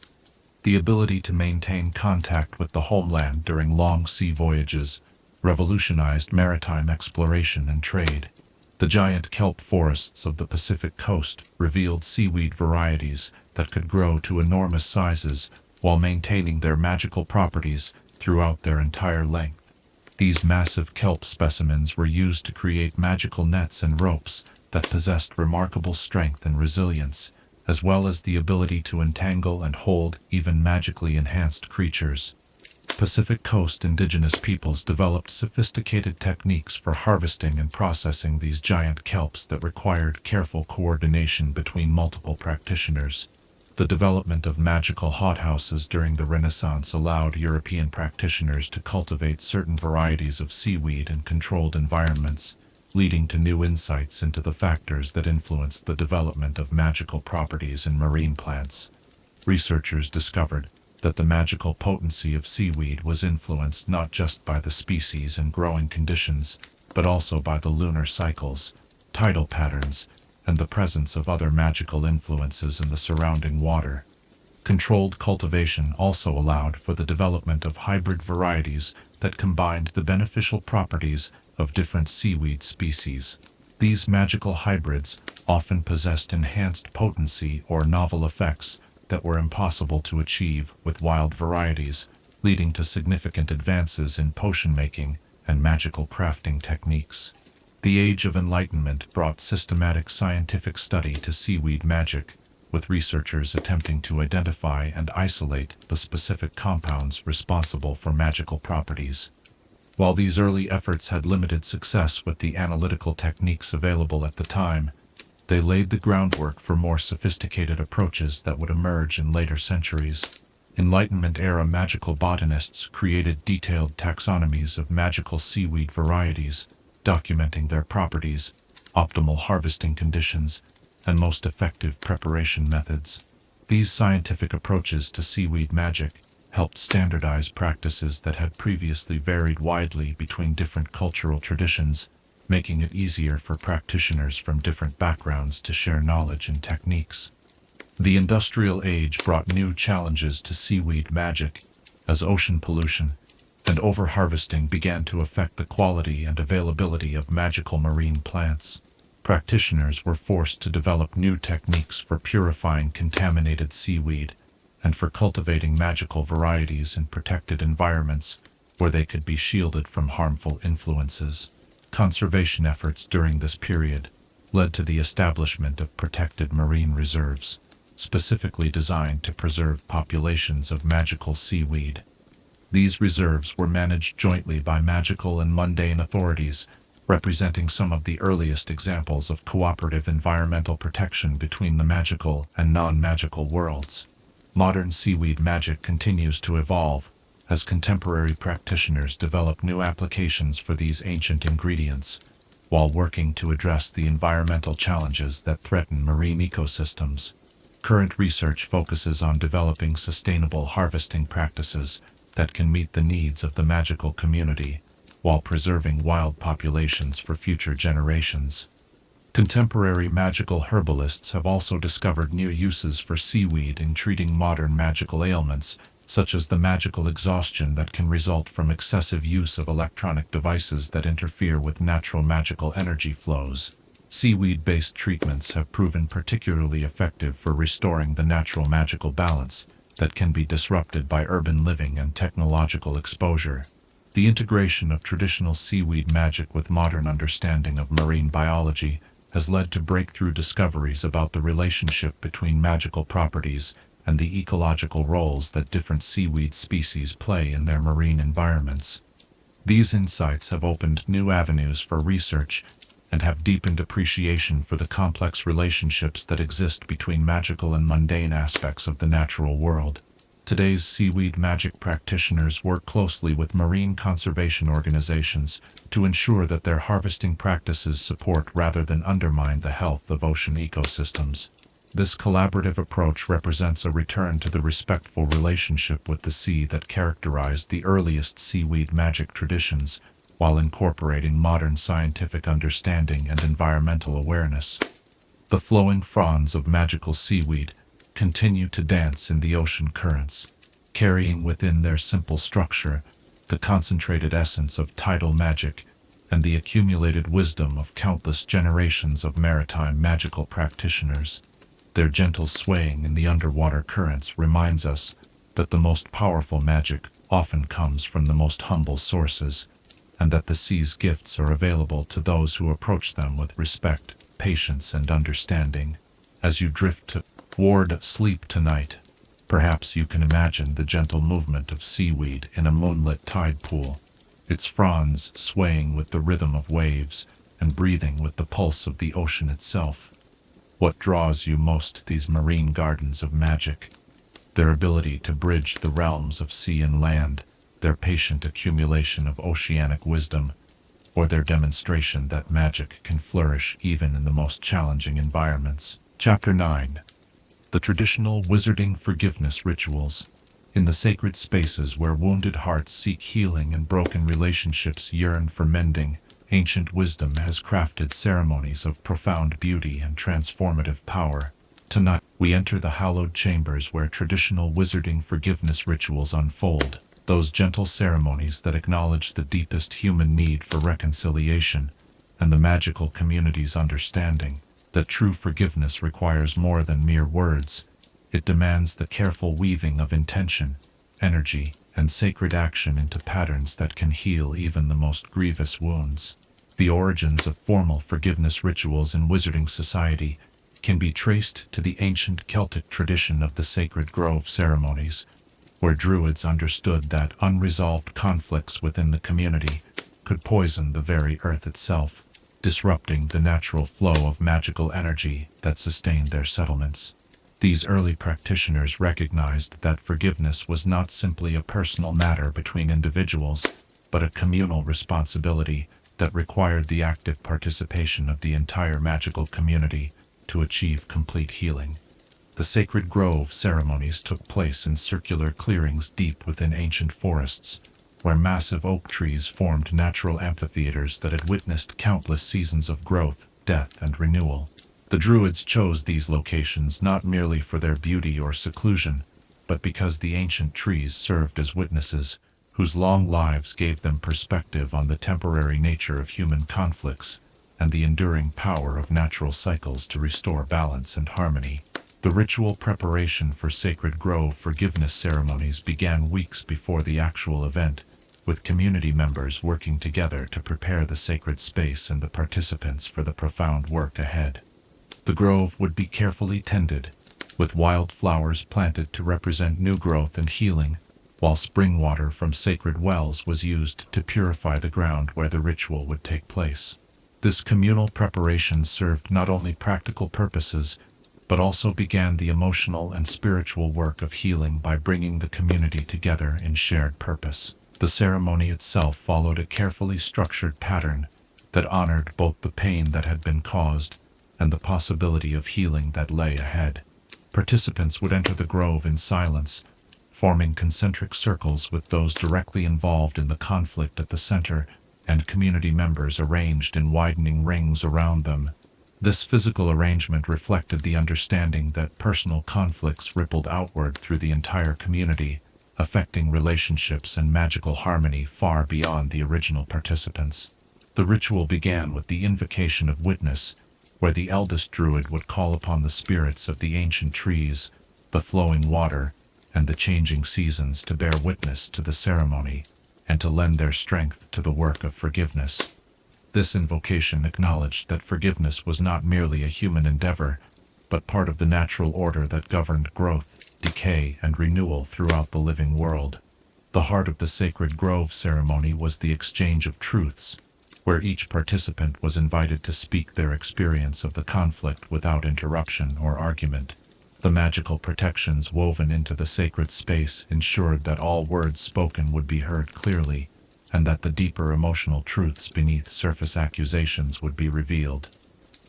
The ability to maintain contact with the homeland during long sea voyages revolutionized maritime exploration and trade. The giant kelp forests of the Pacific coast revealed seaweed varieties that could grow to enormous sizes while maintaining their magical properties throughout their entire length. These massive kelp specimens were used to create magical nets and ropes that possessed remarkable strength and resilience, as well as the ability to entangle and hold even magically enhanced creatures. Pacific Coast indigenous peoples developed sophisticated techniques for harvesting and processing these giant kelps that required careful coordination between multiple practitioners. The development of magical hothouses during the Renaissance allowed European practitioners to cultivate certain varieties of seaweed in controlled environments, leading to new insights into the factors that influenced the development of magical properties in marine plants. Researchers discovered that the magical potency of seaweed was influenced not just by the species and growing conditions, but also by the lunar cycles, tidal patterns, and the presence of other magical influences in the surrounding water. Controlled cultivation also allowed for the development of hybrid varieties that combined the beneficial properties of different seaweed species. These magical hybrids often possessed enhanced potency or novel effects that were impossible to achieve with wild varieties, leading to significant advances in potion-making and magical crafting techniques. The Age of Enlightenment brought systematic scientific study to seaweed magic, with researchers attempting to identify and isolate the specific compounds responsible for magical properties. While these early efforts had limited success with the analytical techniques available at the time, they laid the groundwork for more sophisticated approaches that would emerge in later centuries. Enlightenment-era magical botanists created detailed taxonomies of magical seaweed varieties, documenting their properties, optimal harvesting conditions, and most effective preparation methods. These scientific approaches to seaweed magic helped standardize practices that had previously varied widely between different cultural traditions, making it easier for practitioners from different backgrounds to share knowledge and techniques. The Industrial Age brought new challenges to seaweed magic, as ocean pollution and overharvesting began to affect the quality and availability of magical marine plants. Practitioners were forced to develop new techniques for purifying contaminated seaweed and for cultivating magical varieties in protected environments where they could be shielded from harmful influences. Conservation efforts during this period led to the establishment of protected marine reserves, specifically designed to preserve populations of magical seaweed. These reserves were managed jointly by magical and mundane authorities, representing some of the earliest examples of cooperative environmental protection between the magical and non-magical worlds. Modern seaweed magic continues to evolve, as contemporary practitioners develop new applications for these ancient ingredients, while working to address the environmental challenges that threaten marine ecosystems. Current research focuses on developing sustainable harvesting practices that can meet the needs of the magical community, while preserving wild populations for future generations. Contemporary magical herbalists have also discovered new uses for seaweed in treating modern magical ailments, such as the magical exhaustion that can result from excessive use of electronic devices that interfere with natural magical energy flows. Seaweed-based treatments have proven particularly effective for restoring the natural magical balance that can be disrupted by urban living and technological exposure. The integration of traditional seaweed magic with modern understanding of marine biology has led to breakthrough discoveries about the relationship between magical properties and the ecological roles that different seaweed species play in their marine environments. These insights have opened new avenues for research and have deepened appreciation for the complex relationships that exist between magical and mundane aspects of the natural world. Today's seaweed magic practitioners work closely with marine conservation organizations to ensure that their harvesting practices support rather than undermine the health of ocean ecosystems. This collaborative approach represents a return to the respectful relationship with the sea that characterized the earliest seaweed magic traditions, while incorporating modern scientific understanding and environmental awareness. The flowing fronds of magical seaweed continue to dance in the ocean currents, carrying within their simple structure the concentrated essence of tidal magic and the accumulated wisdom of countless generations of maritime magical practitioners. Their gentle swaying in the underwater currents reminds us that the most powerful magic often comes from the most humble sources, and that the sea's gifts are available to those who approach them with respect, patience, and understanding. As you drift toward sleep tonight, perhaps you can imagine the gentle movement of seaweed in a moonlit tide pool, its fronds swaying with the rhythm of waves and breathing with the pulse of the ocean itself. What draws you most to these marine gardens of magic? Their ability to bridge the realms of sea and land, their patient accumulation of oceanic wisdom, or their demonstration that magic can flourish even in the most challenging environments. Chapter 9. The traditional wizarding forgiveness rituals. In the sacred spaces where wounded hearts seek healing and broken relationships yearn for mending, ancient wisdom has crafted ceremonies of profound beauty and transformative power. Tonight, we enter the hallowed chambers where traditional wizarding forgiveness rituals unfold, those gentle ceremonies that acknowledge the deepest human need for reconciliation and the magical community's understanding that true forgiveness requires more than mere words. It demands the careful weaving of intention, energy, and sacred action into patterns that can heal even the most grievous wounds. The origins of formal forgiveness rituals in wizarding society can be traced to the ancient Celtic tradition of the sacred grove ceremonies, where druids understood that unresolved conflicts within the community could poison the very earth itself, disrupting the natural flow of magical energy that sustained their settlements. These early practitioners recognized that forgiveness was not simply a personal matter between individuals, but a communal responsibility that required the active participation of the entire magical community to achieve complete healing. The sacred grove ceremonies took place in circular clearings deep within ancient forests, where massive oak trees formed natural amphitheaters that had witnessed countless seasons of growth, death, and renewal. The druids chose these locations not merely for their beauty or seclusion, but because the ancient trees served as witnesses, whose long lives gave them perspective on the temporary nature of human conflicts and the enduring power of natural cycles to restore balance and harmony. The ritual preparation for sacred grove forgiveness ceremonies began weeks before the actual event, with community members working together to prepare the sacred space and the participants for the profound work ahead. The grove would be carefully tended, with wild flowers planted to represent new growth and healing, while spring water from sacred wells was used to purify the ground where the ritual would take place. This communal preparation served not only practical purposes, but also began the emotional and spiritual work of healing by bringing the community together in shared purpose. The ceremony itself followed a carefully structured pattern that honored both the pain that had been caused and the possibility of healing that lay ahead. Participants would enter the grove in silence, forming concentric circles with those directly involved in the conflict at the center and community members arranged in widening rings around them. This physical arrangement reflected the understanding that personal conflicts rippled outward through the entire community, affecting relationships and magical harmony far beyond the original participants. The ritual began with the invocation of witness, where the eldest druid would call upon the spirits of the ancient trees, the flowing water, and the changing seasons to bear witness to the ceremony and to lend their strength to the work of forgiveness. This invocation acknowledged that forgiveness was not merely a human endeavor, but part of the natural order that governed growth, decay, and renewal throughout the living world. The heart of the sacred grove ceremony was the exchange of truths, where each participant was invited to speak their experience of the conflict without interruption or argument. The magical protections woven into the sacred space ensured that all words spoken would be heard clearly, and that the deeper emotional truths beneath surface accusations would be revealed.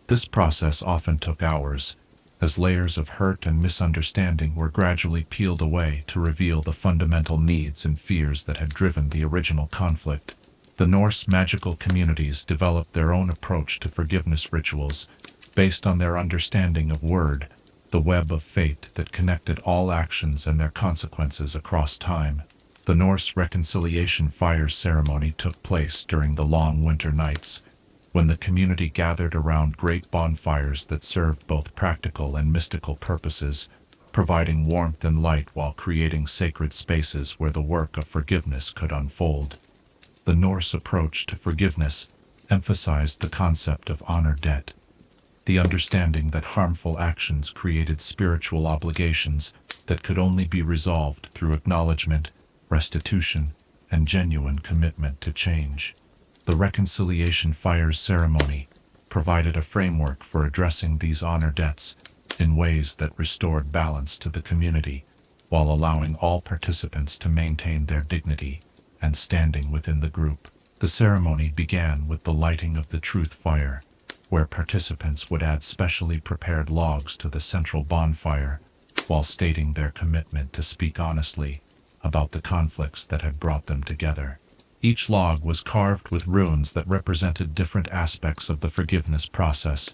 This process often took hours, as layers of hurt and misunderstanding were gradually peeled away to reveal the fundamental needs and fears that had driven the original conflict. The Norse magical communities developed their own approach to forgiveness rituals, based on their understanding of word, the web of fate that connected all actions and their consequences across time. The Norse reconciliation fire ceremony took place during the long winter nights, when the community gathered around great bonfires that served both practical and mystical purposes, providing warmth and light while creating sacred spaces where the work of forgiveness could unfold. The Norse approach to forgiveness emphasized the concept of honor debt, the understanding that harmful actions created spiritual obligations that could only be resolved through acknowledgement, restitution, and genuine commitment to change. The reconciliation fire ceremony provided a framework for addressing these honor debts in ways that restored balance to the community, while allowing all participants to maintain their dignity and standing within the group. The ceremony began with the lighting of the truth fire, where participants would add specially prepared logs to the central bonfire, while stating their commitment to speak honestly about the conflicts that had brought them together. Each log was carved with runes that represented different aspects of the forgiveness process: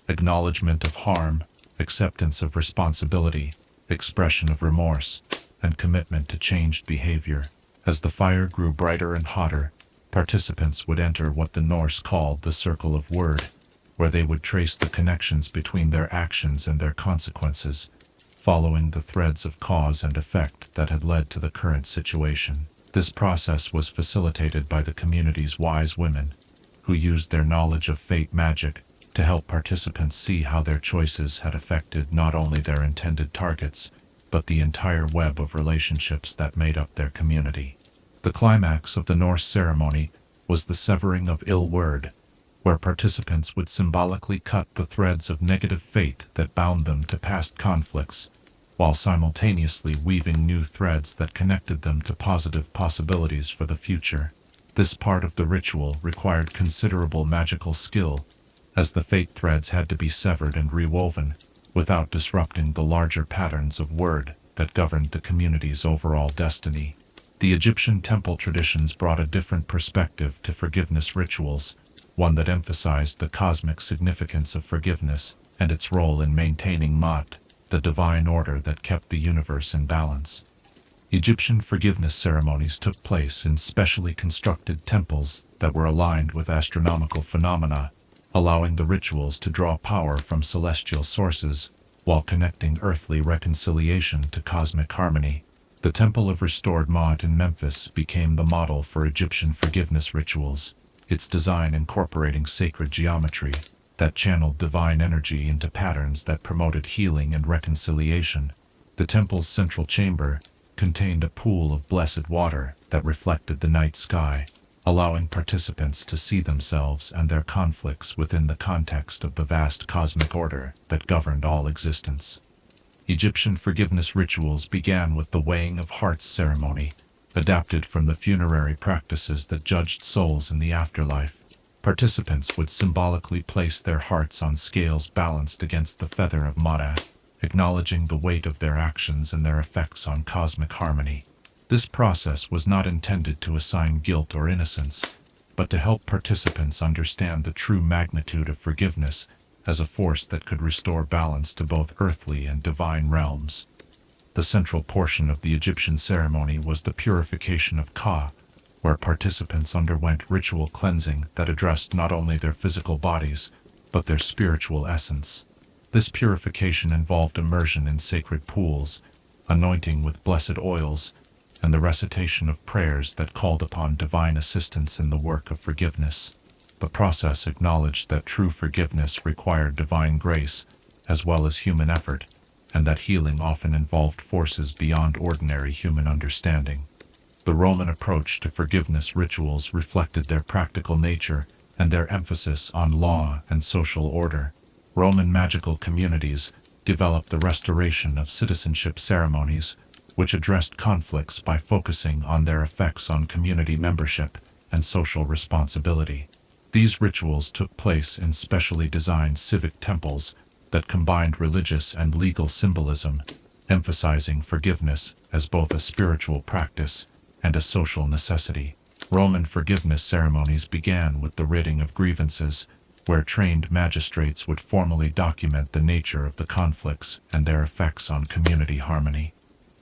acknowledgement of harm, acceptance of responsibility, expression of remorse, and commitment to changed behavior. As the fire grew brighter and hotter, participants would enter what the Norse called the circle of word, where they would trace the connections between their actions and their consequences, following the threads of cause and effect that had led to the current situation. This process was facilitated by the community's wise women, who used their knowledge of fate magic to help participants see how their choices had affected not only their intended targets, but the entire web of relationships that made up their community. The climax of the Norse ceremony was the severing of ill word, where participants would symbolically cut the threads of negative fate that bound them to past conflicts, while simultaneously weaving new threads that connected them to positive possibilities for the future. This part of the ritual required considerable magical skill, as the fate threads had to be severed and rewoven, without disrupting the larger patterns of word that governed the community's overall destiny. The Egyptian temple traditions brought a different perspective to forgiveness rituals, one that emphasized the cosmic significance of forgiveness and its role in maintaining Ma'at, the divine order that kept the universe in balance. Egyptian forgiveness ceremonies took place in specially constructed temples that were aligned with astronomical phenomena, allowing the rituals to draw power from celestial sources while connecting earthly reconciliation to cosmic harmony. The Temple of Restored Ma'at in Memphis became the model for Egyptian forgiveness rituals, its design incorporating sacred geometry that channeled divine energy into patterns that promoted healing and reconciliation. The temple's central chamber contained a pool of blessed water that reflected the night sky, allowing participants to see themselves and their conflicts within the context of the vast cosmic order that governed all existence. Egyptian forgiveness rituals began with the weighing of hearts ceremony, adapted from the funerary practices that judged souls in the afterlife. Participants would symbolically place their hearts on scales balanced against the feather of Ma'at, acknowledging the weight of their actions and their effects on cosmic harmony. This process was not intended to assign guilt or innocence, but to help participants understand the true magnitude of forgiveness as a force that could restore balance to both earthly and divine realms. The central portion of the Egyptian ceremony was the purification of Ka, where participants underwent ritual cleansing that addressed not only their physical bodies, but their spiritual essence. This purification involved immersion in sacred pools, anointing with blessed oils, and the recitation of prayers that called upon divine assistance in the work of forgiveness. The process acknowledged that true forgiveness required divine grace, as well as human effort, and that healing often involved forces beyond ordinary human understanding. The Roman approach to forgiveness rituals reflected their practical nature and their emphasis on law and social order. Roman magical communities developed the restoration of citizenship ceremonies, which addressed conflicts by focusing on their effects on community membership and social responsibility. These rituals took place in specially designed civic temples that combined religious and legal symbolism, emphasizing forgiveness as both a spiritual practice and a social necessity. Roman forgiveness ceremonies began with the ridding of grievances, where trained magistrates would formally document the nature of the conflicts and their effects on community harmony.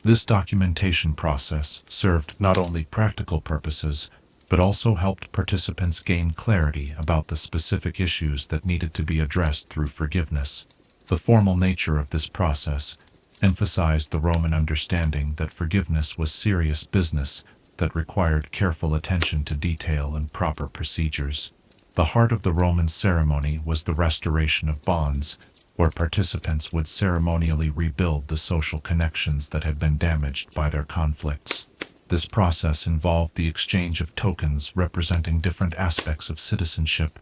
This documentation process served not only practical purposes, but also helped participants gain clarity about the specific issues that needed to be addressed through forgiveness. The formal nature of this process emphasized the Roman understanding that forgiveness was serious business that required careful attention to detail and proper procedures. The heart of the Roman ceremony was the restoration of bonds, where participants would ceremonially rebuild the social connections that had been damaged by their conflicts. This process involved the exchange of tokens representing different aspects of citizenship: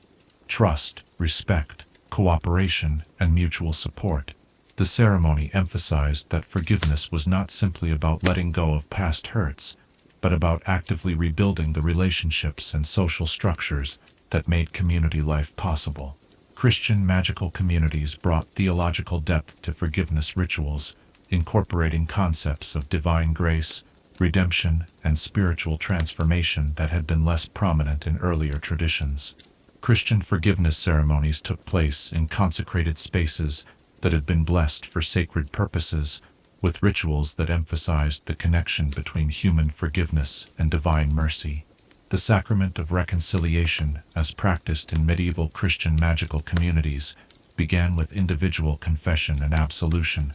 trust, respect, cooperation, and mutual support. The ceremony emphasized that forgiveness was not simply about letting go of past hurts, but about actively rebuilding the relationships and social structures that made community life possible. Christian magical communities brought theological depth to forgiveness rituals, incorporating concepts of divine grace, redemption, and spiritual transformation that had been less prominent in earlier traditions. Christian forgiveness ceremonies took place in consecrated spaces that had been blessed for sacred purposes, with rituals that emphasized the connection between human forgiveness and divine mercy. The sacrament of reconciliation, as practiced in medieval Christian magical communities, began with individual confession and absolution,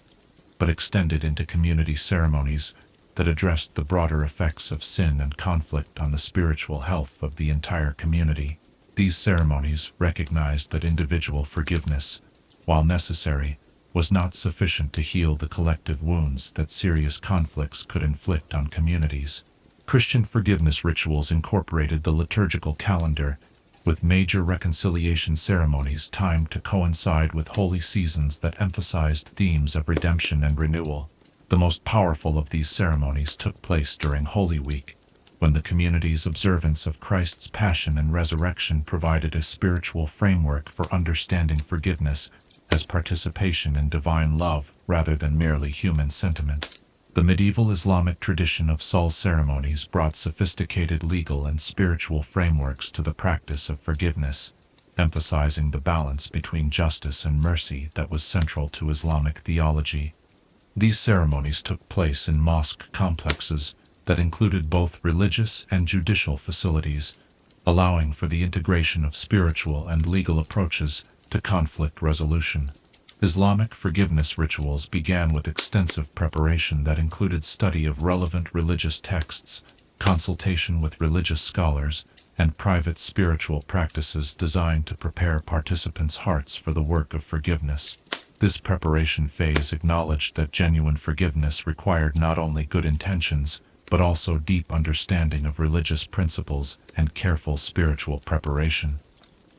but extended into community ceremonies that addressed the broader effects of sin and conflict on the spiritual health of the entire community. These ceremonies recognized that individual forgiveness, while necessary, was not sufficient to heal the collective wounds that serious conflicts could inflict on communities. Christian forgiveness rituals incorporated the liturgical calendar, with major reconciliation ceremonies timed to coincide with holy seasons that emphasized themes of redemption and renewal. The most powerful of these ceremonies took place during Holy Week, when the community's observance of Christ's passion and resurrection provided a spiritual framework for understanding forgiveness as participation in divine love rather than merely human sentiment. The medieval Islamic tradition of Saul ceremonies brought sophisticated legal and spiritual frameworks to the practice of forgiveness, emphasizing the balance between justice and mercy that was central to Islamic theology. These ceremonies took place in mosque complexes that included both religious and judicial facilities, allowing for the integration of spiritual and legal approaches to conflict resolution. Islamic forgiveness rituals began with extensive preparation that included study of relevant religious texts, consultation with religious scholars, and private spiritual practices designed to prepare participants' hearts for the work of forgiveness. This preparation phase acknowledged that genuine forgiveness required not only good intentions, but also deep understanding of religious principles and careful spiritual preparation.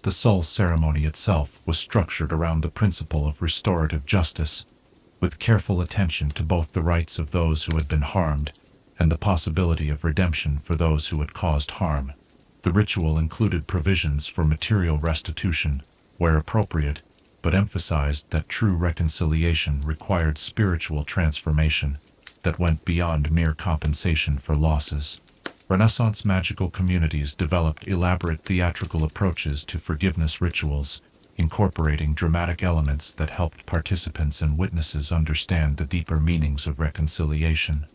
The Saul ceremony itself was structured around the principle of restorative justice, with careful attention to both the rights of those who had been harmed and the possibility of redemption for those who had caused harm. The ritual included provisions for material restitution, where appropriate, but emphasized that true reconciliation required spiritual transformation that went beyond mere compensation for losses. Renaissance magical communities developed elaborate theatrical approaches to forgiveness rituals, incorporating dramatic elements that helped participants and witnesses understand the deeper meanings of reconciliation.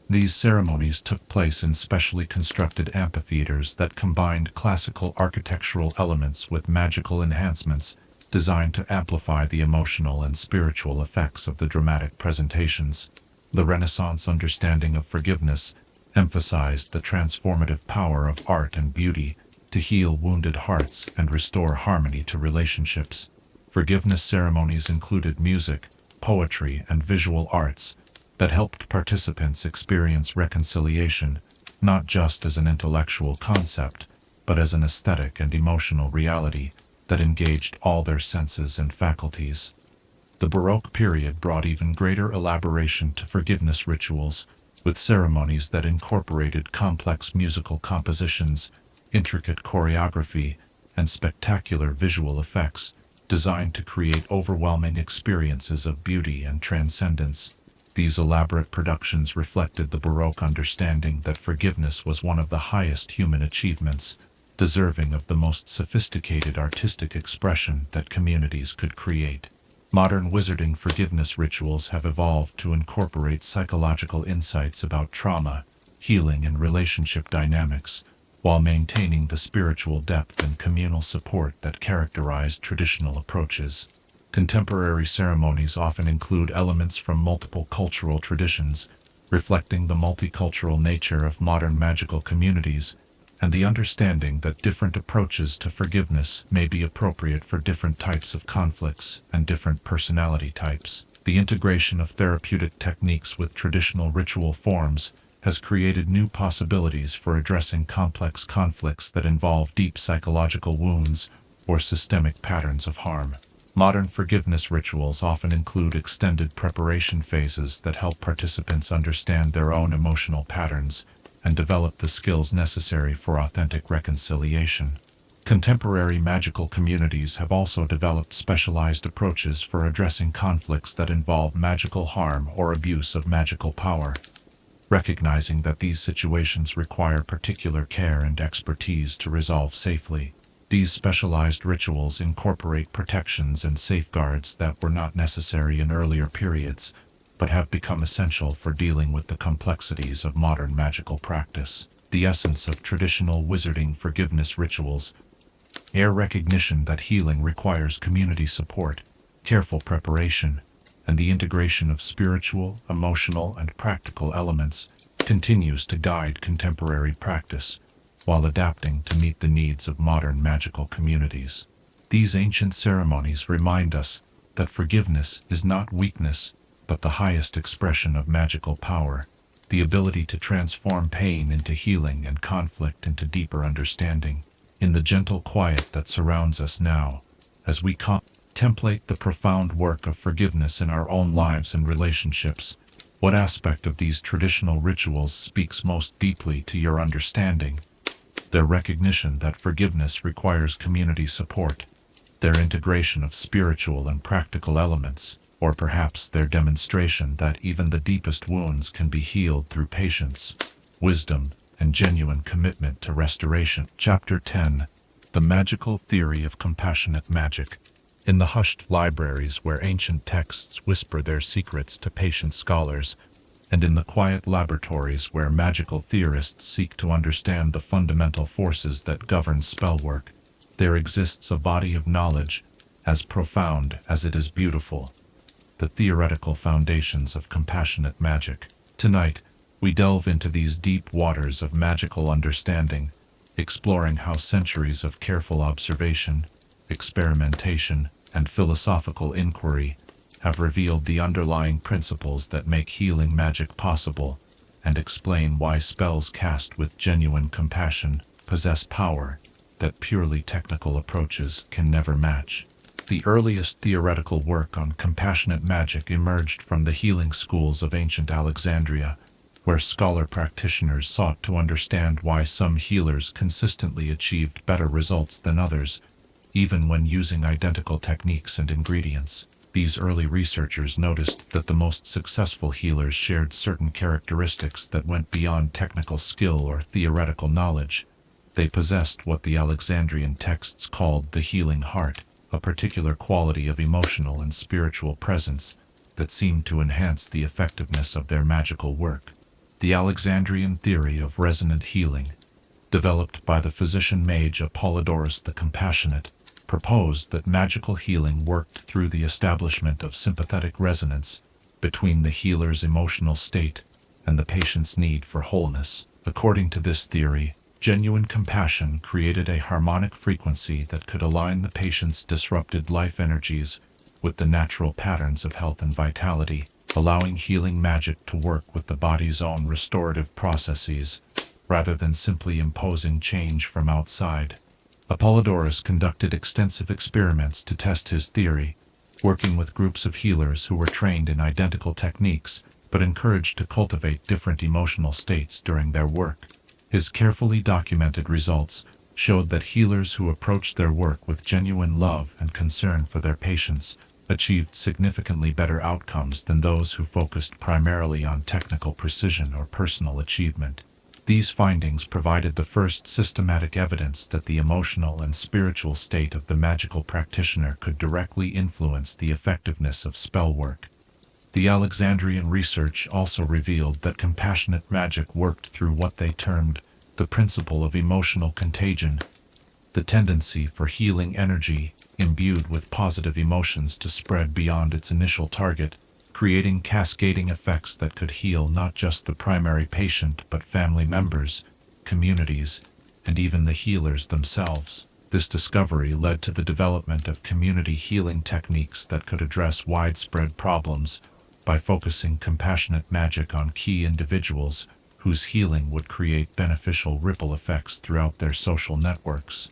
These ceremonies took place in specially constructed amphitheaters that combined classical architectural elements with magical enhancements designed to amplify the emotional and spiritual effects of the dramatic presentations. The Renaissance understanding of forgiveness emphasized the transformative power of art and beauty to heal wounded hearts and restore harmony to relationships. Forgiveness ceremonies included music, poetry, and visual arts that helped participants experience reconciliation, not just as an intellectual concept, but as an aesthetic and emotional reality that engaged all their senses and faculties. The Baroque period brought even greater elaboration to forgiveness rituals, with ceremonies that incorporated complex musical compositions, intricate choreography, and spectacular visual effects, designed to create overwhelming experiences of beauty and transcendence. These elaborate productions reflected the Baroque understanding that forgiveness was one of the highest human achievements, deserving of the most sophisticated artistic expression that communities could create. Modern wizarding forgiveness rituals have evolved to incorporate psychological insights about trauma, healing, and relationship dynamics, while maintaining the spiritual depth and communal support that characterized traditional approaches. Contemporary ceremonies often include elements from multiple cultural traditions, reflecting the multicultural nature of modern magical communities, and the understanding that different approaches to forgiveness may be appropriate for different types of conflicts and different personality types. The integration of therapeutic techniques with traditional ritual forms has created new possibilities for addressing complex conflicts that involve deep psychological wounds or systemic patterns of harm. Modern forgiveness rituals often include extended preparation phases that help participants understand their own emotional patterns and develop the skills necessary for authentic reconciliation. Contemporary magical communities have also developed specialized approaches for addressing conflicts that involve magical harm or abuse of magical power. Recognizing that these situations require particular care and expertise to resolve safely, these specialized rituals incorporate protections and safeguards that were not necessary in earlier periods, but have become essential for dealing with the complexities of modern magical practice. The essence of traditional wizarding forgiveness rituals is recognition that healing requires community support, careful preparation, and the integration of spiritual, emotional, and practical elements continues to guide contemporary practice, while adapting to meet the needs of modern magical communities. These ancient ceremonies remind us that forgiveness is not weakness, but the highest expression of magical power, the ability to transform pain into healing and conflict into deeper understanding. In the gentle quiet that surrounds us now, as we contemplate the profound work of forgiveness in our own lives and relationships, what aspect of these traditional rituals speaks most deeply to your understanding? Their recognition that forgiveness requires community support, their integration of spiritual and practical elements, or perhaps their demonstration that even the deepest wounds can be healed through patience, wisdom, and genuine commitment to restoration. Chapter 10. The Magical Theory of Compassionate Magic. In the hushed libraries where ancient texts whisper their secrets to patient scholars, and in the quiet laboratories where magical theorists seek to understand the fundamental forces that govern spellwork, there exists a body of knowledge as profound as it is beautiful. The theoretical foundations of compassionate magic. Tonight, we delve into these deep waters of magical understanding, exploring how centuries of careful observation, experimentation, and philosophical inquiry have revealed the underlying principles that make healing magic possible, and explain why spells cast with genuine compassion possess power that purely technical approaches can never match. The earliest theoretical work on compassionate magic emerged from the healing schools of ancient Alexandria, where scholar practitioners sought to understand why some healers consistently achieved better results than others, even when using identical techniques and ingredients. These early researchers noticed that the most successful healers shared certain characteristics that went beyond technical skill or theoretical knowledge. They possessed what the Alexandrian texts called the healing heart, a particular quality of emotional and spiritual presence that seemed to enhance the effectiveness of their magical work. The Alexandrian theory of resonant healing, developed by the physician mage Apollodorus the Compassionate, proposed that magical healing worked through the establishment of sympathetic resonance between the healer's emotional state and the patient's need for wholeness. According to this theory, Genuine compassion created a harmonic frequency that could align the patient's disrupted life energies with the natural patterns of health and vitality, allowing healing magic to work with the body's own restorative processes, rather than simply imposing change from outside. Apollodorus conducted extensive experiments to test his theory, working with groups of healers who were trained in identical techniques, but encouraged to cultivate different emotional states during their work. His carefully documented results showed that healers who approached their work with genuine love and concern for their patients achieved significantly better outcomes than those who focused primarily on technical precision or personal achievement. These findings provided the first systematic evidence that the emotional and spiritual state of the magical practitioner could directly influence the effectiveness of spell work. The Alexandrian research also revealed that compassionate magic worked through what they termed the principle of emotional contagion, the tendency for healing energy imbued with positive emotions to spread beyond its initial target, creating cascading effects that could heal not just the primary patient but family members, communities, and even the healers themselves. This discovery led to the development of community healing techniques that could address widespread problems by focusing compassionate magic on key individuals whose healing would create beneficial ripple effects throughout their social networks.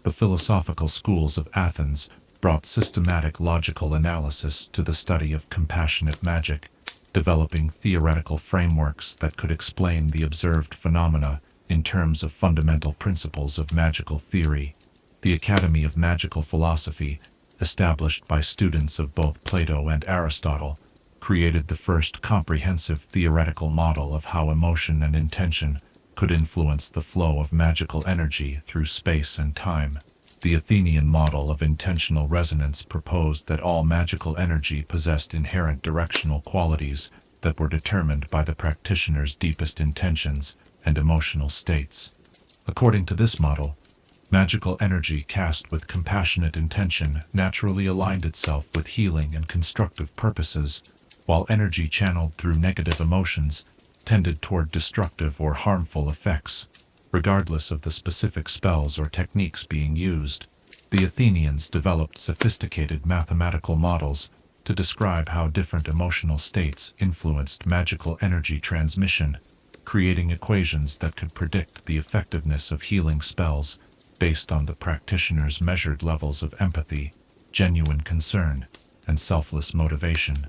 The philosophical schools of Athens brought systematic logical analysis to the study of compassionate magic, developing theoretical frameworks that could explain the observed phenomena in terms of fundamental principles of magical theory. The Academy of Magical Philosophy, established by students of both Plato and Aristotle, created the first comprehensive theoretical model of how emotion and intention could influence the flow of magical energy through space and time. The Athenian model of intentional resonance proposed that all magical energy possessed inherent directional qualities that were determined by the practitioner's deepest intentions and emotional states. According to this model, magical energy cast with compassionate intention naturally aligned itself with healing and constructive purposes, while energy channeled through negative emotions tended toward destructive or harmful effects, regardless of the specific spells or techniques being used. The Athenians developed sophisticated mathematical models to describe how different emotional states influenced magical energy transmission, creating equations that could predict the effectiveness of healing spells based on the practitioner's measured levels of empathy, genuine concern, and selfless motivation.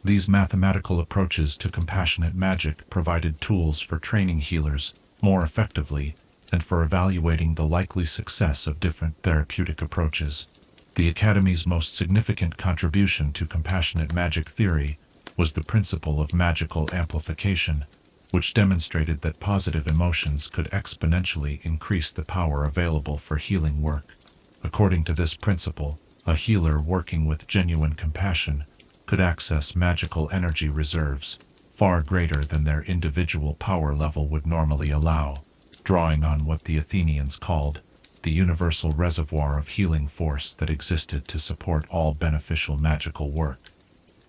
These mathematical approaches to compassionate magic provided tools for training healers more effectively and for evaluating the likely success of different therapeutic approaches. The Academy's most significant contribution to compassionate magic theory was the principle of magical amplification, which demonstrated that positive emotions could exponentially increase the power available for healing work. According to this principle, a healer working with genuine compassion could access magical energy reserves far greater than their individual power level would normally allow, drawing on what the Athenians called the universal reservoir of healing force that existed to support all beneficial magical work.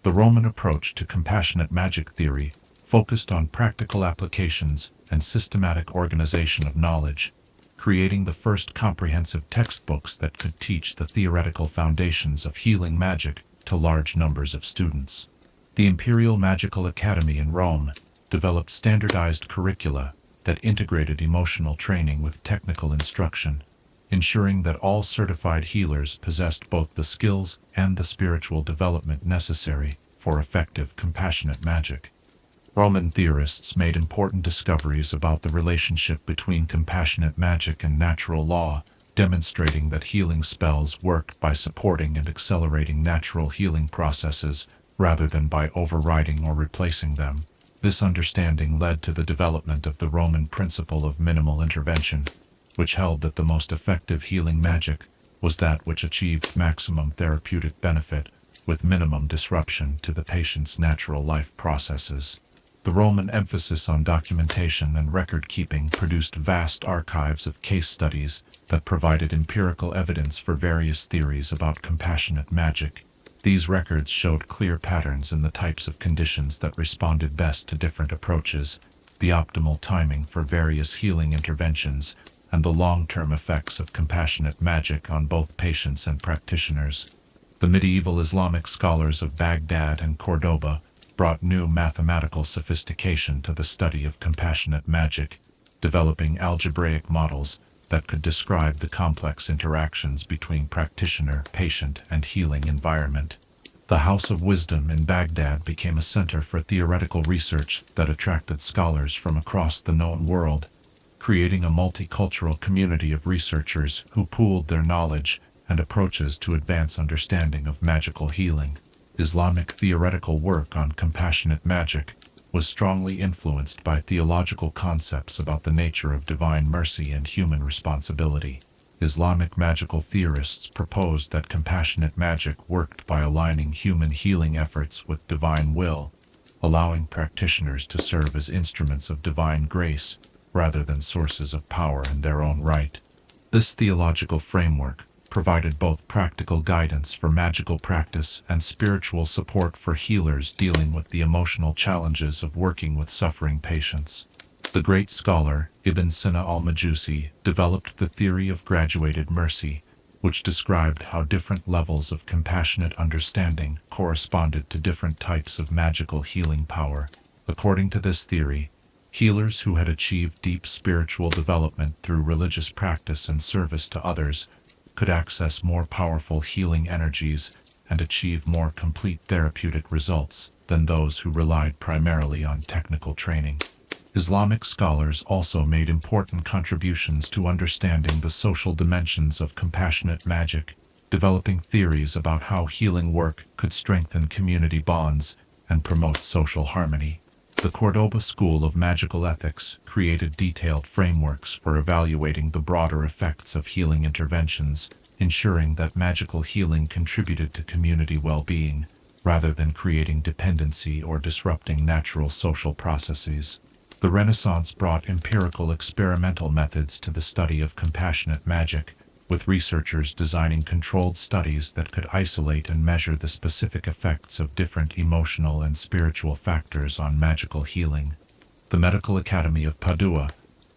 The Roman approach to compassionate magic theory focused on practical applications and systematic organization of knowledge, creating the first comprehensive textbooks that could teach the theoretical foundations of healing magic to large numbers of students. The Imperial Magical Academy in Rome developed standardized curricula that integrated emotional training with technical instruction, ensuring that all certified healers possessed both the skills and the spiritual development necessary for effective compassionate magic. Roman theorists made important discoveries about the relationship between compassionate magic and natural law, demonstrating that healing spells worked by supporting and accelerating natural healing processes rather than by overriding or replacing them. This understanding led to the development of the Roman principle of minimal intervention, which held that the most effective healing magic was that which achieved maximum therapeutic benefit with minimum disruption to the patient's natural life processes. The Roman emphasis on documentation and record-keeping produced vast archives of case studies that provided empirical evidence for various theories about compassionate magic. These records showed clear patterns in the types of conditions that responded best to different approaches, the optimal timing for various healing interventions, and the long-term effects of compassionate magic on both patients and practitioners. The medieval Islamic scholars of Baghdad and Cordoba brought new mathematical sophistication to the study of compassionate magic, developing algebraic models that could describe the complex interactions between practitioner, patient, and healing environment. The House of Wisdom in Baghdad became a center for theoretical research that attracted scholars from across the known world, creating a multicultural community of researchers who pooled their knowledge and approaches to advance understanding of magical healing. Islamic theoretical work on compassionate magic was strongly influenced by theological concepts about the nature of divine mercy and human responsibility. Islamic magical theorists proposed that compassionate magic worked by aligning human healing efforts with divine will, allowing practitioners to serve as instruments of divine grace rather than sources of power in their own right. This theological framework provided both practical guidance for magical practice and spiritual support for healers dealing with the emotional challenges of working with suffering patients. The great scholar Ibn Sina al-Majusi developed the theory of graduated mercy, which described how different levels of compassionate understanding corresponded to different types of magical healing power. According to this theory, healers who had achieved deep spiritual development through religious practice and service to others could access more powerful healing energies and achieve more complete therapeutic results than those who relied primarily on technical training. Islamic scholars also made important contributions to understanding the social dimensions of compassionate magic, developing theories about how healing work could strengthen community bonds and promote social harmony. The Cordoba School of Magical Ethics created detailed frameworks for evaluating the broader effects of healing interventions, ensuring that magical healing contributed to community well-being, rather than creating dependency or disrupting natural social processes. The Renaissance brought empirical experimental methods to the study of compassionate magic, with researchers designing controlled studies that could isolate and measure the specific effects of different emotional and spiritual factors on magical healing. The Medical Academy of Padua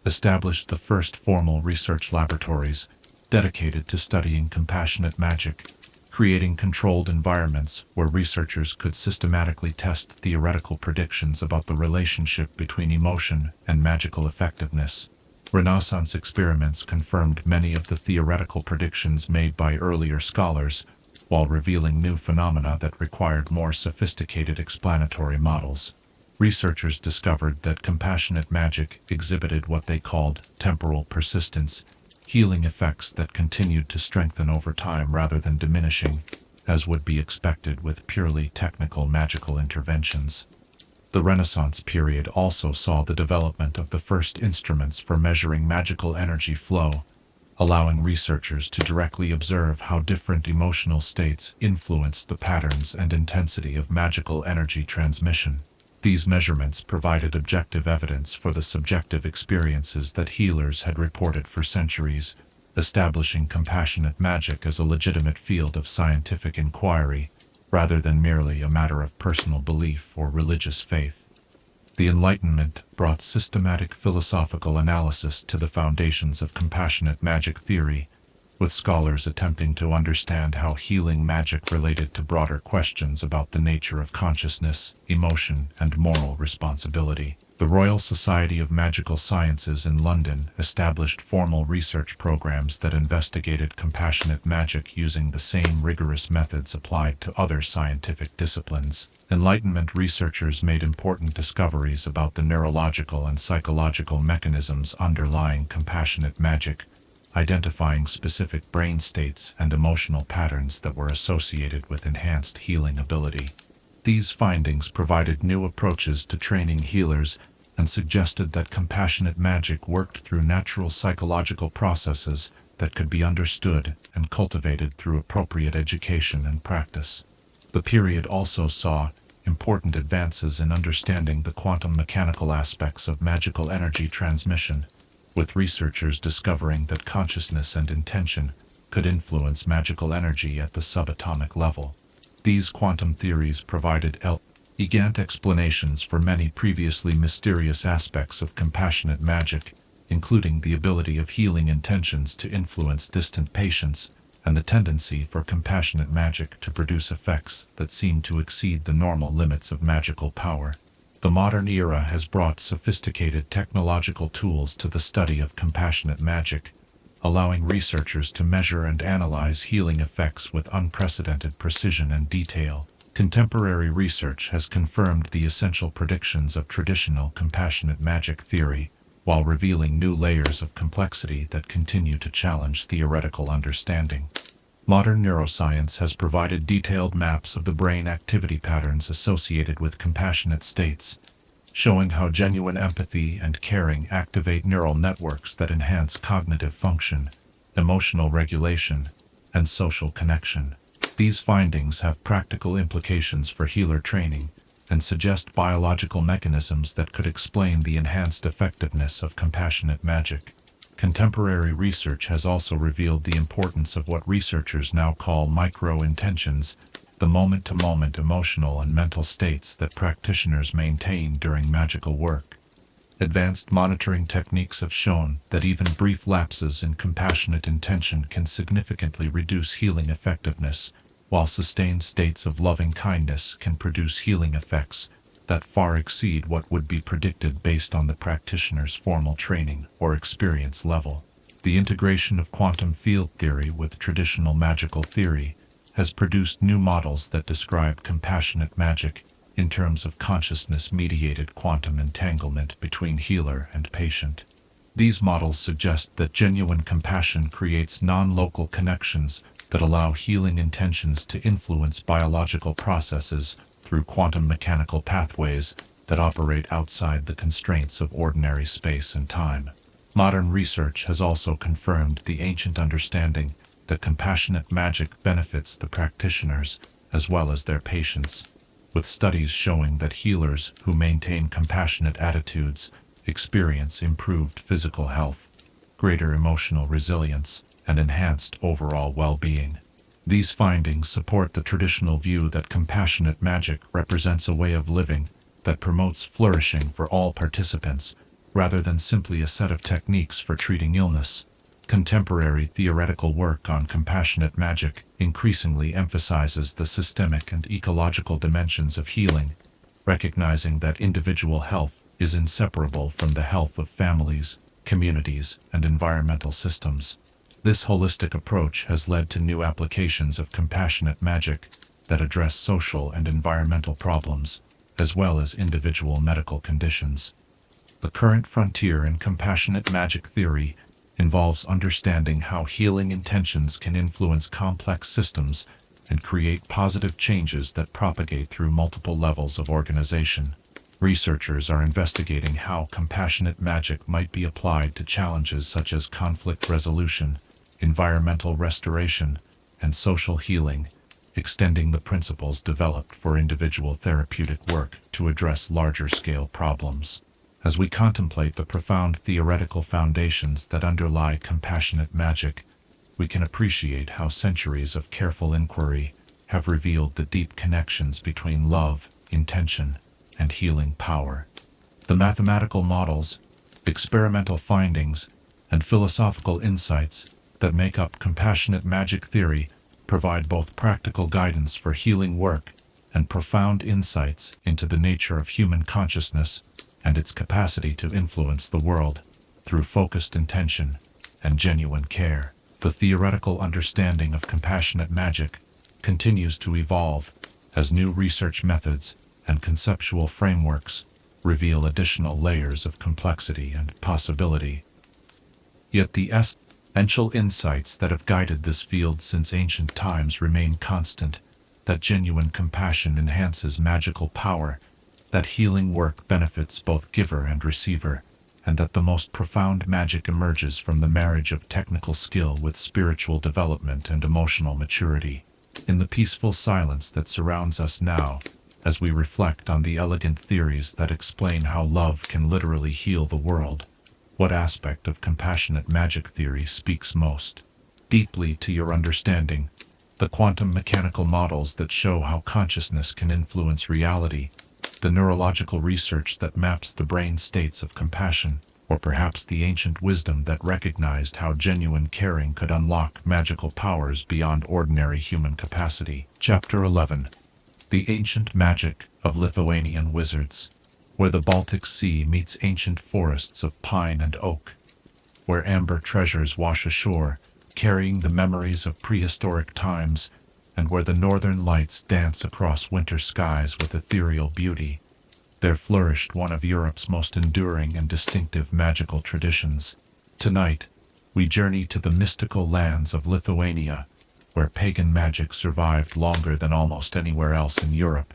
established the first formal research laboratories dedicated to studying compassionate magic, creating controlled environments where researchers could systematically test theoretical predictions about the relationship between emotion and magical effectiveness. Renaissance experiments confirmed many of the theoretical predictions made by earlier scholars, while revealing new phenomena that required more sophisticated explanatory models. Researchers discovered that compassionate magic exhibited what they called temporal persistence, healing effects that continued to strengthen over time rather than diminishing, as would be expected with purely technical magical interventions. The Renaissance period also saw the development of the first instruments for measuring magical energy flow, allowing researchers to directly observe how different emotional states influenced the patterns and intensity of magical energy transmission. These measurements provided objective evidence for the subjective experiences that healers had reported for centuries, establishing compassionate magic as a legitimate field of scientific inquiry, rather than merely a matter of personal belief or religious faith. The Enlightenment brought systematic philosophical analysis to the foundations of compassionate magic theory, with scholars attempting to understand how healing magic related to broader questions about the nature of consciousness, emotion, and moral responsibility. The Royal Society of Magical Sciences in London established formal research programs that investigated compassionate magic using the same rigorous methods applied to other scientific disciplines. Enlightenment researchers made important discoveries about the neurological and psychological mechanisms underlying compassionate magic, identifying specific brain states and emotional patterns that were associated with enhanced healing ability. These findings provided new approaches to training healers and suggested that compassionate magic worked through natural psychological processes that could be understood and cultivated through appropriate education and practice. The period also saw important advances in understanding the quantum mechanical aspects of magical energy transmission, with researchers discovering that consciousness and intention could influence magical energy at the subatomic level. These quantum theories provided elegant explanations for many previously mysterious aspects of compassionate magic, including the ability of healing intentions to influence distant patients, and the tendency for compassionate magic to produce effects that seem to exceed the normal limits of magical power. The modern era has brought sophisticated technological tools to the study of compassionate magic, allowing researchers to measure and analyze healing effects with unprecedented precision and detail. Contemporary research has confirmed the essential predictions of traditional compassionate magic theory, while revealing new layers of complexity that continue to challenge theoretical understanding. Modern neuroscience has provided detailed maps of the brain activity patterns associated with compassionate states, showing how genuine empathy and caring activate neural networks that enhance cognitive function, emotional regulation, and social connection. These findings have practical implications for healer training and suggest biological mechanisms that could explain the enhanced effectiveness of compassionate magic. Contemporary research has also revealed the importance of what researchers now call micro-intentions, the moment-to-moment emotional and mental states that practitioners maintain during magical work. Advanced monitoring techniques have shown that even brief lapses in compassionate intention can significantly reduce healing effectiveness, while sustained states of loving kindness can produce healing effects that far exceed what would be predicted based on the practitioner's formal training or experience level. The integration of quantum field theory with traditional magical theory has produced new models that describe compassionate magic in terms of consciousness-mediated quantum entanglement between healer and patient. These models suggest that genuine compassion creates non-local connections that allow healing intentions to influence biological processes through quantum mechanical pathways that operate outside the constraints of ordinary space and time. Modern research has also confirmed the ancient understanding that compassionate magic benefits the practitioners as well as their patients, with studies showing that healers who maintain compassionate attitudes experience improved physical health, greater emotional resilience, and enhanced overall well-being. These findings support the traditional view that compassionate magic represents a way of living that promotes flourishing for all participants, rather than simply a set of techniques for treating illness. Contemporary theoretical work on compassionate magic increasingly emphasizes the systemic and ecological dimensions of healing, recognizing that individual health is inseparable from the health of families, communities, and environmental systems. This holistic approach has led to new applications of compassionate magic that address social and environmental problems, as well as individual medical conditions. The current frontier in compassionate magic theory involves understanding how healing intentions can influence complex systems and create positive changes that propagate through multiple levels of organization. Researchers are investigating how compassionate magic might be applied to challenges such as conflict resolution, environmental restoration, and social healing, extending the principles developed for individual therapeutic work to address larger-scale problems. As we contemplate the profound theoretical foundations that underlie compassionate magic, we can appreciate how centuries of careful inquiry have revealed the deep connections between love, intention, and healing power. The mathematical models, experimental findings, and philosophical insights that make up compassionate magic theory provide both practical guidance for healing work and profound insights into the nature of human consciousness and its capacity to influence the world through focused intention and genuine care. The theoretical understanding of compassionate magic continues to evolve as new research methods and conceptual frameworks reveal additional layers of complexity and possibility. Yet the essential insights that have guided this field since ancient times remain constant: that genuine compassion enhances magical power, that healing work benefits both giver and receiver, and that the most profound magic emerges from the marriage of technical skill with spiritual development and emotional maturity. In the peaceful silence that surrounds us now, as we reflect on the elegant theories that explain how love can literally heal the world, what aspect of compassionate magic theory speaks most deeply to your understanding? The quantum mechanical models that show how consciousness can influence reality, the neurological research that maps the brain states of compassion, or perhaps the ancient wisdom that recognized how genuine caring could unlock magical powers beyond ordinary human capacity. Chapter 11. The Ancient Magic of Lithuanian Wizards. Where the Baltic Sea meets ancient forests of pine and oak. Where amber treasures wash ashore, carrying the memories of prehistoric times, and where the northern lights dance across winter skies with ethereal beauty, there flourished one of Europe's most enduring and distinctive magical traditions. Tonight, we journey to the mystical lands of Lithuania, where pagan magic survived longer than almost anywhere else in Europe,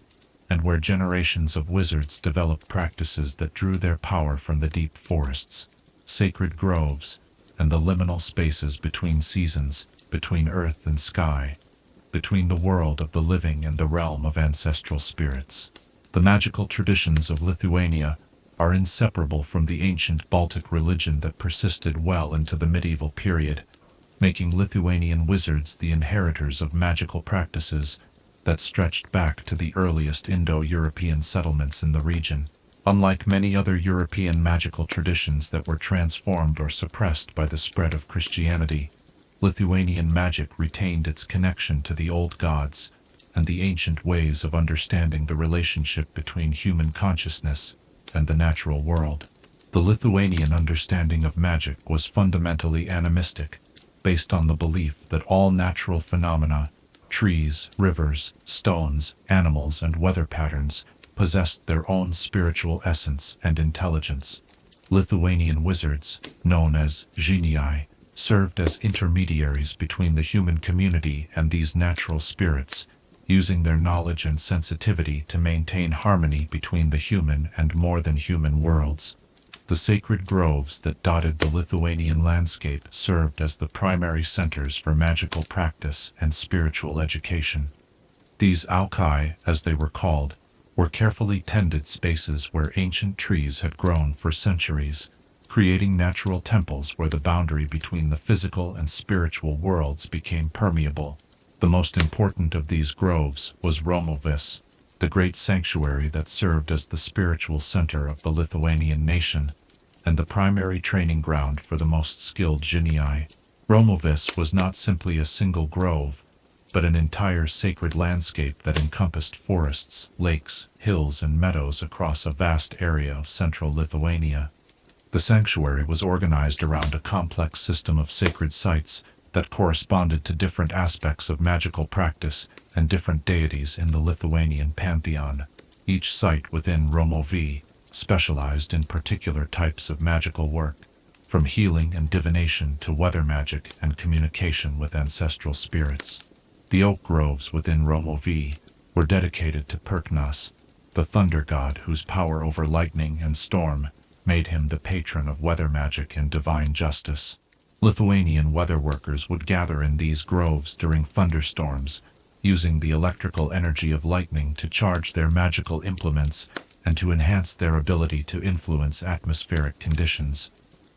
and where generations of wizards developed practices that drew their power from the deep forests, sacred groves, and the liminal spaces between seasons, between earth and sky, between the world of the living and the realm of ancestral spirits. The magical traditions of Lithuania are inseparable from the ancient Baltic religion that persisted well into the medieval period, making Lithuanian wizards the inheritors of magical practices that stretched back to the earliest Indo-European settlements in the region. Unlike many other European magical traditions that were transformed or suppressed by the spread of Christianity, Lithuanian magic retained its connection to the old gods and the ancient ways of understanding the relationship between human consciousness and the natural world. The Lithuanian understanding of magic was fundamentally animistic, based on the belief that all natural phenomena, trees, rivers, stones, animals, and weather patterns, possessed their own spiritual essence and intelligence. Lithuanian wizards, known as genii, served as intermediaries between the human community and these natural spirits, using their knowledge and sensitivity to maintain harmony between the human and more than human worlds. The sacred groves that dotted the Lithuanian landscape served as the primary centers for magical practice and spiritual education. These aukai, as they were called, were carefully tended spaces where ancient trees had grown for centuries, creating natural temples where the boundary between the physical and spiritual worlds became permeable. The most important of these groves was Romovis, the great sanctuary that served as the spiritual center of the Lithuanian nation, and the primary training ground for the most skilled genii. Romovis was not simply a single grove, but an entire sacred landscape that encompassed forests, lakes, hills, and meadows across a vast area of central Lithuania. The sanctuary was organized around a complex system of sacred sites that corresponded to different aspects of magical practice and different deities in the Lithuanian pantheon. Each site within Romovi specialized in particular types of magical work, from healing and divination to weather magic and communication with ancestral spirits. The oak groves within Romovi were dedicated to Perknas, the thunder god whose power over lightning and storm made him the patron of weather magic and divine justice. Lithuanian weather workers would gather in these groves during thunderstorms, using the electrical energy of lightning to charge their magical implements and to enhance their ability to influence atmospheric conditions.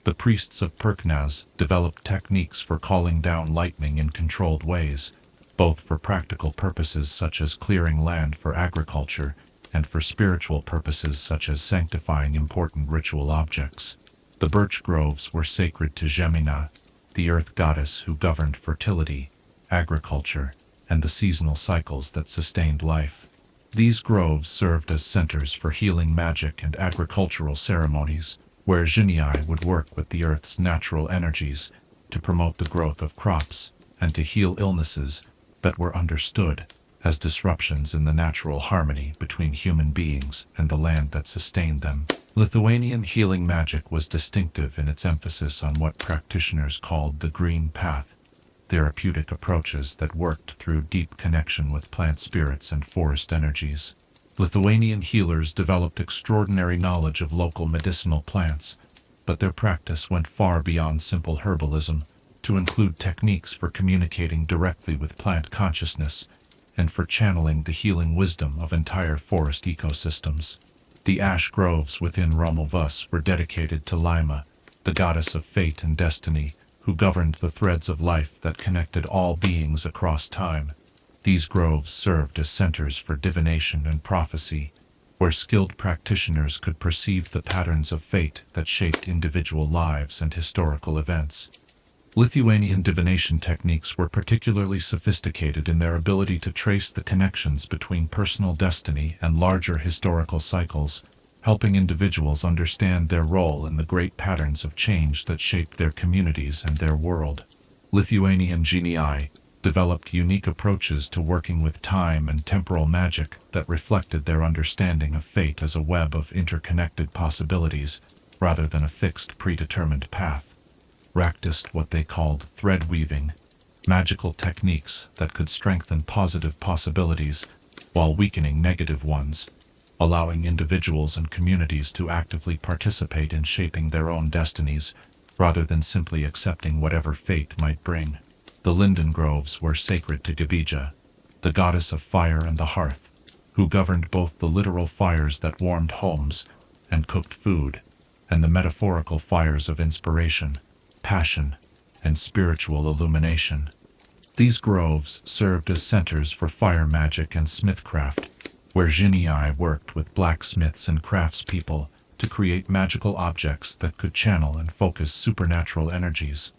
The priests of Perknas developed techniques for calling down lightning in controlled ways, both for practical purposes such as clearing land for agriculture and for spiritual purposes such as sanctifying important ritual objects. The birch groves were sacred to Gemina, the earth goddess who governed fertility, agriculture, and the seasonal cycles that sustained life. These groves served as centers for healing magic and agricultural ceremonies, where genii would work with the earth's natural energies to promote the growth of crops and to heal illnesses that were understood as disruptions in the natural harmony between human beings and the land that sustained them. Lithuanian healing magic was distinctive in its emphasis on what practitioners called the green path, therapeutic approaches that worked through deep connection with plant spirits and forest energies. Lithuanian healers developed extraordinary knowledge of local medicinal plants, but their practice went far beyond simple herbalism to include techniques for communicating directly with plant consciousness and for channeling the healing wisdom of entire forest ecosystems. The ash groves within Romovus were dedicated to Lima, the goddess of fate and destiny, who governed the threads of life that connected all beings across time. These groves served as centers for divination and prophecy, where skilled practitioners could perceive the patterns of fate that shaped individual lives and historical events. Lithuanian divination techniques were particularly sophisticated in their ability to trace the connections between personal destiny and larger historical cycles, helping individuals understand their role in the great patterns of change that shaped their communities and their world. Lithuanian genii developed unique approaches to working with time and temporal magic that reflected their understanding of fate as a web of interconnected possibilities rather than a fixed predetermined path. Practiced what they called thread weaving, magical techniques that could strengthen positive possibilities while weakening negative ones, allowing individuals and communities to actively participate in shaping their own destinies rather than simply accepting whatever fate might bring. The linden groves were sacred to Gabija, the goddess of fire and the hearth, who governed both the literal fires that warmed homes and cooked food, and the metaphorical fires of inspiration, passion, and spiritual illumination. These groves served as centers for fire magic and smithcraft, where genii worked with blacksmiths and craftspeople to create magical objects that could channel and focus supernatural energies.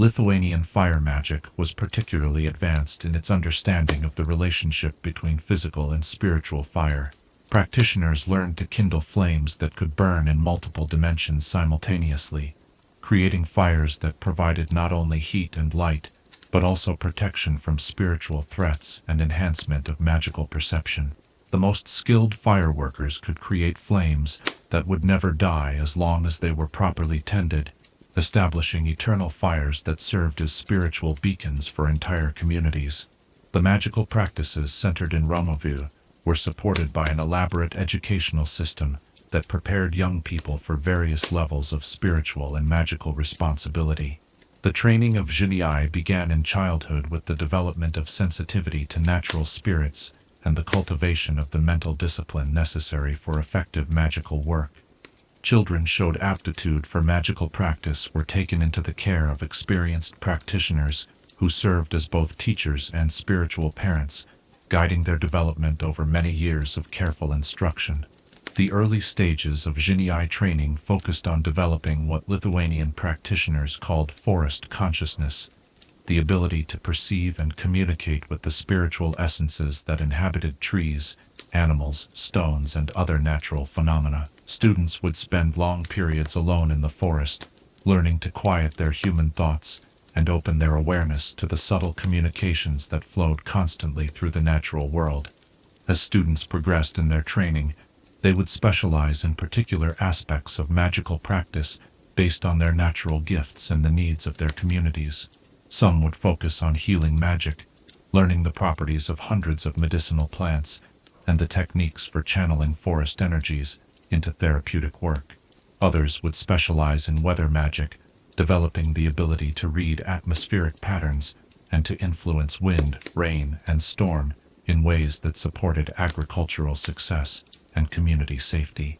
Lithuanian fire magic was particularly advanced in its understanding of the relationship between physical and spiritual fire. Practitioners learned to kindle flames that could burn in multiple dimensions simultaneously, creating fires that provided not only heat and light, but also protection from spiritual threats and enhancement of magical perception. The most skilled fireworkers could create flames that would never die as long as they were properly tended, establishing eternal fires that served as spiritual beacons for entire communities. The magical practices centered in Romovu were supported by an elaborate educational system that prepared young people for various levels of spiritual and magical responsibility. The training of genii began in childhood with the development of sensitivity to natural spirits and the cultivation of the mental discipline necessary for effective magical work. Children showed aptitude for magical practice were taken into the care of experienced practitioners who served as both teachers and spiritual parents, guiding their development over many years of careful instruction. The early stages of genii training focused on developing what Lithuanian practitioners called forest consciousness, the ability to perceive and communicate with the spiritual essences that inhabited trees, animals, stones, and other natural phenomena. Students would spend long periods alone in the forest, learning to quiet their human thoughts and open their awareness to the subtle communications that flowed constantly through the natural world. As students progressed in their training, they would specialize in particular aspects of magical practice based on their natural gifts and the needs of their communities. Some would focus on healing magic, learning the properties of hundreds of medicinal plants and the techniques for channeling forest energies into therapeutic work. Others would specialize in weather magic, developing the ability to read atmospheric patterns and to influence wind, rain, and storm in ways that supported agricultural success and community safety.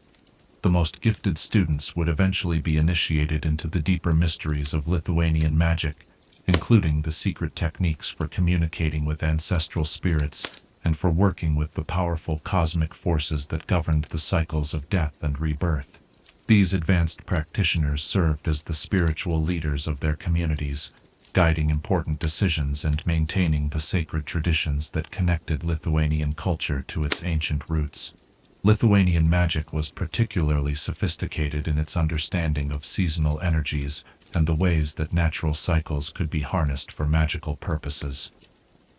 The most gifted students would eventually be initiated into the deeper mysteries of Lithuanian magic, including the secret techniques for communicating with ancestral spirits and for working with the powerful cosmic forces that governed the cycles of death and rebirth. These advanced practitioners served as the spiritual leaders of their communities, guiding important decisions and maintaining the sacred traditions that connected Lithuanian culture to its ancient roots. Lithuanian magic was particularly sophisticated in its understanding of seasonal energies and the ways that natural cycles could be harnessed for magical purposes.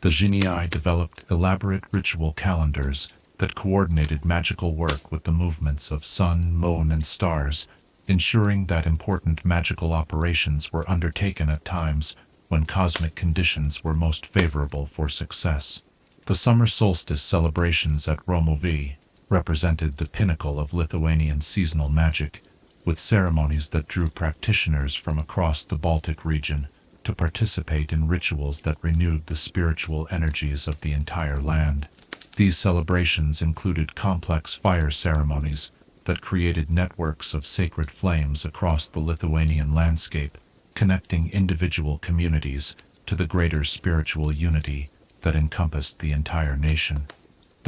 The genii developed elaborate ritual calendars that coordinated magical work with the movements of sun, moon, and stars, ensuring that important magical operations were undertaken at times when cosmic conditions were most favorable for success. The summer solstice celebrations at Romovi represented the pinnacle of Lithuanian seasonal magic, with ceremonies that drew practitioners from across the Baltic region to participate in rituals that renewed the spiritual energies of the entire land. These celebrations included complex fire ceremonies that created networks of sacred flames across the Lithuanian landscape, connecting individual communities to the greater spiritual unity that encompassed the entire nation.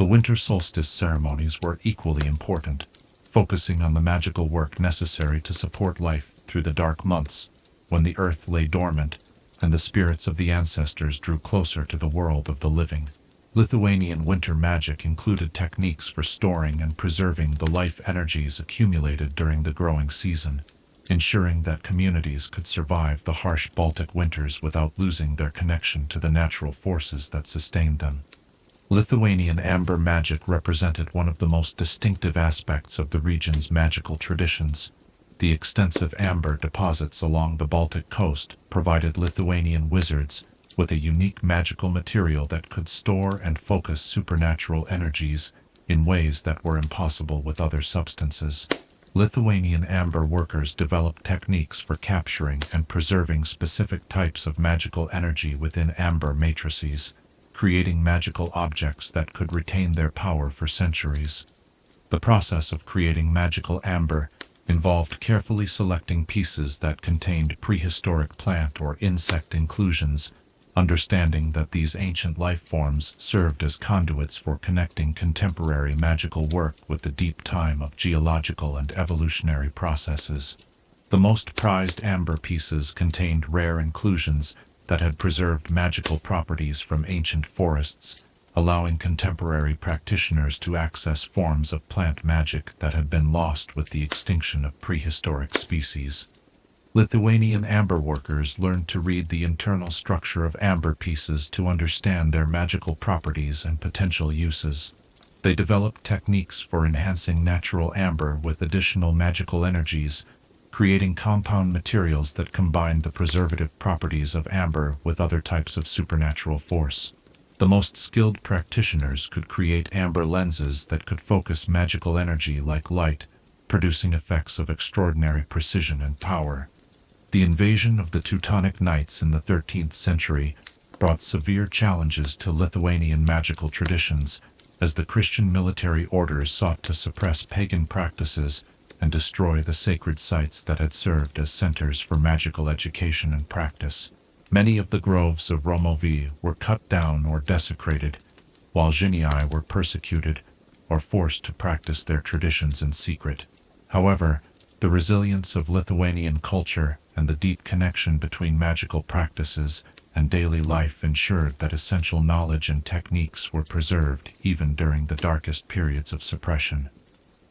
The winter solstice ceremonies were equally important, focusing on the magical work necessary to support life through the dark months, when the earth lay dormant and the spirits of the ancestors drew closer to the world of the living. Lithuanian winter magic included techniques for storing and preserving the life energies accumulated during the growing season, ensuring that communities could survive the harsh Baltic winters without losing their connection to the natural forces that sustained them. Lithuanian amber magic represented one of the most distinctive aspects of the region's magical traditions. The extensive amber deposits along the Baltic coast provided Lithuanian wizards with a unique magical material that could store and focus supernatural energies in ways that were impossible with other substances. Lithuanian amber workers developed techniques for capturing and preserving specific types of magical energy within amber matrices, creating magical objects that could retain their power for centuries. The process of creating magical amber involved carefully selecting pieces that contained prehistoric plant or insect inclusions, understanding that these ancient life forms served as conduits for connecting contemporary magical work with the deep time of geological and evolutionary processes. The most prized amber pieces contained rare inclusions that had preserved magical properties from ancient forests, allowing contemporary practitioners to access forms of plant magic that had been lost with the extinction of prehistoric species. Lithuanian amber workers learned to read the internal structure of amber pieces to understand their magical properties and potential uses. They developed techniques for enhancing natural amber with additional magical energies, creating compound materials that combined the preservative properties of amber with other types of supernatural force. The most skilled practitioners could create amber lenses that could focus magical energy like light, producing effects of extraordinary precision and power. The invasion of the Teutonic Knights in the 13th century brought severe challenges to Lithuanian magical traditions, as the Christian military orders sought to suppress pagan practices and destroy the sacred sites that had served as centers for magical education and practice. Many of the groves of Romovi were cut down or desecrated, while genii were persecuted or forced to practice their traditions in secret. However, the resilience of Lithuanian culture and the deep connection between magical practices and daily life ensured that essential knowledge and techniques were preserved even during the darkest periods of suppression.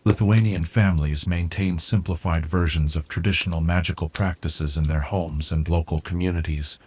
Lithuanian families maintained simplified versions of traditional magical practices in their homes and local communities,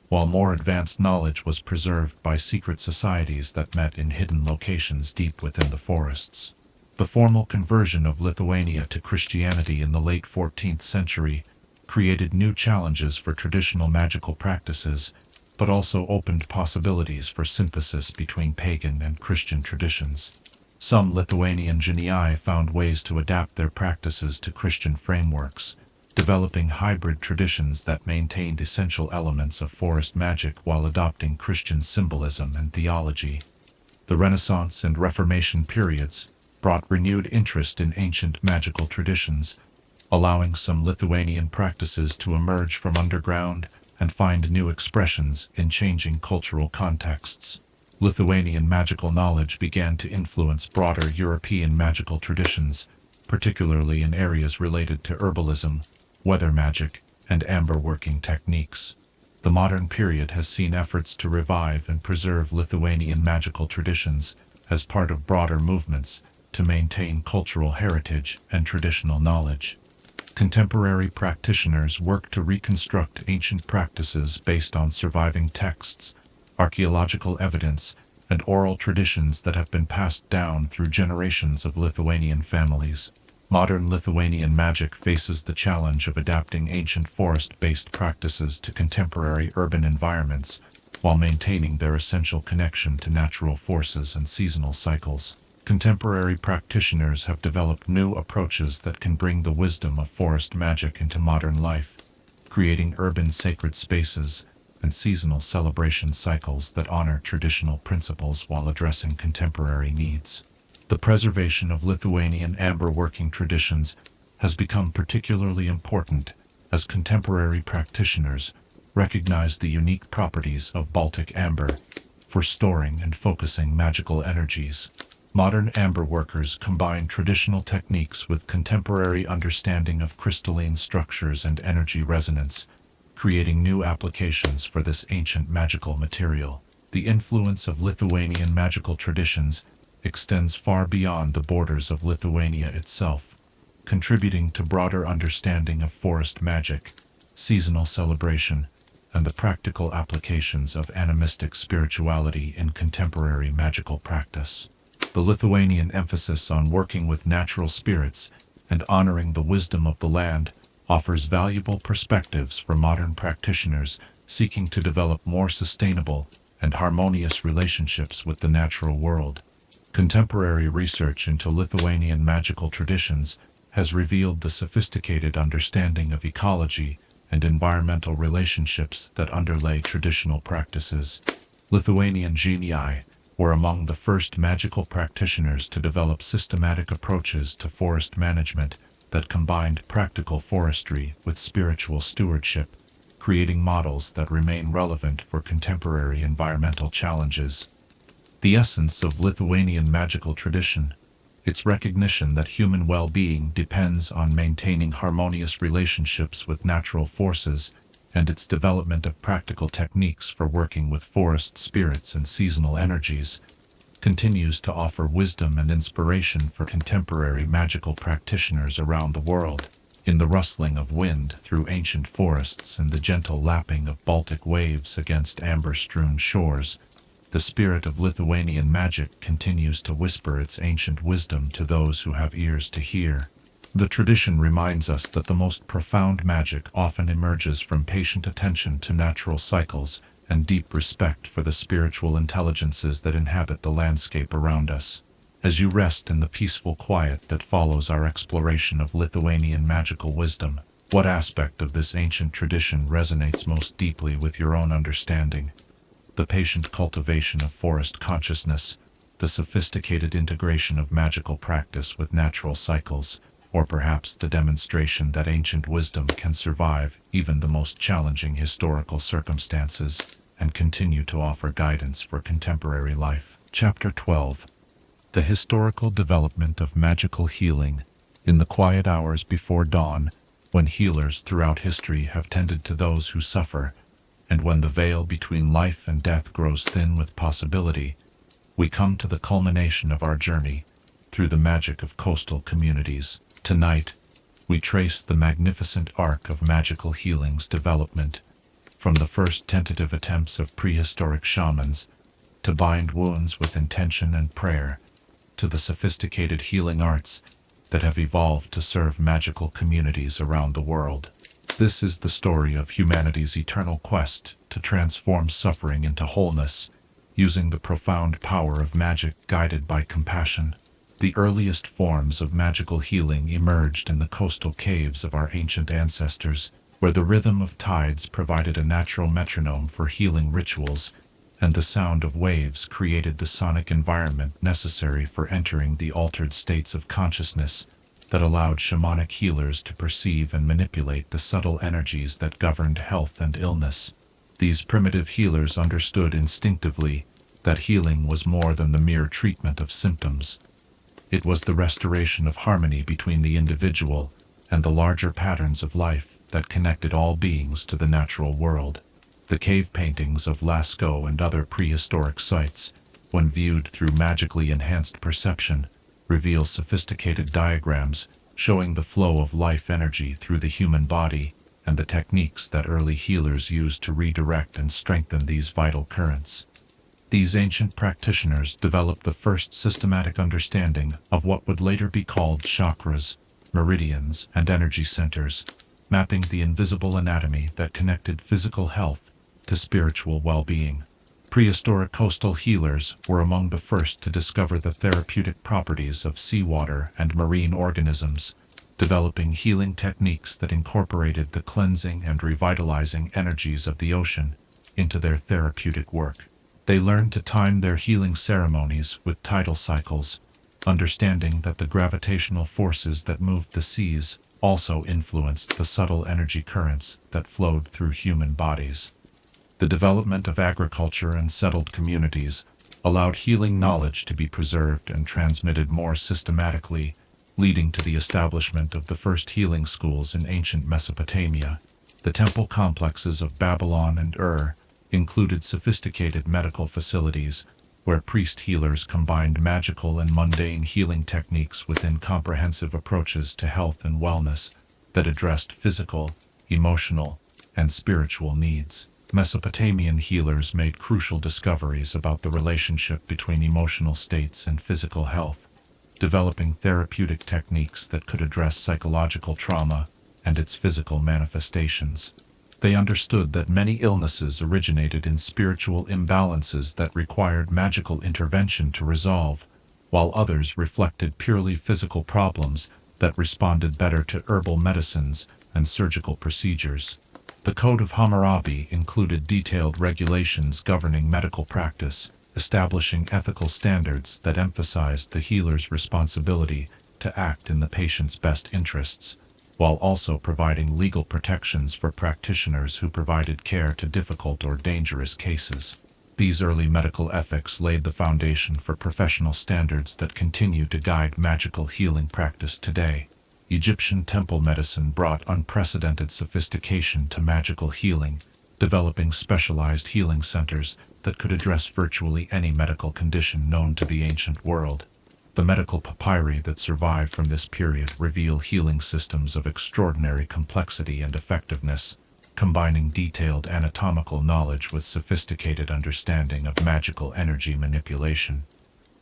while more advanced knowledge was preserved by secret societies that met in hidden locations deep within the forests. The formal conversion of Lithuania to Christianity in the late 14th century created new challenges for traditional magical practices, but also opened possibilities for synthesis between pagan and Christian traditions. Some Lithuanian genii found ways to adapt their practices to Christian frameworks, developing hybrid traditions that maintained essential elements of forest magic while adopting Christian symbolism and theology. The Renaissance and Reformation periods brought renewed interest in ancient magical traditions, allowing some Lithuanian practices to emerge from underground and find new expressions in changing cultural contexts. Lithuanian magical knowledge began to influence broader European magical traditions, particularly in areas related to herbalism, weather magic, and amber working techniques. The modern period has seen efforts to revive and preserve Lithuanian magical traditions as part of broader movements to maintain cultural heritage and traditional knowledge. Contemporary practitioners work to reconstruct ancient practices based on surviving texts, archaeological evidence, and oral traditions that have been passed down through generations of Lithuanian families. Modern Lithuanian magic faces the challenge of adapting ancient forest-based practices to contemporary urban environments while maintaining their essential connection to natural forces and seasonal cycles. Contemporary practitioners have developed new approaches that can bring the wisdom of forest magic into modern life, creating urban sacred spaces and seasonal celebration cycles that honor traditional principles while addressing contemporary needs. The preservation of Lithuanian amber working traditions has become particularly important as contemporary practitioners recognize the unique properties of Baltic amber for storing and focusing magical energies. Modern amber workers combine traditional techniques with contemporary understanding of crystalline structures and energy resonance, creating new applications for this ancient magical material. The influence of Lithuanian magical traditions extends far beyond the borders of Lithuania itself, contributing to broader understanding of forest magic, seasonal celebration, and the practical applications of animistic spirituality in contemporary magical practice. The Lithuanian emphasis on working with natural spirits and honoring the wisdom of the land offers valuable perspectives for modern practitioners seeking to develop more sustainable and harmonious relationships with the natural world. Contemporary research into Lithuanian magical traditions has revealed the sophisticated understanding of ecology and environmental relationships that underlay traditional practices. Lithuanian genii were among the first magical practitioners to develop systematic approaches to forest management that combined practical forestry with spiritual stewardship, creating models that remain relevant for contemporary environmental challenges. The essence of Lithuanian magical tradition, its recognition that human well-being depends on maintaining harmonious relationships with natural forces, and its development of practical techniques for working with forest spirits and seasonal energies, continues to offer wisdom and inspiration for contemporary magical practitioners around the world. In the rustling of wind through ancient forests and the gentle lapping of Baltic waves against amber-strewn shores, the spirit of Lithuanian magic continues to whisper its ancient wisdom to those who have ears to hear. The tradition reminds us that the most profound magic often emerges from patient attention to natural cycles and deep respect for the spiritual intelligences that inhabit the landscape around us. As you rest in the peaceful quiet that follows our exploration of Lithuanian magical wisdom, what aspect of this ancient tradition resonates most deeply with your own understanding? The patient cultivation of forest consciousness, the sophisticated integration of magical practice with natural cycles, or perhaps the demonstration that ancient wisdom can survive even the most challenging historical circumstances and continue to offer guidance for contemporary life. Chapter 12. The historical development of magical healing. In the quiet hours before dawn, when healers throughout history have tended to those who suffer, and when the veil between life and death grows thin with possibility, we come to the culmination of our journey through the magic of coastal communities. Tonight, we trace the magnificent arc of magical healing's development, from the first tentative attempts of prehistoric shamans to bind wounds with intention and prayer, to the sophisticated healing arts that have evolved to serve magical communities around the world. This is the story of humanity's eternal quest to transform suffering into wholeness, using the profound power of magic guided by compassion. The earliest forms of magical healing emerged in the coastal caves of our ancient ancestors, where the rhythm of tides provided a natural metronome for healing rituals, and the sound of waves created the sonic environment necessary for entering the altered states of consciousness that allowed shamanic healers to perceive and manipulate the subtle energies that governed health and illness. These primitive healers understood instinctively that healing was more than the mere treatment of symptoms. It was the restoration of harmony between the individual and the larger patterns of life that connected all beings to the natural world. The cave paintings of Lascaux and other prehistoric sites, when viewed through magically enhanced perception, reveal sophisticated diagrams showing the flow of life energy through the human body and the techniques that early healers used to redirect and strengthen these vital currents. These ancient practitioners developed the first systematic understanding of what would later be called chakras, meridians, and energy centers, mapping the invisible anatomy that connected physical health to spiritual well-being. Prehistoric coastal healers were among the first to discover the therapeutic properties of seawater and marine organisms, developing healing techniques that incorporated the cleansing and revitalizing energies of the ocean into their therapeutic work. They learned to time their healing ceremonies with tidal cycles, understanding that the gravitational forces that moved the seas also influenced the subtle energy currents that flowed through human bodies. The development of agriculture and settled communities, allowed healing knowledge to be preserved and transmitted more systematically, leading to the establishment of the first healing schools in ancient Mesopotamia. The temple complexes of Babylon and Ur included sophisticated medical facilities where priest healers combined magical and mundane healing techniques within comprehensive approaches to health and wellness that addressed physical, emotional, and spiritual needs. Mesopotamian healers made crucial discoveries about the relationship between emotional states and physical health, developing therapeutic techniques that could address psychological trauma and its physical manifestations. They understood that many illnesses originated in spiritual imbalances that required magical intervention to resolve, while others reflected purely physical problems that responded better to herbal medicines and surgical procedures. The Code of Hammurabi included detailed regulations governing medical practice, establishing ethical standards that emphasized the healer's responsibility to act in the patient's best interests, while also providing legal protections for practitioners who provided care to difficult or dangerous cases. These early medical ethics laid the foundation for professional standards that continue to guide magical healing practice today. Egyptian temple medicine brought unprecedented sophistication to magical healing, developing specialized healing centers that could address virtually any medical condition known to the ancient world. The medical papyri that survive from this period reveal healing systems of extraordinary complexity and effectiveness, combining detailed anatomical knowledge with sophisticated understanding of magical energy manipulation.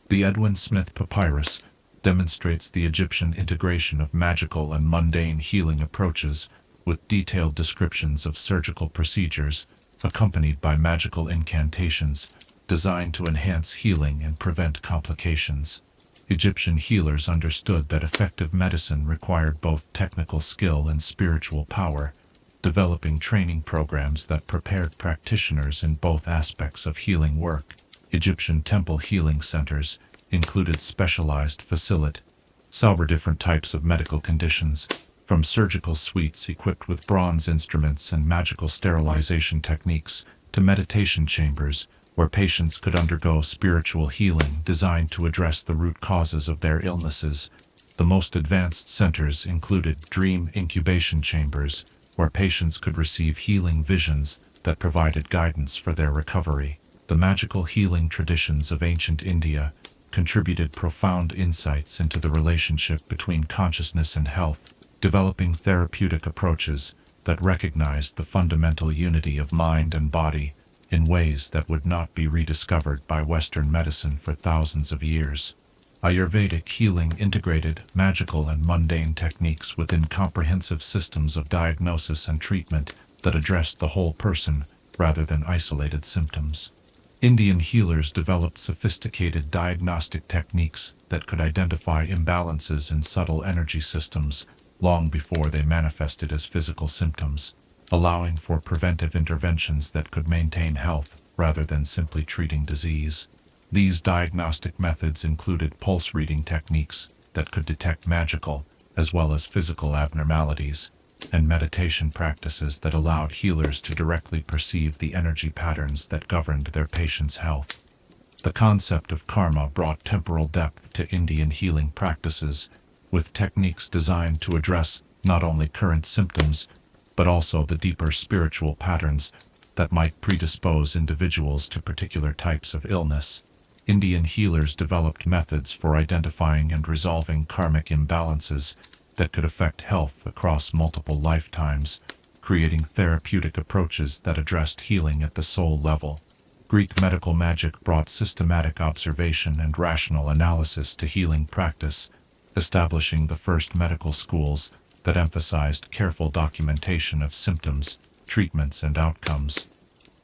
The Edwin Smith Papyrus demonstrates the Egyptian integration of magical and mundane healing approaches with detailed descriptions of surgical procedures, accompanied by magical incantations designed to enhance healing and prevent complications. Egyptian healers understood that effective medicine required both technical skill and spiritual power, developing training programs that prepared practitioners in both aspects of healing work. Egyptian temple healing centers included specialized facilities for different types of medical conditions, from surgical suites equipped with bronze instruments and magical sterilization techniques to meditation chambers where patients could undergo spiritual healing designed to address the root causes of their illnesses. The most advanced centers included dream incubation chambers, where patients could receive healing visions that provided guidance for their recovery. The magical healing traditions of ancient India contributed profound insights into the relationship between consciousness and health, developing therapeutic approaches that recognized the fundamental unity of mind and body in ways that would not be rediscovered by Western medicine for thousands of years. Ayurvedic healing integrated magical and mundane techniques within comprehensive systems of diagnosis and treatment that addressed the whole person rather than isolated symptoms. Indian healers developed sophisticated diagnostic techniques that could identify imbalances in subtle energy systems long before they manifested as physical symptoms, allowing for preventive interventions that could maintain health rather than simply treating disease. These diagnostic methods included pulse reading techniques that could detect magical as well as physical abnormalities, and meditation practices that allowed healers to directly perceive the energy patterns that governed their patients' health. The concept of karma brought temporal depth to Indian healing practices, with techniques designed to address not only current symptoms, but also the deeper spiritual patterns that might predispose individuals to particular types of illness. Indian healers developed methods for identifying and resolving karmic imbalances that could affect health across multiple lifetimes, creating therapeutic approaches that addressed healing at the soul level. Greek medical magic brought systematic observation and rational analysis to healing practice, establishing the first medical schools that emphasized careful documentation of symptoms, treatments, and outcomes.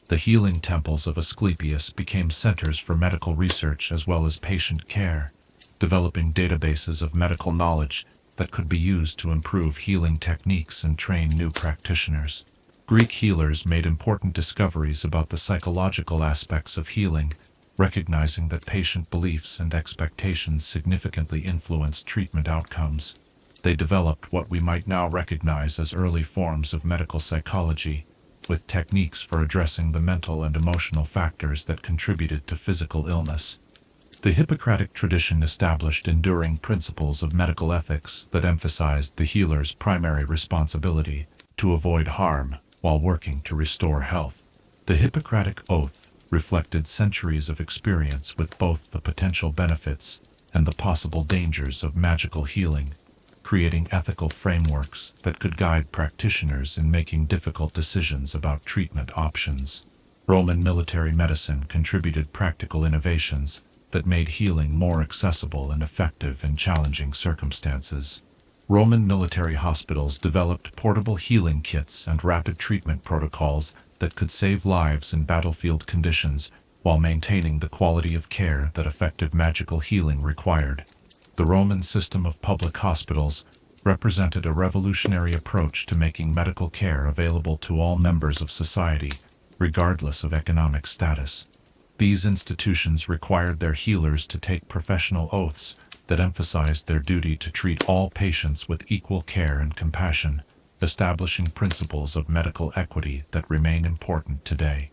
The healing temples of Asclepius became centers for medical research as well as patient care, developing databases of medical knowledge that could be used to improve healing techniques and train new practitioners. Greek healers made important discoveries about the psychological aspects of healing, recognizing that patient beliefs and expectations significantly influenced treatment outcomes. They developed what we might now recognize as early forms of medical psychology, with techniques for addressing the mental and emotional factors that contributed to physical illness. The Hippocratic tradition established enduring principles of medical ethics that emphasized the healer's primary responsibility to avoid harm while working to restore health. The Hippocratic Oath reflected centuries of experience with both the potential benefits and the possible dangers of magical healing, creating ethical frameworks that could guide practitioners in making difficult decisions about treatment options. Roman military medicine contributed practical innovations that made healing more accessible and effective in challenging circumstances. Roman military hospitals developed portable healing kits and rapid treatment protocols that could save lives in battlefield conditions while maintaining the quality of care that effective magical healing required. The Roman system of public hospitals represented a revolutionary approach to making medical care available to all members of society, regardless of economic status. These institutions required their healers to take professional oaths that emphasized their duty to treat all patients with equal care and compassion, establishing principles of medical equity that remain important today.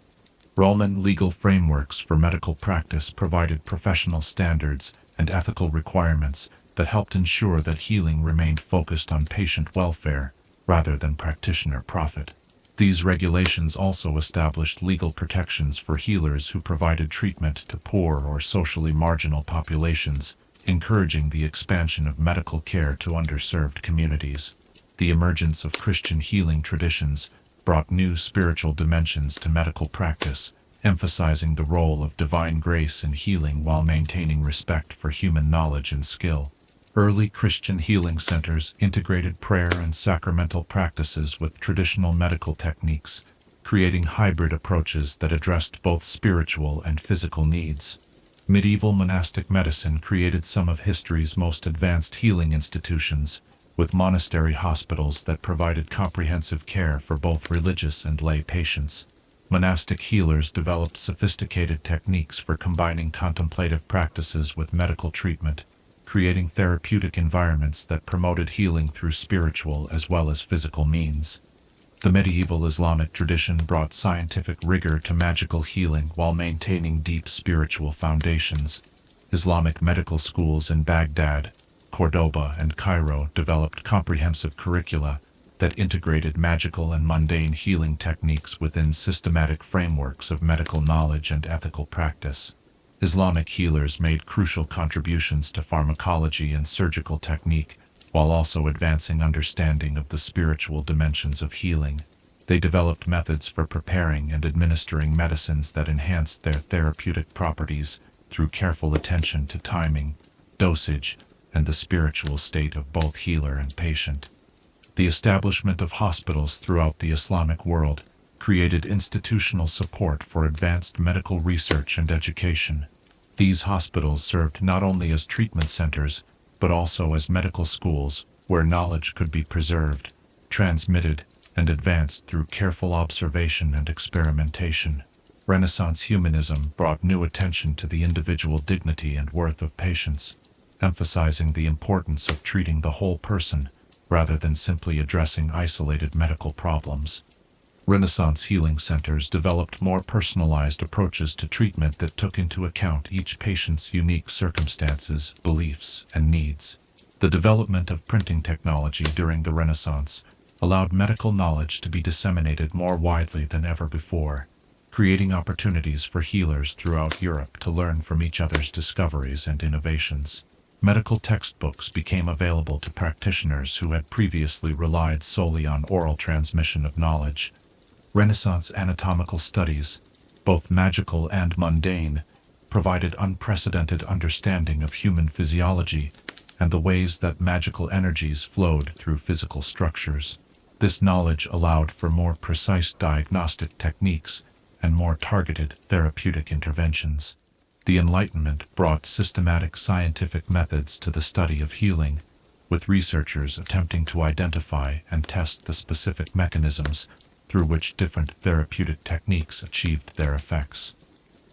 Roman legal frameworks for medical practice provided professional standards and ethical requirements that helped ensure that healing remained focused on patient welfare rather than practitioner profit. These regulations also established legal protections for healers who provided treatment to poor or socially marginal populations, encouraging the expansion of medical care to underserved communities. The emergence of Christian healing traditions brought new spiritual dimensions to medical practice, emphasizing the role of divine grace in healing while maintaining respect for human knowledge and skill. Early Christian healing centers integrated prayer and sacramental practices with traditional medical techniques, creating hybrid approaches that addressed both spiritual and physical needs. Medieval monastic medicine created some of history's most advanced healing institutions, with monastery hospitals that provided comprehensive care for both religious and lay patients. Monastic healers developed sophisticated techniques for combining contemplative practices with medical treatment, creating therapeutic environments that promoted healing through spiritual as well as physical means. The medieval Islamic tradition brought scientific rigor to magical healing while maintaining deep spiritual foundations. Islamic medical schools in Baghdad, Cordoba, and Cairo developed comprehensive curricula that integrated magical and mundane healing techniques within systematic frameworks of medical knowledge and ethical practice. Islamic healers made crucial contributions to pharmacology and surgical technique, while also advancing understanding of the spiritual dimensions of healing. They developed methods for preparing and administering medicines that enhanced their therapeutic properties through careful attention to timing, dosage, and the spiritual state of both healer and patient. The establishment of hospitals throughout the Islamic world created institutional support for advanced medical research and education. These hospitals served not only as treatment centers, but also as medical schools where knowledge could be preserved, transmitted, and advanced through careful observation and experimentation. Renaissance humanism brought new attention to the individual dignity and worth of patients, emphasizing the importance of treating the whole person rather than simply addressing isolated medical problems. Renaissance healing centers developed more personalized approaches to treatment that took into account each patient's unique circumstances, beliefs, and needs. The development of printing technology during the Renaissance allowed medical knowledge to be disseminated more widely than ever before, creating opportunities for healers throughout Europe to learn from each other's discoveries and innovations. Medical textbooks became available to practitioners who had previously relied solely on oral transmission of knowledge. Renaissance anatomical studies, both magical and mundane, provided unprecedented understanding of human physiology and the ways that magical energies flowed through physical structures. This knowledge allowed for more precise diagnostic techniques and more targeted therapeutic interventions. The Enlightenment brought systematic scientific methods to the study of healing, with researchers attempting to identify and test the specific mechanisms through which different therapeutic techniques achieved their effects.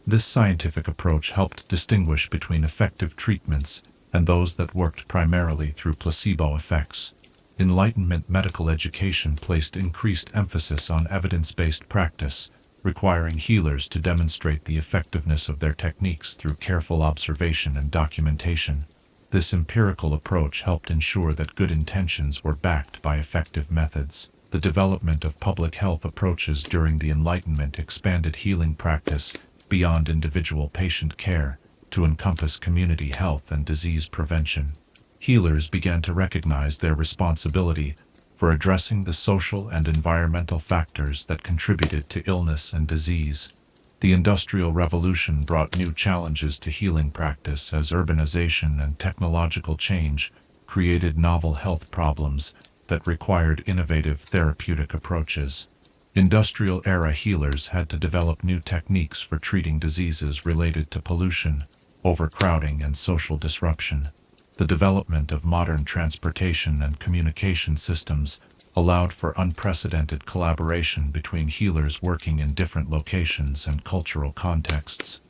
This scientific approach helped distinguish between effective treatments and those that worked primarily through placebo effects. Enlightenment medical education placed increased emphasis on evidence-based practice, requiring healers to demonstrate the effectiveness of their techniques through careful observation and documentation. This empirical approach helped ensure that good intentions were backed by effective methods. The development of public health approaches during the Enlightenment expanded healing practice beyond individual patient care to encompass community health and disease prevention. Healers began to recognize their responsibility for addressing the social and environmental factors that contributed to illness and disease. The Industrial Revolution brought new challenges to healing practice as urbanization and technological change created novel health problems that required innovative therapeutic approaches. Industrial-era healers had to develop new techniques for treating diseases related to pollution, overcrowding, and social disruption. The development of modern transportation and communication systems allowed for unprecedented collaboration between healers working in different locations and cultural contexts.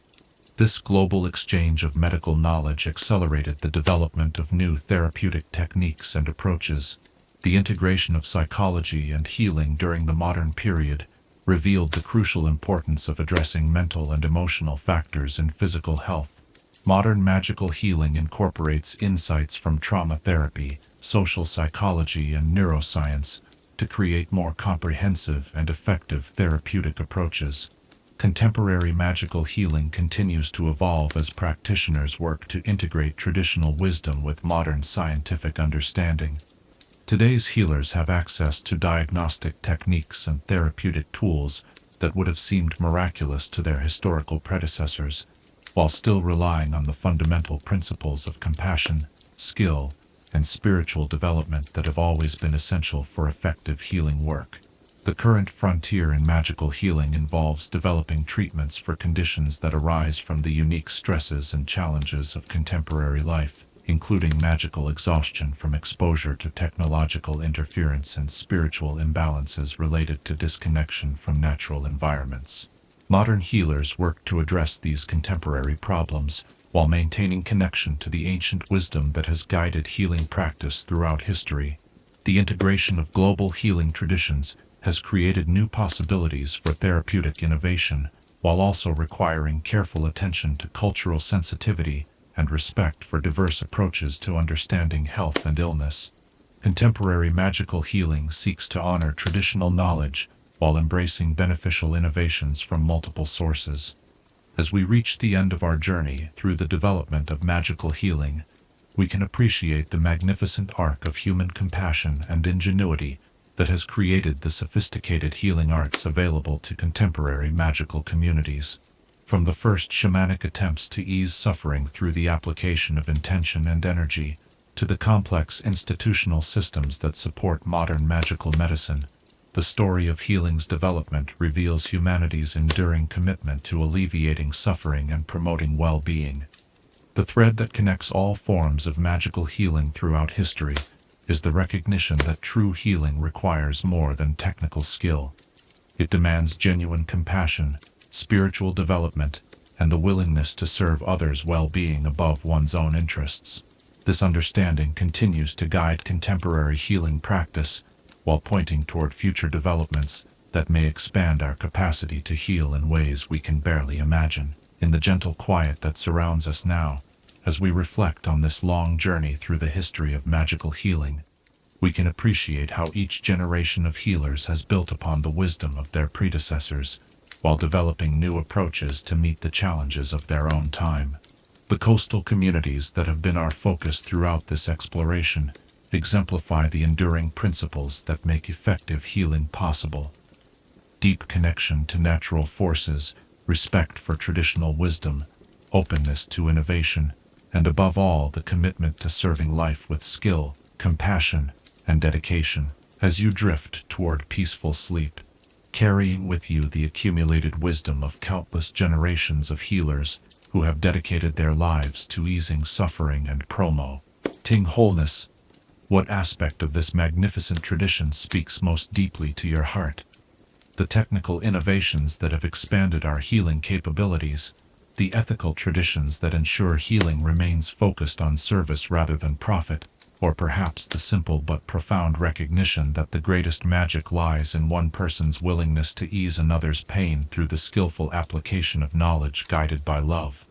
This global exchange of medical knowledge accelerated the development of new therapeutic techniques and approaches. The integration of psychology and healing during the modern period revealed the crucial importance of addressing mental and emotional factors in physical health. Modern magical healing incorporates insights from trauma therapy, social psychology, and neuroscience to create more comprehensive and effective therapeutic approaches. Contemporary magical healing continues to evolve as practitioners work to integrate traditional wisdom with modern scientific understanding. Today's healers have access to diagnostic techniques and therapeutic tools that would have seemed miraculous to their historical predecessors, while still relying on the fundamental principles of compassion, skill, and spiritual development that have always been essential for effective healing work. The current frontier in magical healing involves developing treatments for conditions that arise from the unique stresses and challenges of contemporary life, including magical exhaustion from exposure to technological interference and spiritual imbalances related to disconnection from natural environments. Modern healers work to address these contemporary problems while maintaining connection to the ancient wisdom that has guided healing practice throughout history. The integration of global healing traditions has created new possibilities for therapeutic innovation, while also requiring careful attention to cultural sensitivity and respect for diverse approaches to understanding health and illness. Contemporary magical healing seeks to honor traditional knowledge while embracing beneficial innovations from multiple sources. As we reach the end of our journey through the development of magical healing, we can appreciate the magnificent arc of human compassion and ingenuity that has created the sophisticated healing arts available to contemporary magical communities. From the first shamanic attempts to ease suffering through the application of intention and energy, to the complex institutional systems that support modern magical medicine, the story of healing's development reveals humanity's enduring commitment to alleviating suffering and promoting well-being. The thread that connects all forms of magical healing throughout history is the recognition that true healing requires more than technical skill. It demands genuine compassion, spiritual development, and the willingness to serve others' well-being above one's own interests. This understanding continues to guide contemporary healing practice, while pointing toward future developments that may expand our capacity to heal in ways we can barely imagine. In the gentle quiet that surrounds us now, as we reflect on this long journey through the history of magical healing, we can appreciate how each generation of healers has built upon the wisdom of their predecessors, while developing new approaches to meet the challenges of their own time. The coastal communities that have been our focus throughout this exploration exemplify the enduring principles that make effective healing possible. Deep connection to natural forces, respect for traditional wisdom, openness to innovation, and above all the commitment to serving life with skill, compassion, and dedication. As you drift toward peaceful sleep, carrying with you the accumulated wisdom of countless generations of healers who have dedicated their lives to easing suffering and promoting wholeness, what aspect of this magnificent tradition speaks most deeply to your heart? The technical innovations that have expanded our healing capabilities, the ethical traditions that ensure healing remains focused on service rather than profit, or perhaps the simple but profound recognition that the greatest magic lies in one person's willingness to ease another's pain through the skillful application of knowledge guided by love.